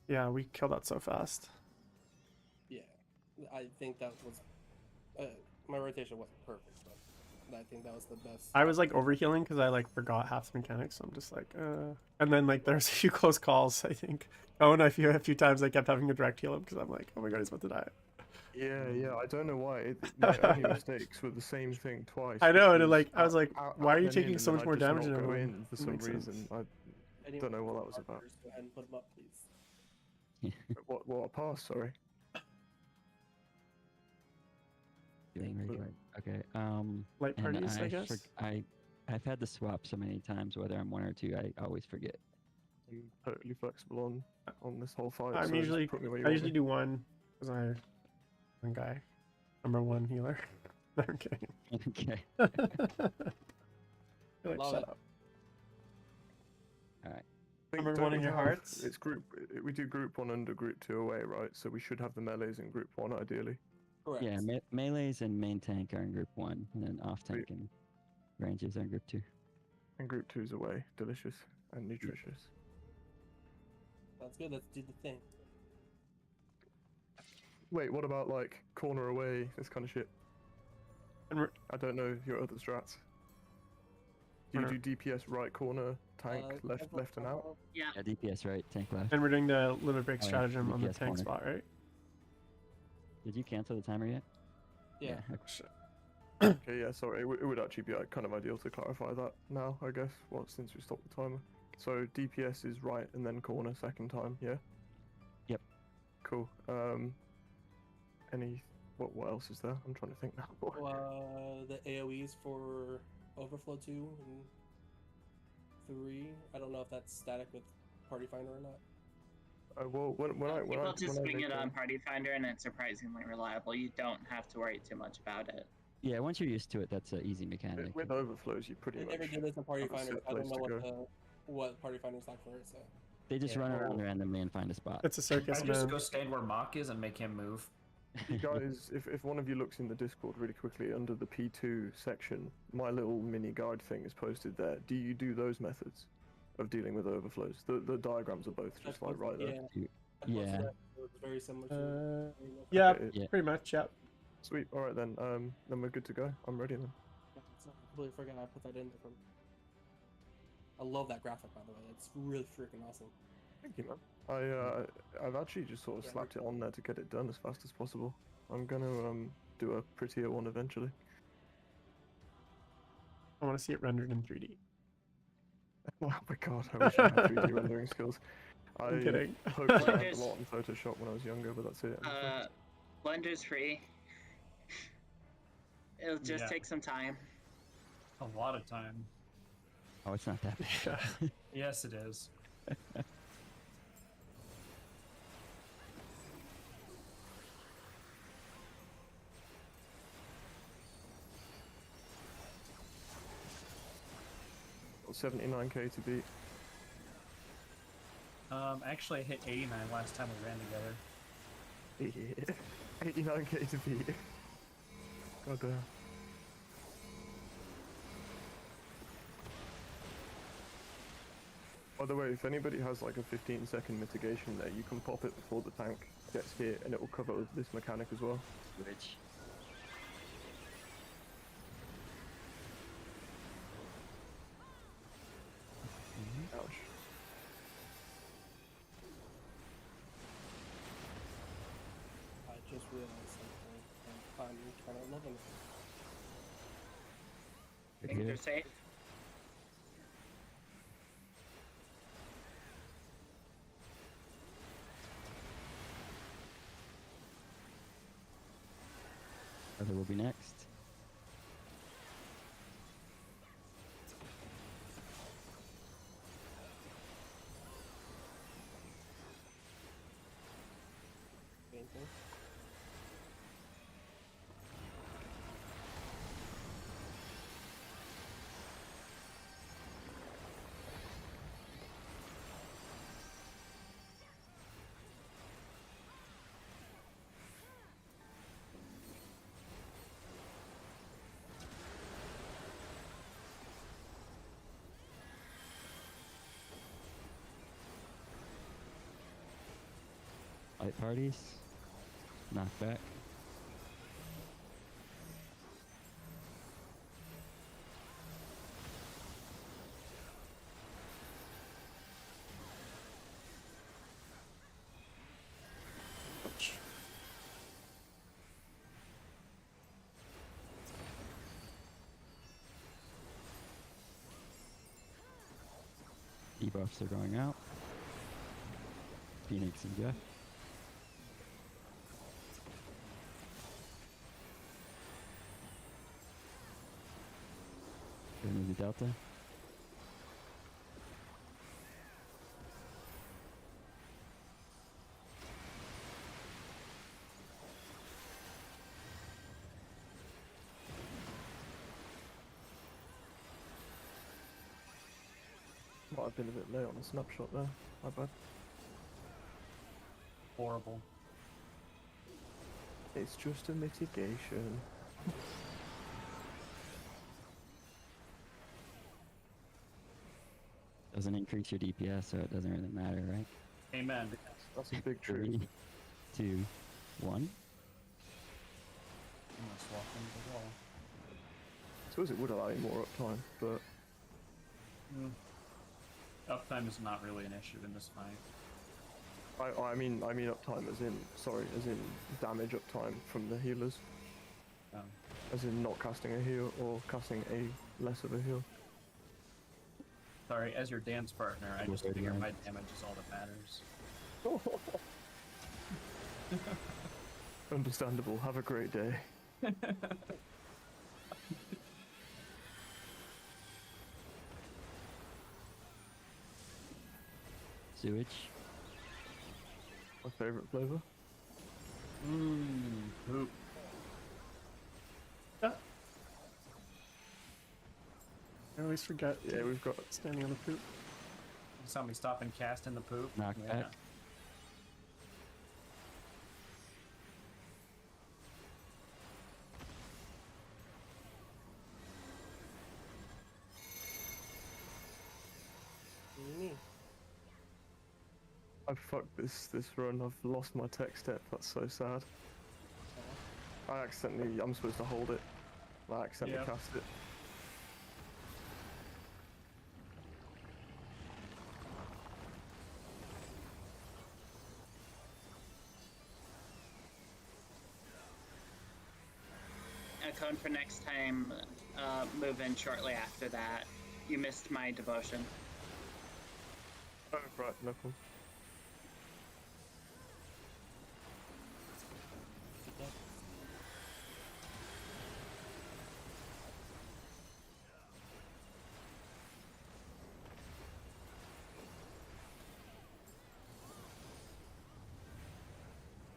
Yeah, we killed that so fast. Yeah, I think that was my rotation wasn't perfect, but I think that was the best. I was like overhealing because I like forgot half the mechanics. So I'm just like, and then like there's a few close calls. I think. Oh, and a few times I kept having to direct heal him because I'm like, oh my god, he's about to die. Yeah, I don't know why. My only mistakes were the same thing twice. I know, which and like I was like, out- why are you out then in, taking and so then much I'd more just damage not than go everyone? in for That some makes sense. reason. I Anyone don't know what with that was about. markers, Go ahead and put them up, please. what a pass. Sorry. Doing Thank right, you. right. Okay. Light And parties, I guess. I've had to swap so many times, whether I'm 1 or 2, I always forget. I'm totally flexible on this whole fight. I'm so just usually put me where you I want usually me. do one because I one guy. Number 1 healer. No, I'm kidding. Okay. You're like, Love shut it. up. I think, Number don't 1 in we your have- hearts. It's we do group 1 under group 2 away, right? So we should have the melees in group 1 ideally. Correct. Yeah, melees and main tank are in group 1, and then off tank and ranges are in group 2. And group 2's away. Delicious and nutritious. That's good. Let's do the thing. Wait, what about like corner away, this kind of shit? And we're- I don't know your other strats. Do you Corner. do DPS right corner, tank left and out? Yeah. Yeah, DPS right, tank left. And we're doing the limit break Oh, yeah, stratagem on the DPS tank corner. spot, right? Did you cancel the timer yet? Yeah. Okay. Shit. Okay, yeah, sorry. It would actually be kind of ideal to clarify that now, I guess. Well, since we stopped the timer. So DPS is right and then corner second time, yeah? Yep. Cool. What else is there? I'm trying to think now. The AoEs for Overflow 2 and 3. I don't know if that's static with Party Finder or not. Well, People just swing make it on Party Finder, and it's surprisingly reliable. You don't have to worry too much about it. Yeah, once you're used to it, that's an easy mechanic. with overflows, you pretty I much never did this in Party have a Finder. set I don't place know to go. what Party Finder's like for it. So They just Yeah. run around randomly and find a spot. It's a circus, I just man. go stand where Mock is and make him move. You guys, if one of you looks in the Discord really quickly under the P2 section, my little mini guide thing is posted there. Do you do those methods of dealing with overflows? The diagrams are both just like right there. Yeah. It's very similar to. Yeah, Okay, Yeah. pretty much. Yeah. Sweet. All right then. Then we're good to go. I'm ready then. I completely forgot I put that in there. I love that graphic, by the way. It's really freaking awesome. Thank you, man. I've actually just sort of Yeah, slapped it on there to get it done as fast as possible. I'm gonna do a prettier one eventually. I want to see it rendered in 3D. Oh my god, I wish I had 3D rendering skills. I'm kidding. Hoped I had a Blender's- lot in Photoshop when I was younger, but that's it. I'm afraid. Blender's free. It'll just Yeah. take some time. A lot of time. Oh, it's not that bad. Yeah. Yes, it is. Got 79k to beat. Actually, I hit 89 last time we ran together. 89k to beat. God damn. By the way, if anybody has like a 15-second mitigation there, you can pop it before the tank gets hit, and it will cover this mechanic as well. Which Ouch. I just realized something. And I'm kind of loving it. Things here. are safe. Other will be next. Anything? Light parties. Knock back. Debuffs are going out. Phoenix and Jeff. Move the Delta. Might have been a bit late on the snapshot there. My bad. Horrible. It's just a mitigation. Doesn't increase your DPS, so it doesn't really matter, right? Amen. That's a big truth. 3, 2, 1. I'm gonna swap into the wall. I suppose it would allow you more uptime, but Uptime is not really an issue in this fight. I mean uptime as in damage uptime from the healers, as in not casting a heal or casting a less of a heal. Sorry, as your dance partner, I just figure my damage is all that matters. Understandable. Have a great day. Sewage. My favorite flavor. Poop. I always forget. Yeah, we've got. Standing on the poop. You saw me stop and cast in the poop. Knock back. I fucked this run. I've lost my tech step. That's so sad. I accidentally. I'm supposed to hold it. I accidentally Yeah. cast it. A code for next time, move in shortly after that. You missed my devotion. Oh right, no problem.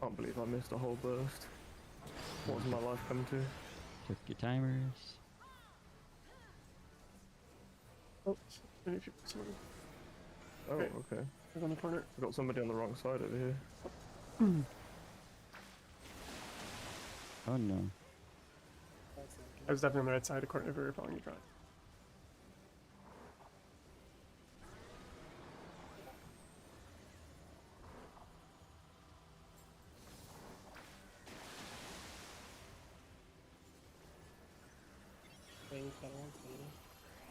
Can't believe I missed a whole burst. What's my life come to? Check your timers. Oh, maybe if you put someone Oh, Okay. okay. on the corner. I've got somebody on the wrong side over here. Oh no. I was definitely on the right side according to we were following you, John. Things that are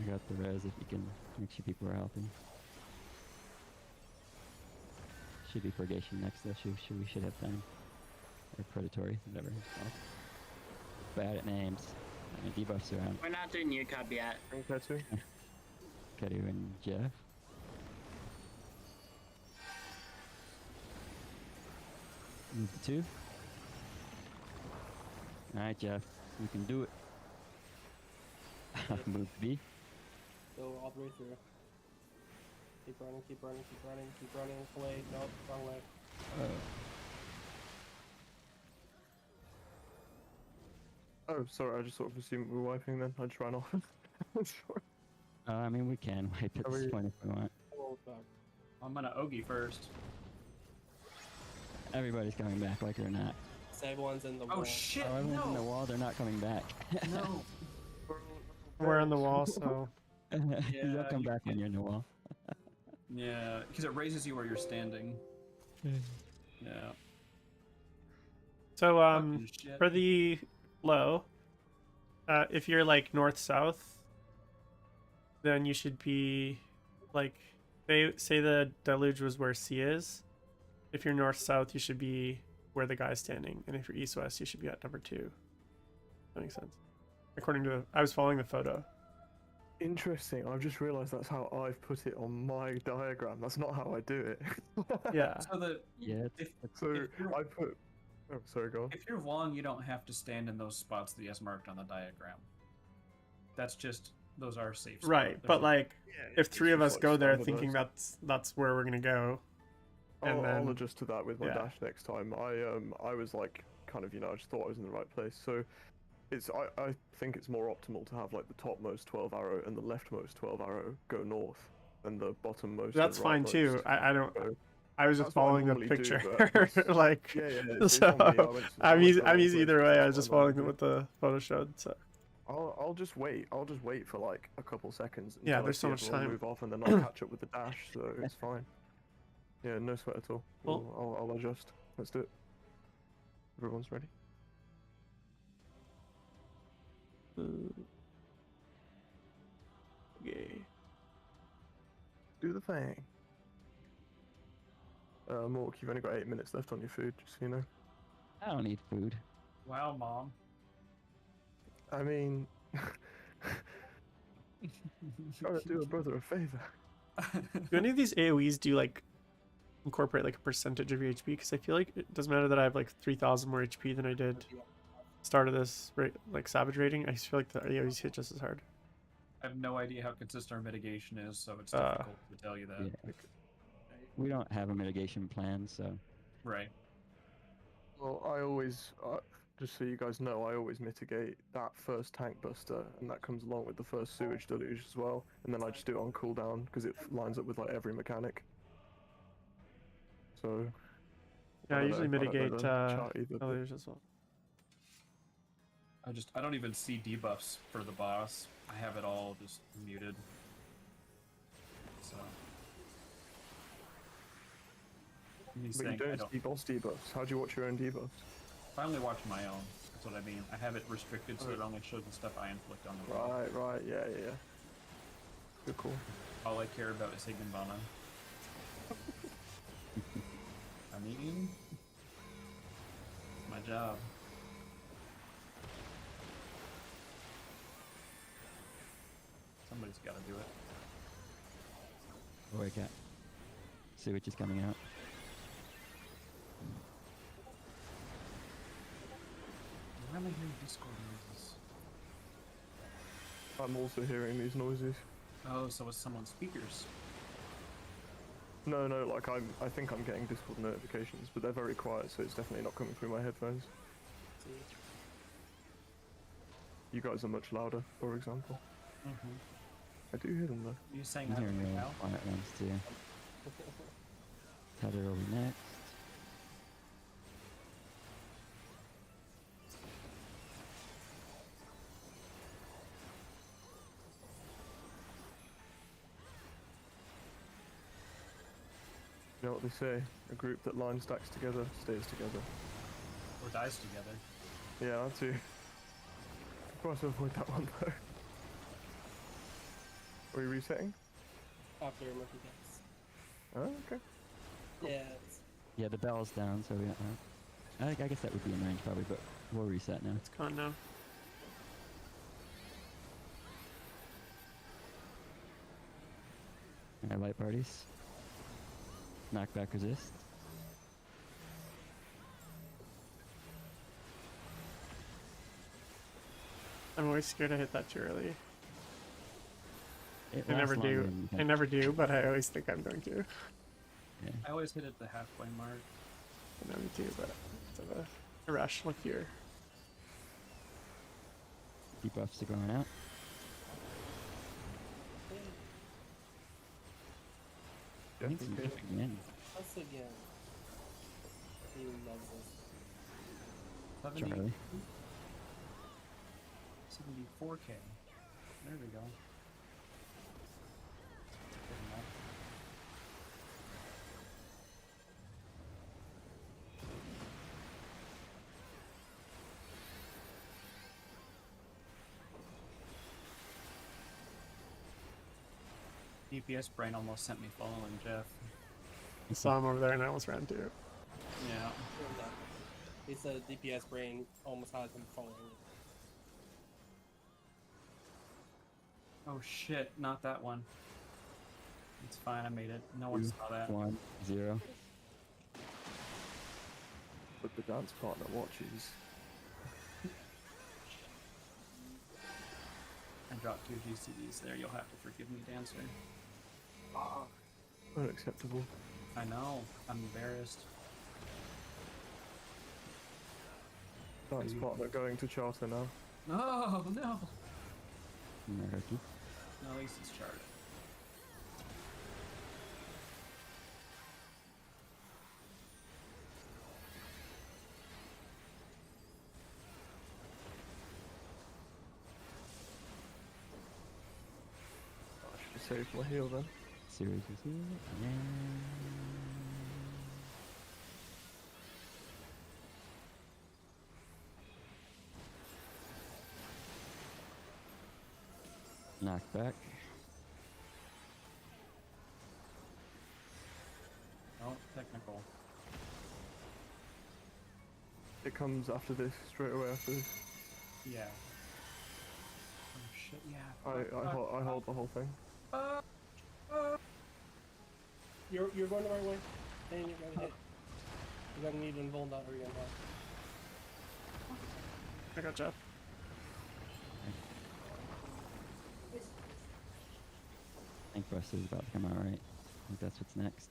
I got the res if you can make sure people are helping. Should be purgation next though, we should have time. Or predatory, whatever it's called. Bad at names. Debuffs around. We're not doing UCOB yet. Okay, too. Kedu and Jeff. Move to 2. Alright, Jeff. You can do it. Move to B. go all the way through. Keep running, keep running, keep running, keep running. Play, nope, wrong way. Oh, sorry, I just sort of assumed we were wiping then. I just ran off. Sorry. I mean, we can wipe at Are this we- point if we want. Oh, fuck. I'm gonna Ogie first. Everybody's coming back, like it or not. Everyone's in the wall. Oh shit! Oh, everyone's in the No! wall, they're not coming back. No! We're on the wall, so They'll Yeah, come you back when you're in the wall. Yeah, because it raises you where you're standing. Yeah. so Fucking shit. for the low, if you're like north south, then you should be like they say the deluge was where C is. If you're north south, you should be where the guy's standing, and if you're east west, you should be at number 2. That makes sense. According to I was following the photo. Interesting. I've just realised that's how I've put it on my diagram. That's not how I do it. Yeah. So that Yeah, if, So if you're, I put. Oh, sorry, go on. if you're long, you don't have to stand in those spots that he has marked on the diagram. That's just those are safe spots. Right, but like if It's 3 of just us like go there standardized. thinking that's where we're gonna go, and I'll then adjust to that with my yeah. dash next time. I was like kind of I just thought I was in the right place. So it's I think it's more optimal to have like the topmost 12 arrow and the leftmost 12 arrow go north, and the bottommost. that's and fine too. rightmost I don't. go- I was just That's what I following the normally do, picture, but it's- like. Yeah, yeah. It's So on me. I went to the- I I'm went easy. to the I'm wrong easy place either because way. I that's was just what I following normally what the photo showed. So I'll just wait. I'll just wait for like a couple seconds. Yeah, until I there's so see much everyone time. Move off, and then I'll catch up with the dash. So it's fine. Yeah, no sweat at all. Well- I'll adjust. Let's do it. Everyone's ready. okay. Do the thing. Mork, you've only got 8 minutes left on your food, just so you know. I don't need food. wow, mom. I mean, trying to do a brother a favor. Do any of these AoEs do like incorporate like a percentage of your HP? Because I feel like it doesn't matter that I have like 3,000 more HP than I did start of this like savage rating. I just feel like the AoEs hit just as hard. I have no idea how consistent our mitigation is, so it's Uh, difficult to tell you that. Yeah. We don't have a mitigation plan, so Right. Well, I always, just so you guys know, I always mitigate that first tank buster, and that comes along with the first sewage deluge as well. And then I just do it on cooldown because it lines up with like every mechanic. So. Yeah, I don't usually know, I don't know mitigate the chart either, but- deluge as well. I don't even see debuffs for the boss. I have it all just muted. So. He's But you saying I don't don't. see boss debuffs. How do you watch your own debuffs? I only watch my own. That's what I mean. I have it restricted so it only shows the stuff I inflict on the boss. Right, yeah. Good call. All I care about is Higginbana. I mean, my job. Somebody's got to do it. oh, wait, cat. Sewage is coming out. Why am I hearing Discord noises? I'm also hearing these noises. Oh, so it's someone's speakers. No, like I think I'm getting Discord notifications, but they're very quiet, so it's definitely not coming through my headphones. See? You guys are much louder, for example. Mm-hmm. I do hear them though. You saying I'm that hearing right real now? quiet ones too. Tether will be next. You know what they say? A group that line stacks together stays together. Or dies together. Yeah, that too. Try to avoid that one though. Are we resetting? After Murphy gets. Oh, okay. Yeah, it's, Yeah, the bell's down, so we don't have. I guess that would be in range probably, but we'll reset now. It's gone now. Alright, light parties. Knockback resist. I'm always scared to hit that too early. It I never lasts longer do. than you I think. never do, but I always think I'm going to. Yeah. I always hit at the halfway mark. I know me too, but it's of a irrational fear. Debuffs are going out. I think Just some in case. diff again. once again. He loves us. 70, Charlie. 74k. There we go. Good enough. DPS brain almost sent me following Jeff. I saw him over there and I almost ran too. Yeah. He said DPS brain almost had him following. Oh shit, not that one. It's fine, I made it. No one 2, saw that. 1, 0. But the dance partner watches. I dropped 2 GCDs there, you'll have to forgive me, Dancer. Unacceptable. I know, I'm embarrassed. Dance partner going to charter now. No, no! Murky. No, at least it's charged. I should have saved my heal then. Series is here. And knockback. Oh, technical. It comes after this, straight away after this. Yeah. shit, yeah. I hold the whole thing. You're going the right way. And you're gonna hit. You're gonna need to invuln that or you're gonna die. I got Jeff. Tank Buster is about to come out, right? I think that's what's next.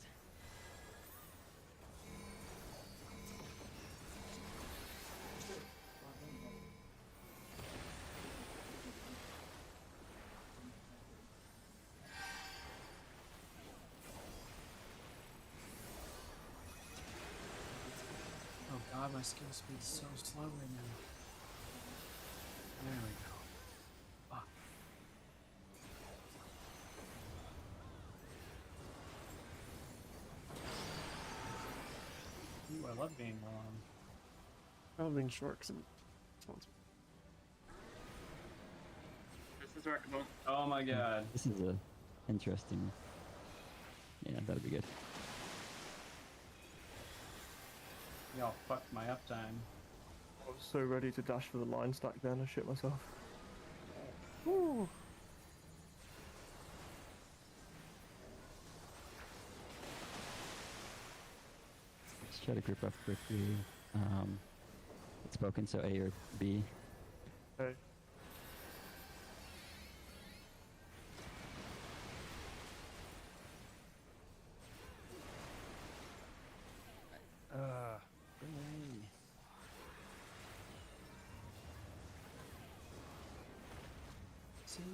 Oh god, my skill speed's so slow right now. There we go. Fuck. Ooh, I love being long. I love being short because I'm responsible. This is workable. Oh my god. This is a interesting. Yeah, that'll be good. Y'all fucked my uptime. I was so ready to dash for the line stack then, I shit myself. Woo. Let's try to group up quickly. It's spoken, so A or B. Hey. Sink.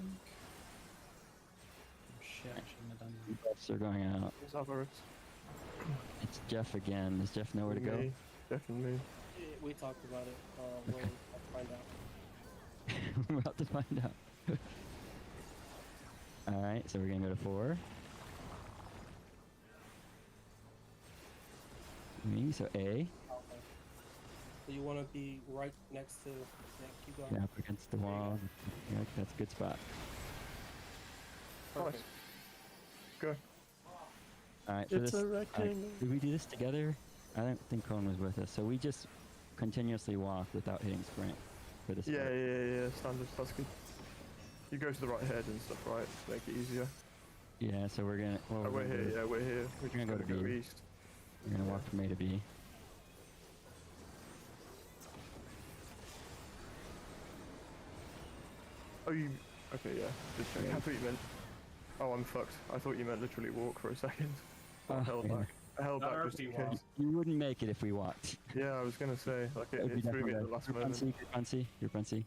Oh shit, I shouldn't have done that. Buffs are going out. There's Alvarez. It's Jeff again. Does Jeff know where to go? Me. Definitely me. We talked about it. We'll have to find out. We're about to find out. Alright, so we're gonna go to 4. Me, so A. Okay. So you want to be right next to. Yeah, keep going. Yeah, up against the wall. Yeah, that's a good spot. Nice. Perfect. Go. Alright, for It's this, a rectangle. did we do this together? I don't think Cone was with us, so we just continuously walk without hitting sprint for this Yeah, part. yeah, standard. That's good. You go to the right head and stuff, right? To make it easier. Yeah, so we're gonna. Well, Oh, we're here. Yeah, we're here. We're just gonna go gonna to go B. east. We're gonna walk from A to B. Oh, you. Okay, yeah. Just checking. I thought you meant. Oh, I'm fucked. I thought you meant literally walk for a second. I Oh, held yeah. back. I held Not back just in RP walk. case. You wouldn't make it if we walked. Yeah, I was gonna say. Like That would be it threw me definitely at a the last group on moment. C, group on C, group on C.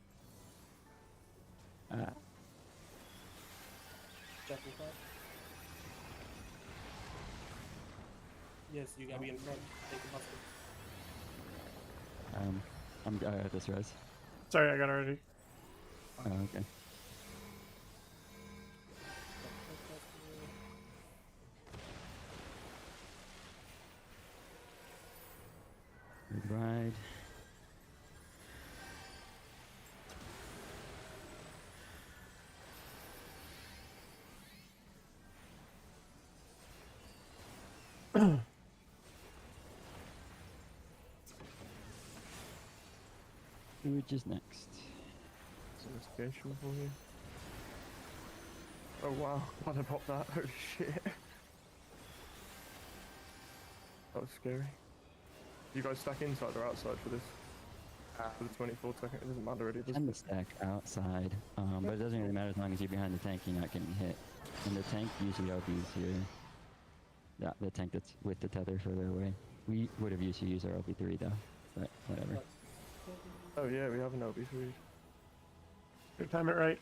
Jeff in front. Yes, you gotta be in front. Take the buster. I got this res. Sorry, I got it already. Oh, okay. Good ride. Which is next? Investigation for you. Oh wow, glad I popped that. Holy shit. That was scary. You guys stack inside or outside for this? For the 24 second, it doesn't matter really, does Tend it? to stack outside, but it doesn't really matter as long as you're behind the tank, you're not getting hit. And the tank usually LBs here. Yeah, the tank that's with the tether further away. We would have usually used our LB3 though, but whatever. Oh yeah, we have an LB3. Good time it right.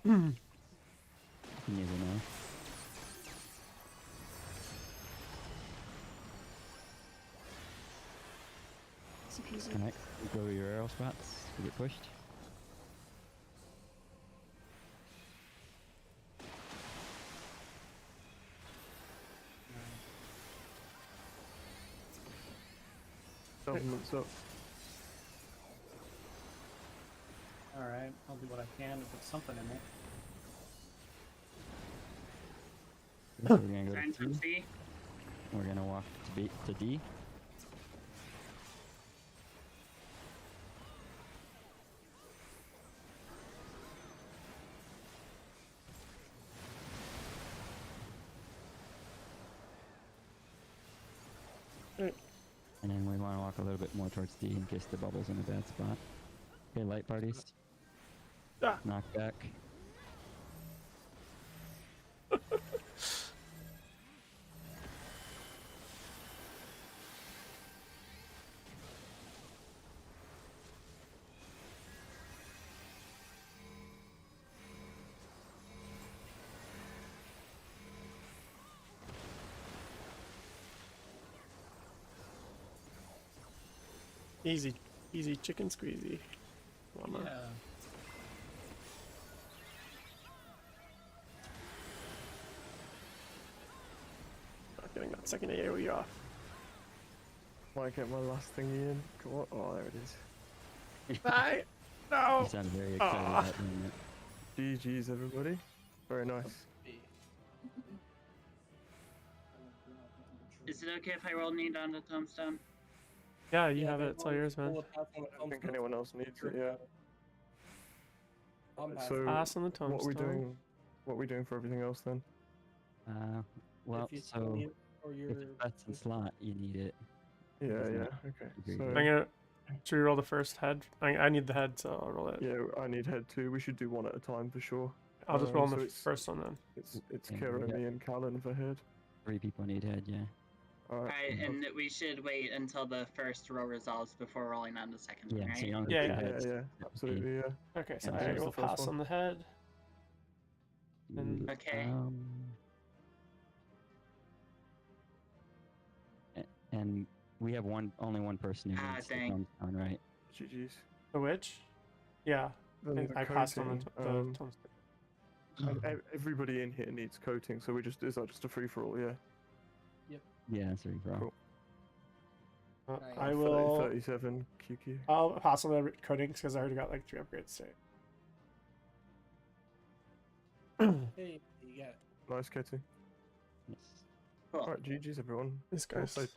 You can use it now. Easy peasy. Alright, go to your arrow spots to get pushed. Government's up. Alright, I'll do what I can to put something in there. So we're gonna go Signs to from C. C. We're gonna walk to B to D. Right. And then we want to walk a little bit more towards D in case the bubble's in a bad spot. Okay, light parties. Ah. Knock back. Easy, easy chicken squeezy. Llama. Yeah. Not getting that second AoE off. Might get my last thingy in. Come on. Oh, there it is. Die! No! You sound very excited Aw. about doing it. GG's, everybody. Very nice. Is it okay if I roll need on the tombstone? Yeah, you have it. It's all yours, man. I don't think anyone else needs it, yeah. I'm back. So, Pass on the tombstone. what are we doing? What are we doing for everything else then? Well, If you so need it for if your that's in slot, you need it. Yeah, It's yeah, not okay. very So, good. I'm gonna. Should we roll the first head? I need the head, so I'll roll it. yeah, I need head too. We should do one at a time for sure. I'll just roll on so the it's- first one then. It's Yeah, Kira, we got- me, and Callan for head. 3 people need head, yeah. Alright, and we should wait until the first row resolves before rolling on the second one, Yeah, right? so you don't Yeah, get yeah. the Yeah, heads. yeah, absolutely, yeah. Okay, so Yeah, I here's will the first pass one. on the head. And- Okay. And we have only one person who Ah, needs the dang. tombstone, right? GG's. The witch? Yeah, Then the I passed on the coating, tombstone. everybody in here needs coating, so is that just a free for all? Yeah. Yeah, that's very bro. Cool. Nice. I will. 37 QQ. I'll pass on the coatings because I already got like 3 upgrades today. Hey, you got Nice, Ketty. Yes. Cool. Alright, GG's everyone. This Well guy's. played.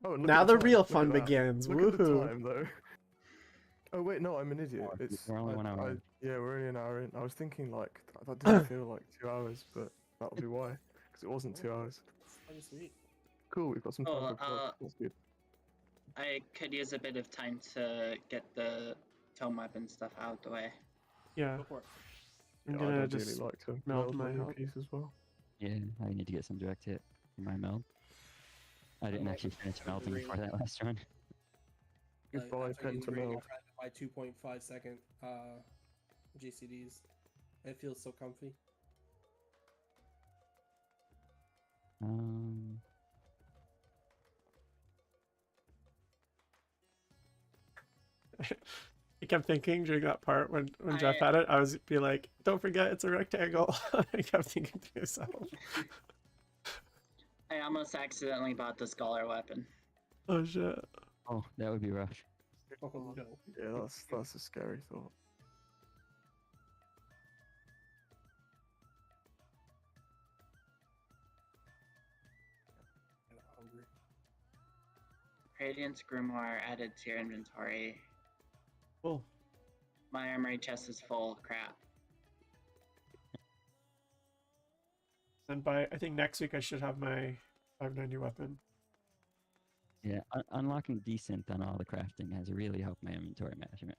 Oh, and look Now at the the time, real look at fun that. begins. Look at the Woohoo! time though. Oh wait, no, I'm an idiot. Oh, It's we're only 1 hour in. yeah, we're only an hour in. I was thinking like that didn't feel like 2 hours, but that'll be why, because it wasn't 2 hours. pretty sweet. Cool, we've got some time Cool, for plug. That's good. I could use a bit of time to get the tome weapon stuff out the way. Yeah, Go for it. I'm Yeah, gonna I'd just. really like to meld my my new health. piece as well. Yeah, I need to get some direct hit for my meld. I didn't like actually finish melting really- before that last run. Goodbye, After getting Penta ring, I meld. tried to buy 2.5 second GCDs. It feels so comfy. I kept thinking during that part when Jeff had it, I was be like, "Don't forget, it's a rectangle." I kept thinking to myself, I almost accidentally bought the scholar weapon. "Oh shit!" Oh, that would be rough. Oh no. Yeah, that's a scary thought. I'm hungry. Radiance Grimoire added to your inventory. Cool. My armory chest is full. Crap. And by I think next week I should have my 590 weapon. Yeah, unlocking decent on all the crafting has really helped my inventory management.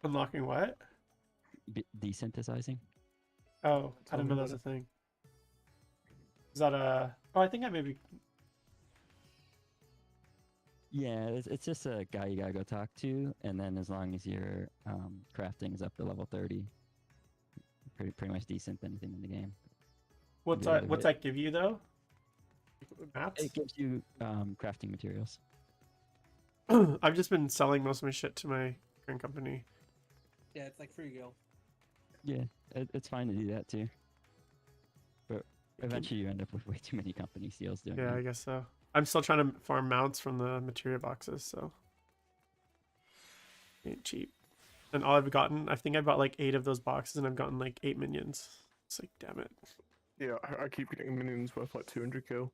Unlocking what? Desynthesizing? Oh, I Tell didn't me know that was about a thing. Is that a? Oh, I think I maybe. Yeah, it's just a guy you gotta go talk to, and then as long as your crafting is up to level 30, pretty much decent anything in the game. What's Yeah, that? What's but- that give you though? Maps. It gives you crafting materials. I've just been selling most of my shit to my current company. Yeah, it's like free go. Yeah, it's fine to do that too. But eventually you end up with way too many company seals doing Yeah, I it. guess so. I'm still trying to farm mounts from the materia boxes, so ain't cheap. And all I've gotten, I think I bought like 8 of those boxes, and I've gotten like 8 minions. It's like, damn it. Yeah, I keep getting minions worth like 200 kill.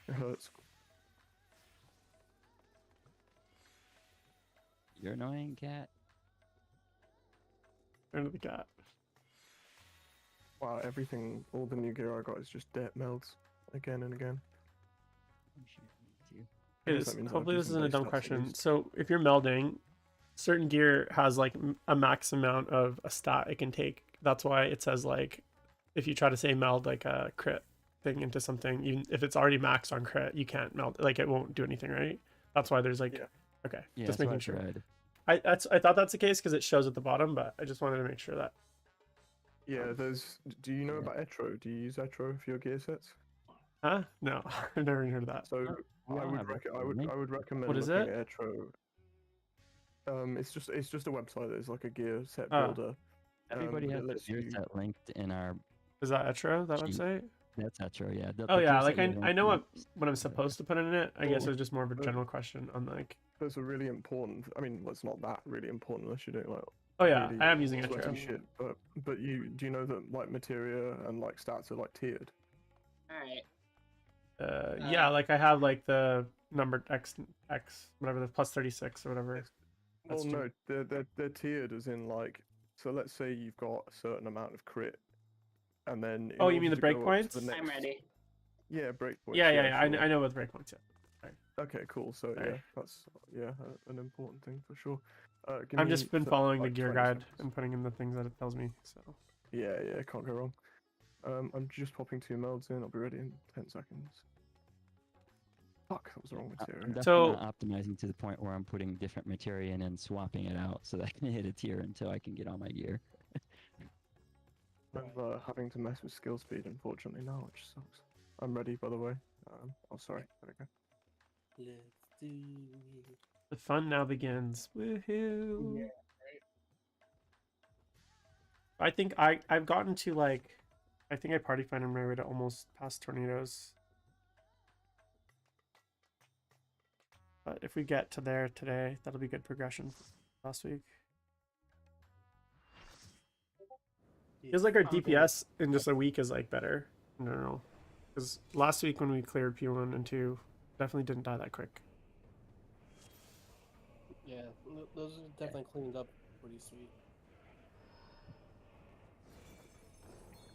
It hurts. You're annoying, cat. Turn to the cat. Wow, everything, all the new gear I got is just debt melds again and again. Okay, guess that means I have hopefully this decent isn't a base dumb stats at question. least. So if you're melding, certain gear has like a max amount of a stat it can take. That's why it says like if you try to say meld like a crit thing into something, even if it's already maxed on crit, you can't meld, like it won't do anything, right? That's why there's like Yeah. okay, Yeah, just that's what making I've sure. read. I thought that's the case because it shows at the bottom, but I just wanted to make sure that. Yeah, there's. Do you know Yeah. about Etro? Do you use Etro for your gear sets? Huh? No, I've never even heard of that. So we I all would have Etro, I would don't I would recommend What is looking it? at Etro. It's just a website that's like a gear set Oh. builder. Everybody but has it the lets gear you. set linked in our. Is that Etro, that Sheet. website? That's Etro, yeah. Oh The yeah, gear like set you have I linked know in what I'm supposed to put in it. I guess it Oh, was just more of a but- general question on like. There's a really important. I mean, well, it's not that really important unless you're doing like Oh yeah, really I am using sweaty Etro. shit. But do you know that like materia and like stats are like tiered? All right. Yeah, like I have like the number X whatever, the plus 36 or whatever. Well, That's no, they're tiered as in like. So let's say you've got a certain amount of crit, and then in Oh, you order mean the to go up to breakpoints? the next, I'm ready. Yeah, breakpoints. Yeah, yeah, sure. I know what the breakpoints. Yeah. Okay, cool. So Sorry. yeah, that's an important thing for sure. Give I've me just been th- following the like gear 20 guide seconds. and putting in the things that it tells me. So Yeah, can't go wrong. I'm just popping 2 melds in. I'll be ready in 10 seconds. Fuck, that was the wrong I'm material. definitely So- not optimizing to the point where I'm putting different materia in and swapping it out so that I can hit a tier until I can get all my gear. I'm having to mess with skill speed, unfortunately, now, which sucks. I'm ready, by the way. Oh, sorry. There we go. Let's do it. the fun now begins. Woohoo! Yeah, I think I've gotten to like, I think I party find my way to almost past tornadoes. But if we get to there today, that'll be good progression from last week. Feels like our DPS in just a week is like better in general. Because last week when we cleared P1 and 2, definitely didn't die that quick. Yeah, those are definitely cleaned up pretty sweet.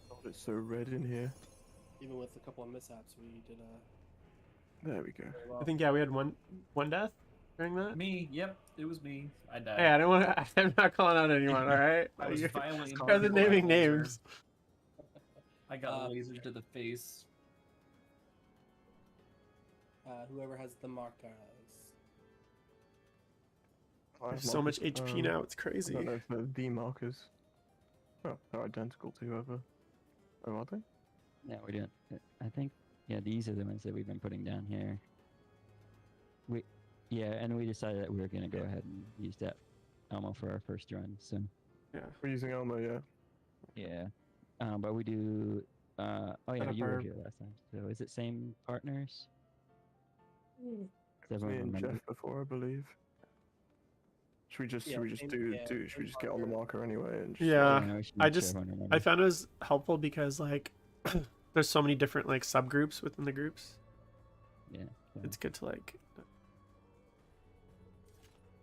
God, it's so red in here. Even with a couple of mishaps, we did There we go. very well. I think yeah, we had one death during that. Me, yep, it was me. I died. Hey, I don't want to. I'm not calling out anyone. All right. I was You violently guys are injured by a naming laser. names. I got Um, lasered to the face. Whoever has the markers. I have so much HP now. It's I crazy. don't know if they're the markers. Oh, they're identical to whoever. Oh, are they? Yeah, we didn't. I think, yeah, these are the ones that we've been putting down here. Yeah, and we decided that we were going to go ahead and use that ammo for our first run, so. Yeah. We're using Elmo, yeah. Yeah. But we do, oh yeah, Set up you were our- here last time, so is it same partners? Does It was everyone me and remember? Jeff before, I believe. Should we just Yeah, should we just same- do yeah, should we same just get on the marker. marker anyway and just, Yeah. we should I make sure just- everyone I remembers. found it was helpful because like there's so many different like subgroups within the groups. Yeah. So It's good to like.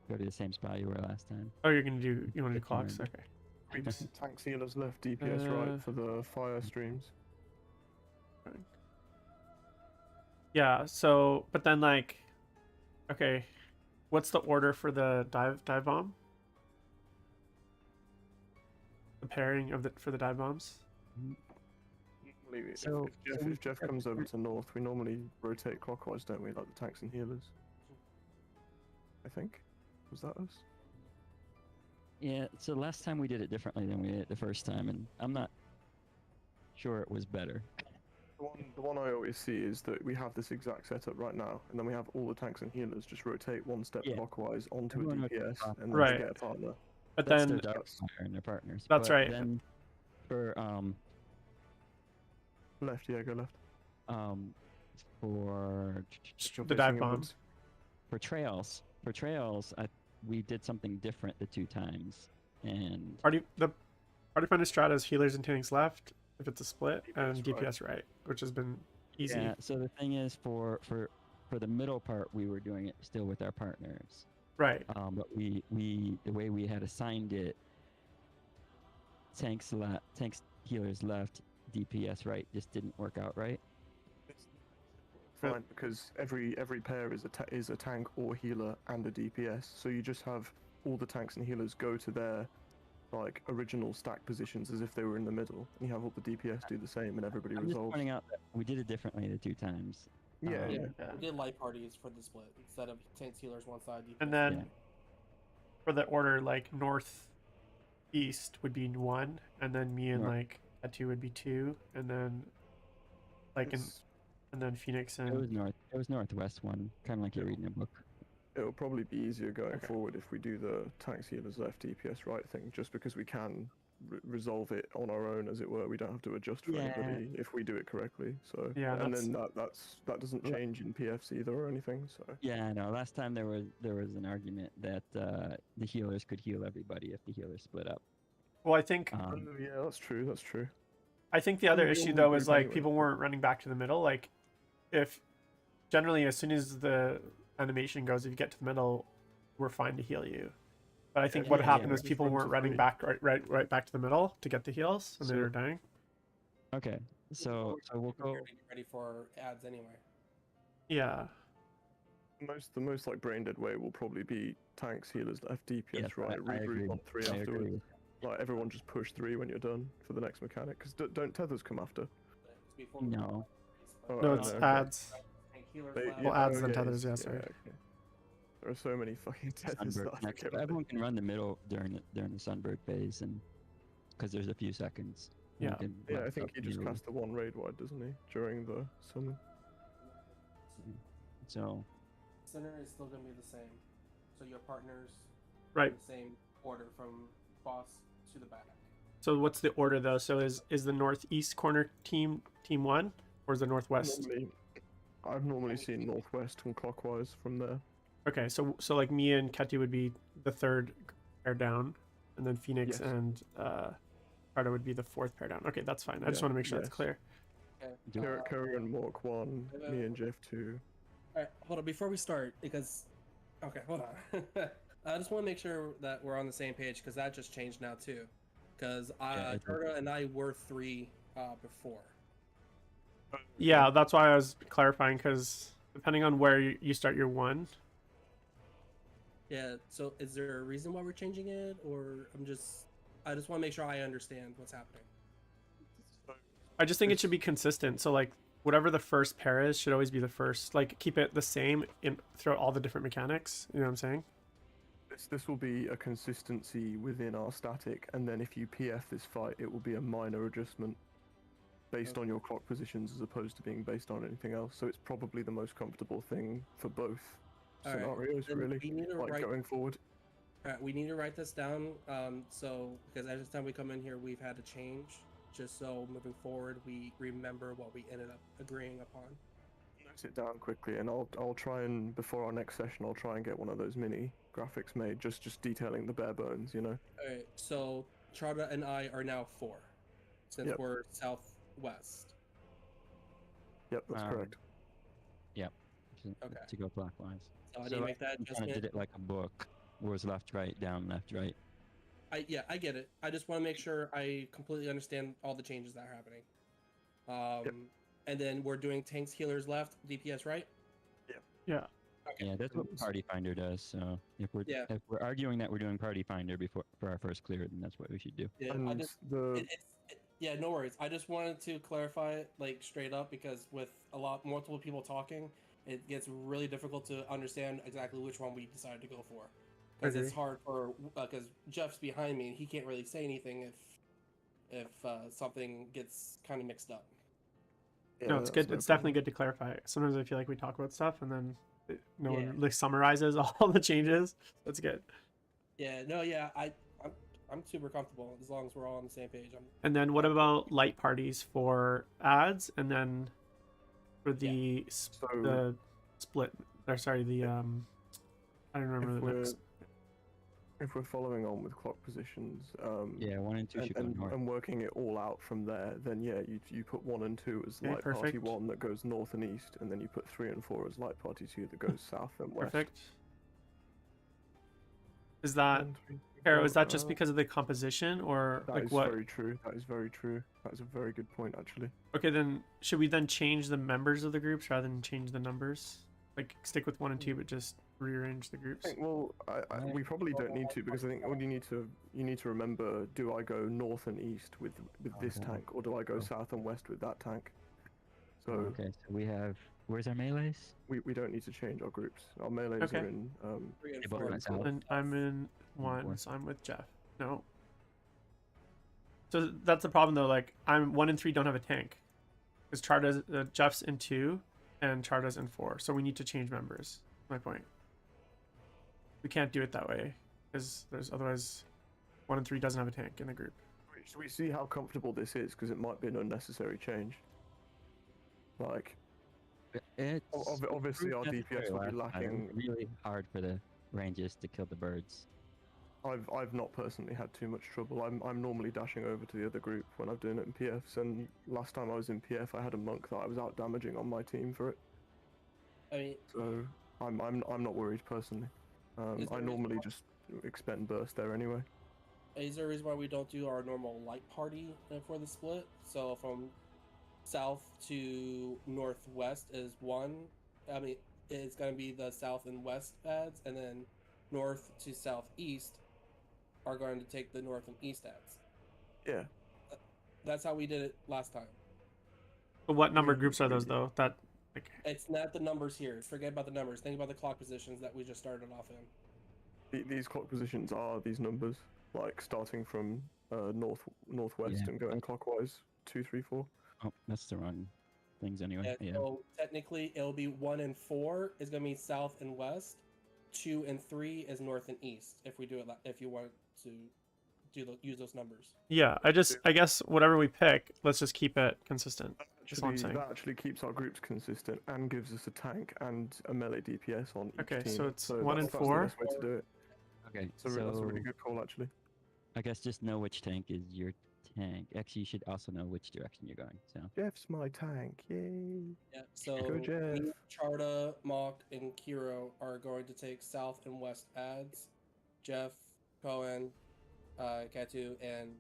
go to the same spot you were last time. Oh, you want to do If you clocks? remember. Okay. tank sealers left, DPS right for the fire streams. Yeah. So, but then like, okay, what's the order for the dive bomb? The pairing of for the dive bombs. Normally, So- so we if Jeff have comes over different- to north, we normally rotate clockwise, don't we? Like the tanks and healers. I think. Was that us? Yeah, so last time we did it differently than we did it the first time, and I'm not sure it was better. The one I always see is that we have this exact setup right now, and then we have all the tanks and healers just rotate one step Yeah. clockwise onto Everyone a rotates DPS, and then Right. they get a partner. But That's then their Darkfire and their partners. That's but right. Then for Left, yeah, go left. for If you're the facing dive bomb. inwards. for trails, we did something different the 2 times, and Party finder strat is healers and tanks left if it's a split, and DPS DPS right, which has been easy. yeah. So the thing is, for the middle part, we were doing it still with our partners. Right. But we the way we had assigned it, tanks healers left, DPS right, just didn't work out right. fine because every pair is a tank or healer and a DPS. So you just have all the tanks and healers go to their like original stack positions as if they were in the middle, and you have all the DPS do the same, and everybody I'm just resolves. pointing out that we did it differently the 2 times. Yeah, Um, yeah. Yeah. We did light parties for the split instead of tanks healers one side. DPS And then Yeah. for the order, like north east would be 1, and then me and North. like Atu would be 2, and then like It's- and then Phoenix It was and northwest one, kind of like you're reading a book. It'll probably be easier going Okay. forward if we do the tanks healers left DPS right thing, just because we can resolve it on our own, as it were. We don't have to adjust for Yeah. anybody if we do it correctly. So Yeah, and that's- then that doesn't change in PFs either or anything. So Yeah, I know. Last time there was an argument that the healers could heal everybody if the healers split up. well, I think yeah, that's true. That's true. I think the other we issue all though group is like anyway. people weren't running back to the middle. Like if generally as soon as the animation goes, if you get to the middle, we're fine to heal you. But I think Yeah, what yeah, happened yeah. was Just people run to weren't running free. back right back to the middle to get the heals, and they So- were dying. Okay, so we'll go. Get ready for ads anyway. Yeah. The most like brain dead way will probably be tanks healers left DPS Yes, right. I agree. Regroup on 3 I afterwards. agree. Like everyone just push 3 when you're done for the next mechanic, because don't tethers come after? It's before No. Oh, No, I it's know, okay. ads. tank healers They- left. Well, ads and okay, tethers, yeah, sorry. okay. There are so many fucking tethers Sunbird that I next. forget But about. everyone can run the middle during the Sunbird phase, and because there's a few seconds. you Yeah. can Yeah, I left think up he just the- cast the 1 raid wide, doesn't he, during the summon? So Center is still gonna be the same. So your partners Right. in the same order from boss to the back. So what's the order though? So is the northeast corner team 1, or is the northwest? I've normally seen northwest and clockwise from there. Okay, so like me and Keti would be the 3rd pair down, and then Phoenix Yes. and Carter would be the 4th pair down. Okay, that's fine. I just Yeah, want to make sure that's yes. clear. Okay. Do- Kara and Mork 1, me and Jeff 2. Alright, hold on before we start because okay, hold on. I just want to make sure that we're on the same page because that just changed now too. Because Yeah, it did. Jorda and I were 3 before. Yeah, that's why I was clarifying, because depending on where you start your 1. Yeah. So is there a reason why we're changing it, or I just want to make sure I understand what's happening. I just think it should be consistent. So like whatever the first pair is should always be the first. Like keep it the same in throughout all the different mechanics. You know what I'm saying? This will be a consistency within our static, and then if you PF this fight, it will be a minor adjustment based on your clock positions as opposed to being based on anything else. So it's probably the most comfortable thing for both Alright, scenarios, then really. we need to Like write- going forward. Alright, we need to write this down. So because every time we come in here, we've had to change, just so moving forward we remember what we ended up agreeing upon. Note it down quickly, and I'll try and before our next session, I'll try and get one of those mini graphics made, just detailing the bare bones, you know. Alright, so Charda and I are now 4, since Yep. we're southwest. Yep, that's correct. Okay. to go clockwise. So I need So to make that I kind of adjustment. did it like a book, whereas left, right, down, left, right. I get it. I just want to make sure I completely understand all the changes that are happening. And then we're doing tanks, healers left, DPS right. Yeah. Okay. Yeah, that's what Party Finder does. So if we're Yeah. arguing that we're doing Party Finder for our first clear, then that's what we should do. Yeah, I And just, the yeah, no worries. I just wanted to clarify it like straight up because with multiple people talking, it gets really difficult to understand exactly which one we decided to go for. Because it's Agree. hard for because Jeff's behind me and he can't really say anything if something gets kind of mixed up. yeah, No, it's that's good. no It's definitely problem. good to clarify. Sometimes I feel like we talk about stuff and then no Yeah. one like summarizes all the changes. That's good. Yeah, no, yeah, I'm super comfortable as long as we're all on the same page. And then what about light parties for ads, and then for the So the split? Or sorry, the I don't remember if the we're next. if we're following on with clock positions, Yeah, 1 and 2 should go north. and working it all out from there, then yeah, you put 1 and 2 as Okay, light party perfect. 1 that goes north and east, and then you put 3 and 4 as light party 2 that goes south and west. Perfect. Is that And 3, Caro, is that just Uh, because of the composition, or That like is what? very true. That is very true. That's a very good point, actually. Okay, then should we then change the members of the groups rather than change the numbers? Like stick with 1 and 2, but just rearrange the I groups. think, well, we probably don't need to, because I think all you need to remember: do I go north and east with this Okay. tank, or do I go Oh. south and west with that tank? So Okay, so we have. Where's our melees? we don't need to change our groups. Our melees Okay. are in 3 and They both 4. went south. And I'm in four. 1, so I'm with Jeff. No. So that's the problem though. Like I'm 1 and 3 don't have a tank, because Charda's Jeff's in 2, and Charda's in 4. So we need to change members. My point. We can't do it that way, because there's otherwise 1 and 3 doesn't have a tank in the group. Should we see how comfortable this is? Because it might be an unnecessary change. Like, It's obviously our proved DPS will be necessary last time. It was lacking. really hard for the Rangers to kill the birds. I've not personally had too much trouble. I'm normally dashing over to the other group when I'm doing it in PFs, and last time I was in PF, I had a monk that I was out damaging on my team for it. I mean, So I'm not worried personally. Is I there a normally reason just expend burst there anyway. is there a reason why we don't do our normal light party for the split? So from south to northwest is 1. I mean, it's going to be the south and west ads, and then north to southeast are going to take the north and east ads. Yeah. That's how we did it last time. But what number mean, groups are those though? That like It's not the numbers here. Forget about the numbers. Think about the clock positions that we just started off in. These clock positions are these numbers, like starting from northwest Yeah. and going clockwise 2, 3, 4. Oh, that's the wrong things anyway. Yeah, Yeah. so technically it'll be 1 and 4 is going to be south and west. 2 and 3 is north and east. If we do it, if you want to use those numbers. yeah, I guess whatever we pick, let's just keep it consistent. That's what I'm saying. That actually keeps our groups consistent and gives us a tank and a melee DPS on each Okay, team. so it's 1 and that's 4? the best way to do it. Okay, So that's a really so good call, actually. I guess just know which tank is your tank. Actually, you should also know which direction you're going. So Jeff's my tank, yay! Yeah. So Go, Jeff. me, Charda, Mock, and Kiro are going to take south and west ads. Jeff, Cohen, Katu, and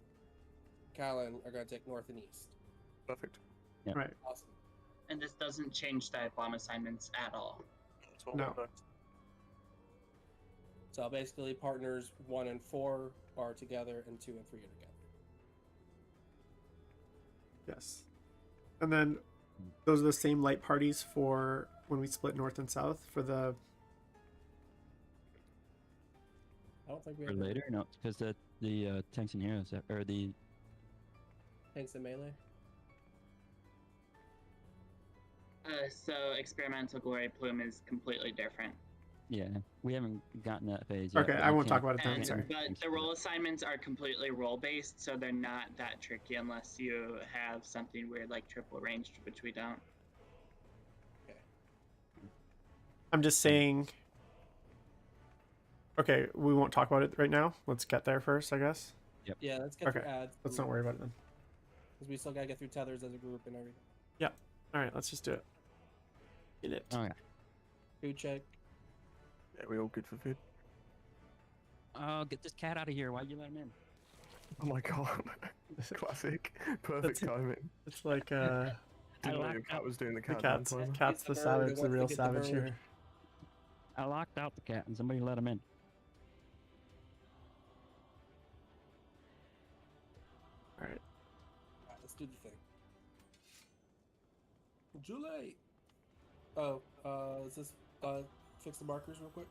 Callan are going to take north and east. Perfect. Right. Awesome. And this doesn't change the bomb assignments at all. No. So basically, partners 1 and 4 are together, and 2 and 3 are together. Yes. And then those are the same light parties for when we split north and south for the I don't think we for have later, no, because the tanks and heroes or the tanks and melee. So experimental glory plume is completely different. yeah, we haven't gotten that phase yet. Okay, but I you won't talk can't- about it then. And, Sorry. but the role assignments are completely role based, so they're not that tricky unless you have something weird like triple ranged, which we don't. I'm just saying. Okay, we won't talk about it right now. Let's get there first, I guess. Yeah, let's get through Okay, ads. let's not worry about it then. Because we still gotta get through tethers as a group and everything. All right, let's just do it. Get it. Okay. Food check. Yeah, we all good for food. Oh, get this cat out of here! Why'd you let him in? Oh my god. Classic. Perfect That's- timing. It's like I Didn't know locked your cat was doing the the countdown cat's timer. cat's the It's the bird, savage, it the wants to real get the savage bird. here. I locked out the cat, and somebody let him in. All right. Alright, let's do the thing. Julie! Oh, is this, fix the markers real quick?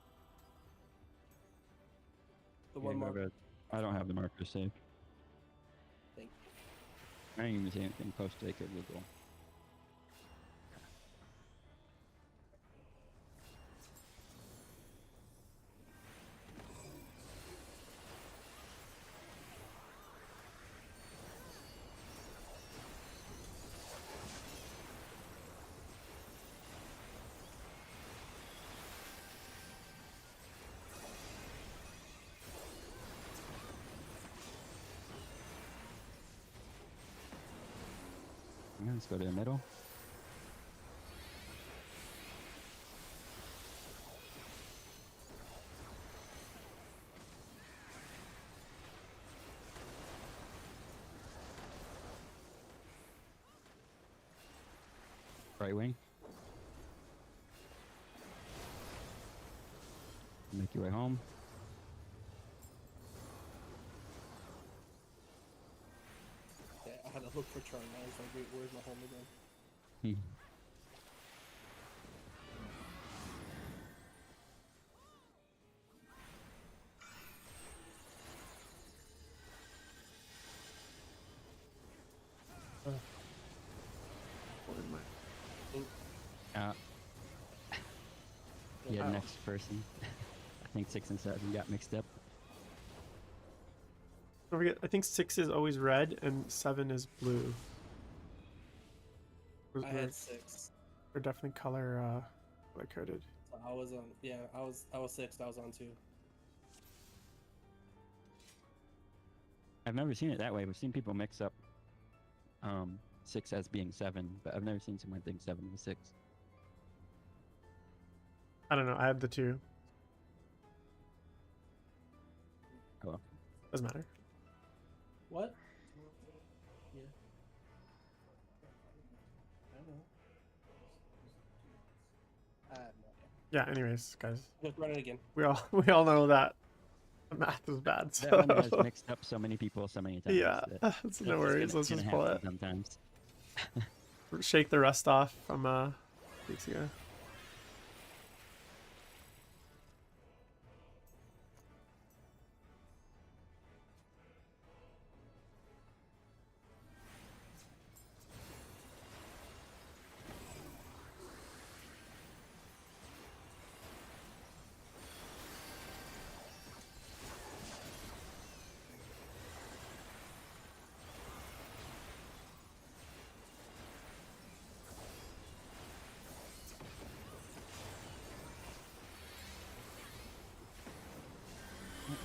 The Yeah, one go marker. ahead. I don't have the markers saved. Thank you. I didn't even see anything post-take or Google. Yeah, let's go to the middle. Right wing. Make your way home. Yeah, I had to look for Charlie. I was like, wait, where's my home again? Hmm. Uh, yeah, Oh. next person. I think 6 and 7 got mixed up. Don't forget, I think 6 is always red and 7 is blue. I had 6. They're definitely color coded. So I was on. Yeah, I was 6. I was on 2. I've never seen it that way. We've seen people mix up 6 as being 7, but I've never seen someone think 7 was 6. I don't know. I had the 2. Oh, well. Doesn't matter. What? Yeah. I don't know. I have no idea. Yeah. Anyways, guys, Just run it again. we all know that math is bad. That one has So mixed up so many people so many times. yeah, that it's it's no worries. Let's gonna just pull happen it. sometimes. Shake the rust off from weeks ago.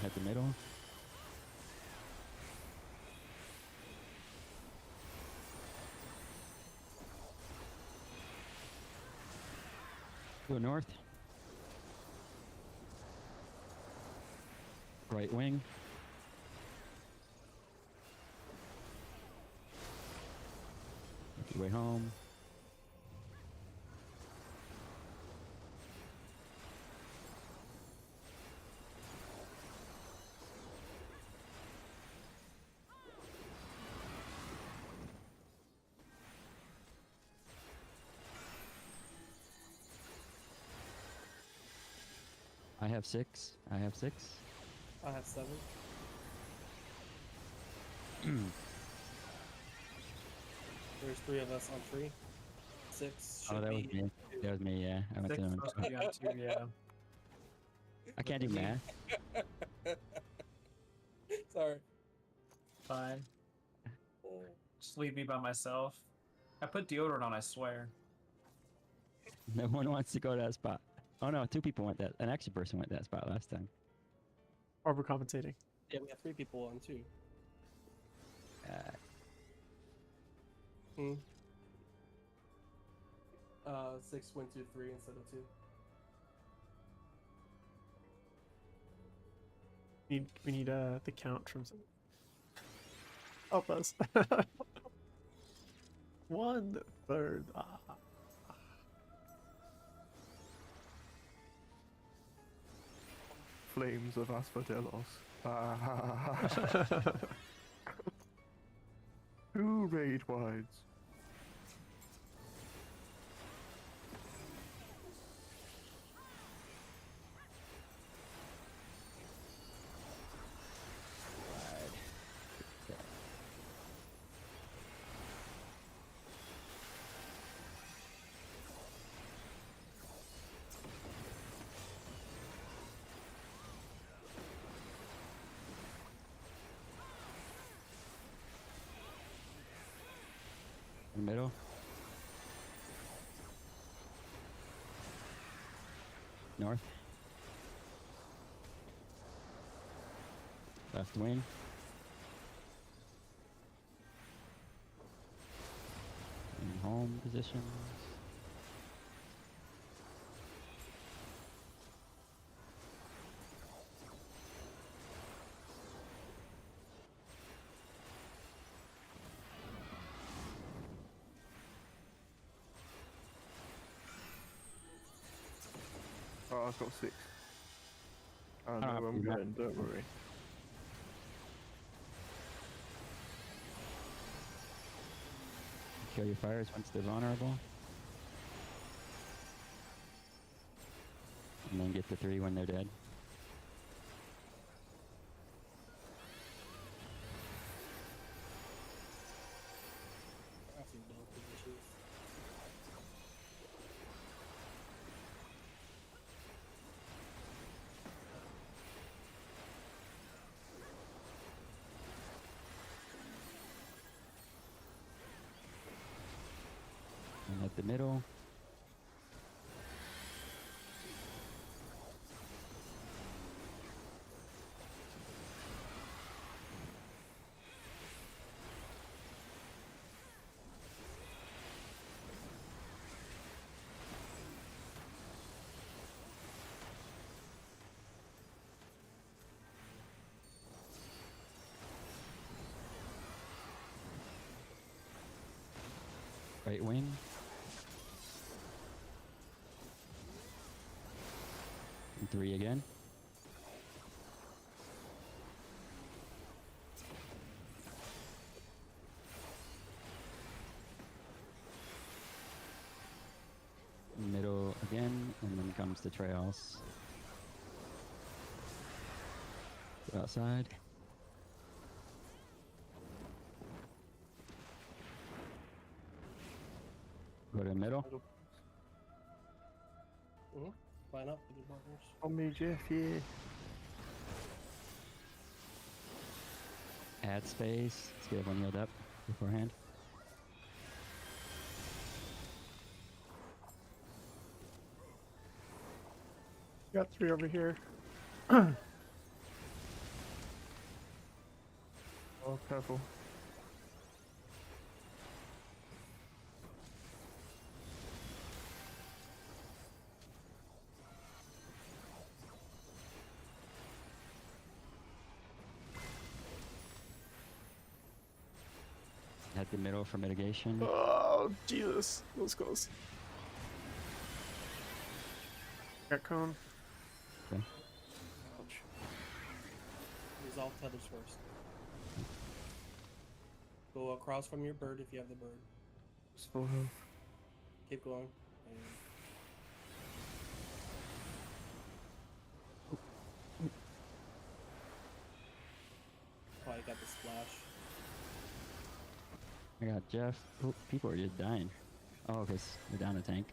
Head the middle. Go north. Right wing. Make your way home. I have 6. I have 6. I have 7. There's 3 of us on 3. 6 should Oh, that was be. me. That was me, yeah. I went 6 to supposed to be on 2, yeah. I can't do math. Sorry. Fine. Just leave me by myself. I put deodorant on, I swear. No one wants to go to that spot. Oh no, 2 people went that. An extra person went that spot last time. Overcompensating. Yeah, we have 3 people on 2. Uh, 6 went to 3 instead of 2. We need the count from some. Help us. 1/3. Flames of Asphodelos. Who raid wides? in the middle. North. Left wing. In home positions. I've got 6. I don't know have where to I'm do that. going, don't worry. Kill your fires once they're vulnerable. And then get the 3 when they're dead. That's some dumb positions. And at the middle. Right wing. And 3 again. Middle again, and then comes the trails. Go outside. Go to the middle. Line up with your partners. On me, Jeff, yeah. Add space. Let's get everyone healed up beforehand. Got 3 over here. Oh, careful. At the middle for mitigation. Oh, Jesus. That was close. Got cone. Okay. Resolve tethers first. Go across from your bird if you have the bird. It's full health. Keep going. And oh, I got the splash. I got Jeff. Oh, people are just dying. Oh, because we're down a tank.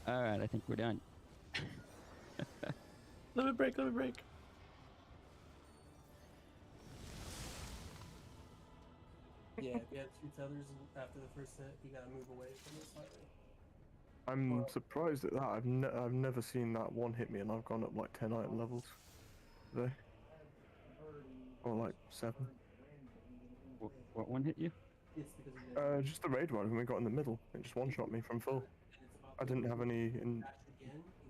Alright, I think we're done. Let me break, let me break. Yeah, if you have 2 tethers after the first hit, you gotta move away from it slightly. I'm surprised at that. I've never seen that one hit me, and I've gone up like 10 item levels today. Or like 7. What one hit you? It's because of the Just the raid one when we got in the middle. It just one-shot me from full. I didn't have any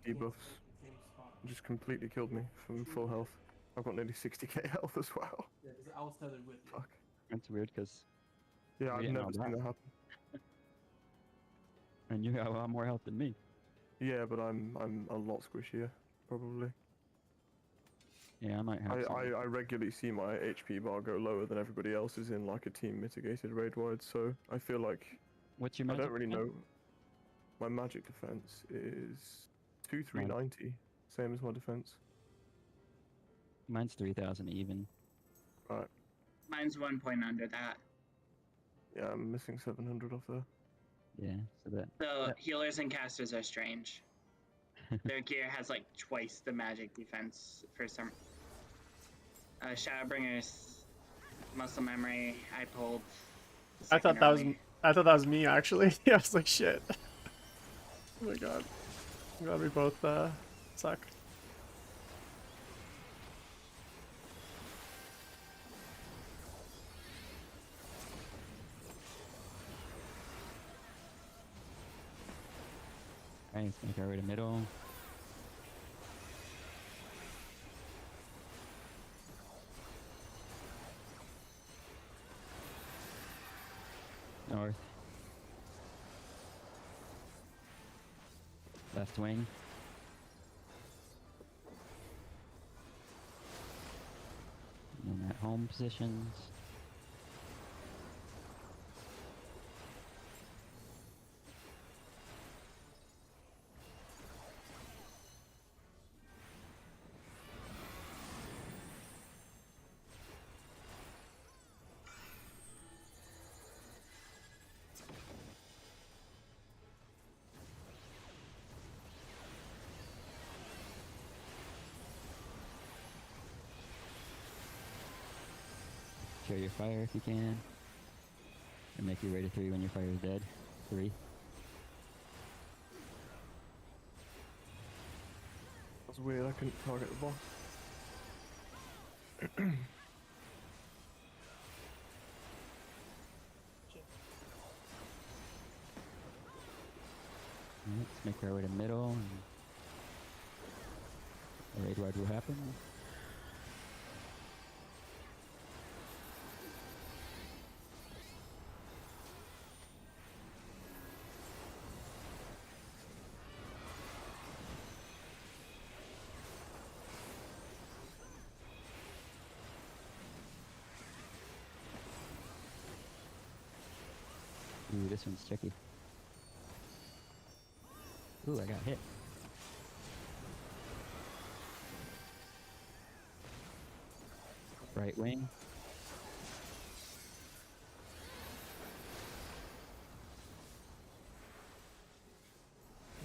debuffs. It just completely killed me from full health. I've got nearly 60k health as well. Yeah, because I was tethered with you. Fuck. That's weird because. Yeah, We I've didn't never know seen that. that happen. And you got a lot more health than me. Yeah, but I'm a lot squishier, probably. Yeah, I might have some. I regularly see my HP bar go lower than everybody else's in like a team mitigated raid wide, so I feel like What's your I magic? don't really defense? know. My magic defense is 2390, same as my defense. Mine's 3,000 even. Right. Mine's 1 point under that. Yeah, I'm missing 700 off there. Yeah, so that. So Yeah. healers and casters are strange. Their gear has like twice the magic defense for some. Shadowbringers, muscle memory. I pulled. I thought that was second me actually. I was like, shit. Oh my god. I'm glad we both suck. Alright, let's make our way to middle. North. Left wing. And then at home positions. Share your fire if you can. And make your rate of 3 when your fire is dead. 3. That's weird, I couldn't target the boss. Let's make our way to middle. And raid ride will happen. Ooh, this one's tricky. Ooh, I got hit. Right wing.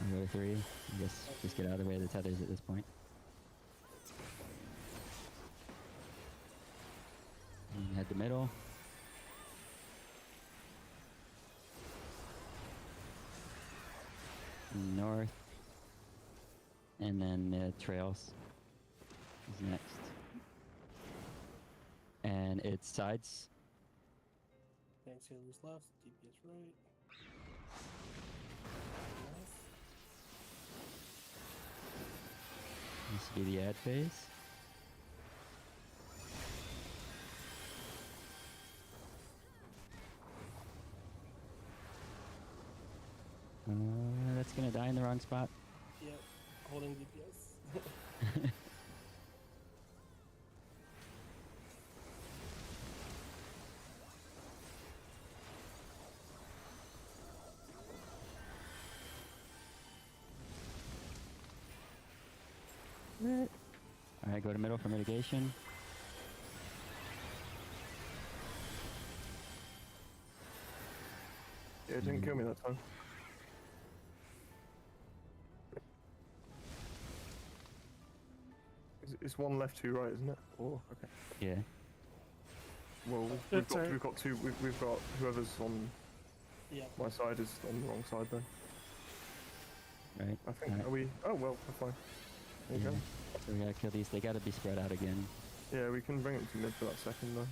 I'll go to 3. I guess just get out of the way of the tethers at this point. And head to middle. North, and then the trails is next, and it's sides. Thanks, healers left, DPS right. This will be the ad phase. That's gonna die in the wrong spot. Yep, holding DPS. Alright, go to middle for mitigation. Yeah, it didn't kill me that time. It's 1 left, 2 right, isn't it? Oh, okay. Yeah. Well, That's alright. we've got 2. We've got whoever's on Yep. my side is on the wrong side then. Right. I think. Alright. Are we? Oh well, we're fine. There you Yeah. go. So we gotta kill these. They gotta be spread out again. Yeah, we can bring it to mid for that second though.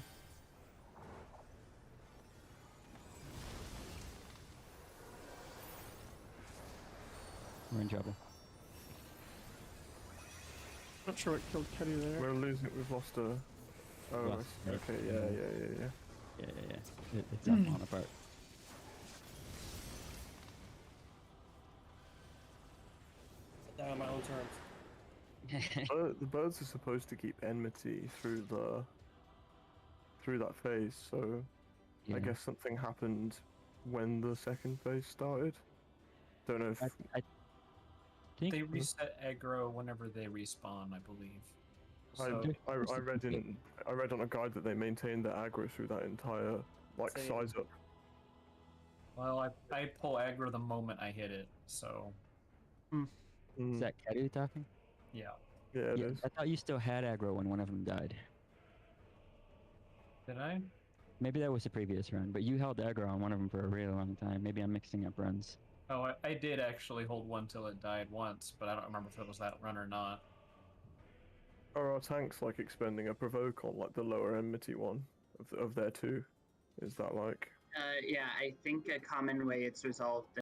We're in trouble. Not sure what killed Kenny there. We're losing. We've lost a. Oh, Lost, I see. right. Okay. Yeah. Yeah. It's all falling apart. Set that on my own terms. The birds are supposed to keep enmity through that phase, so Yeah. I guess something happened when the second phase started. Don't know if I think They reset aggro whenever they respawn, I believe. I, So I read on a guide that they maintained their aggro through that entire Same. size up. well, I pull aggro the moment I hit it. So is Mm, that Kedu talking? yeah. yeah, it Yeah, is. I thought you still had aggro when one of them died. Did I? Maybe that was the previous run, but you held aggro on one of them for a really long time. Maybe I'm mixing up runs. Oh, I did actually hold one till it died once, but I don't remember if it was that run or not. Are our tanks like expending a provoke on like the lower enmity one of their 2? Is that like? Yeah, I think a common way it's resolved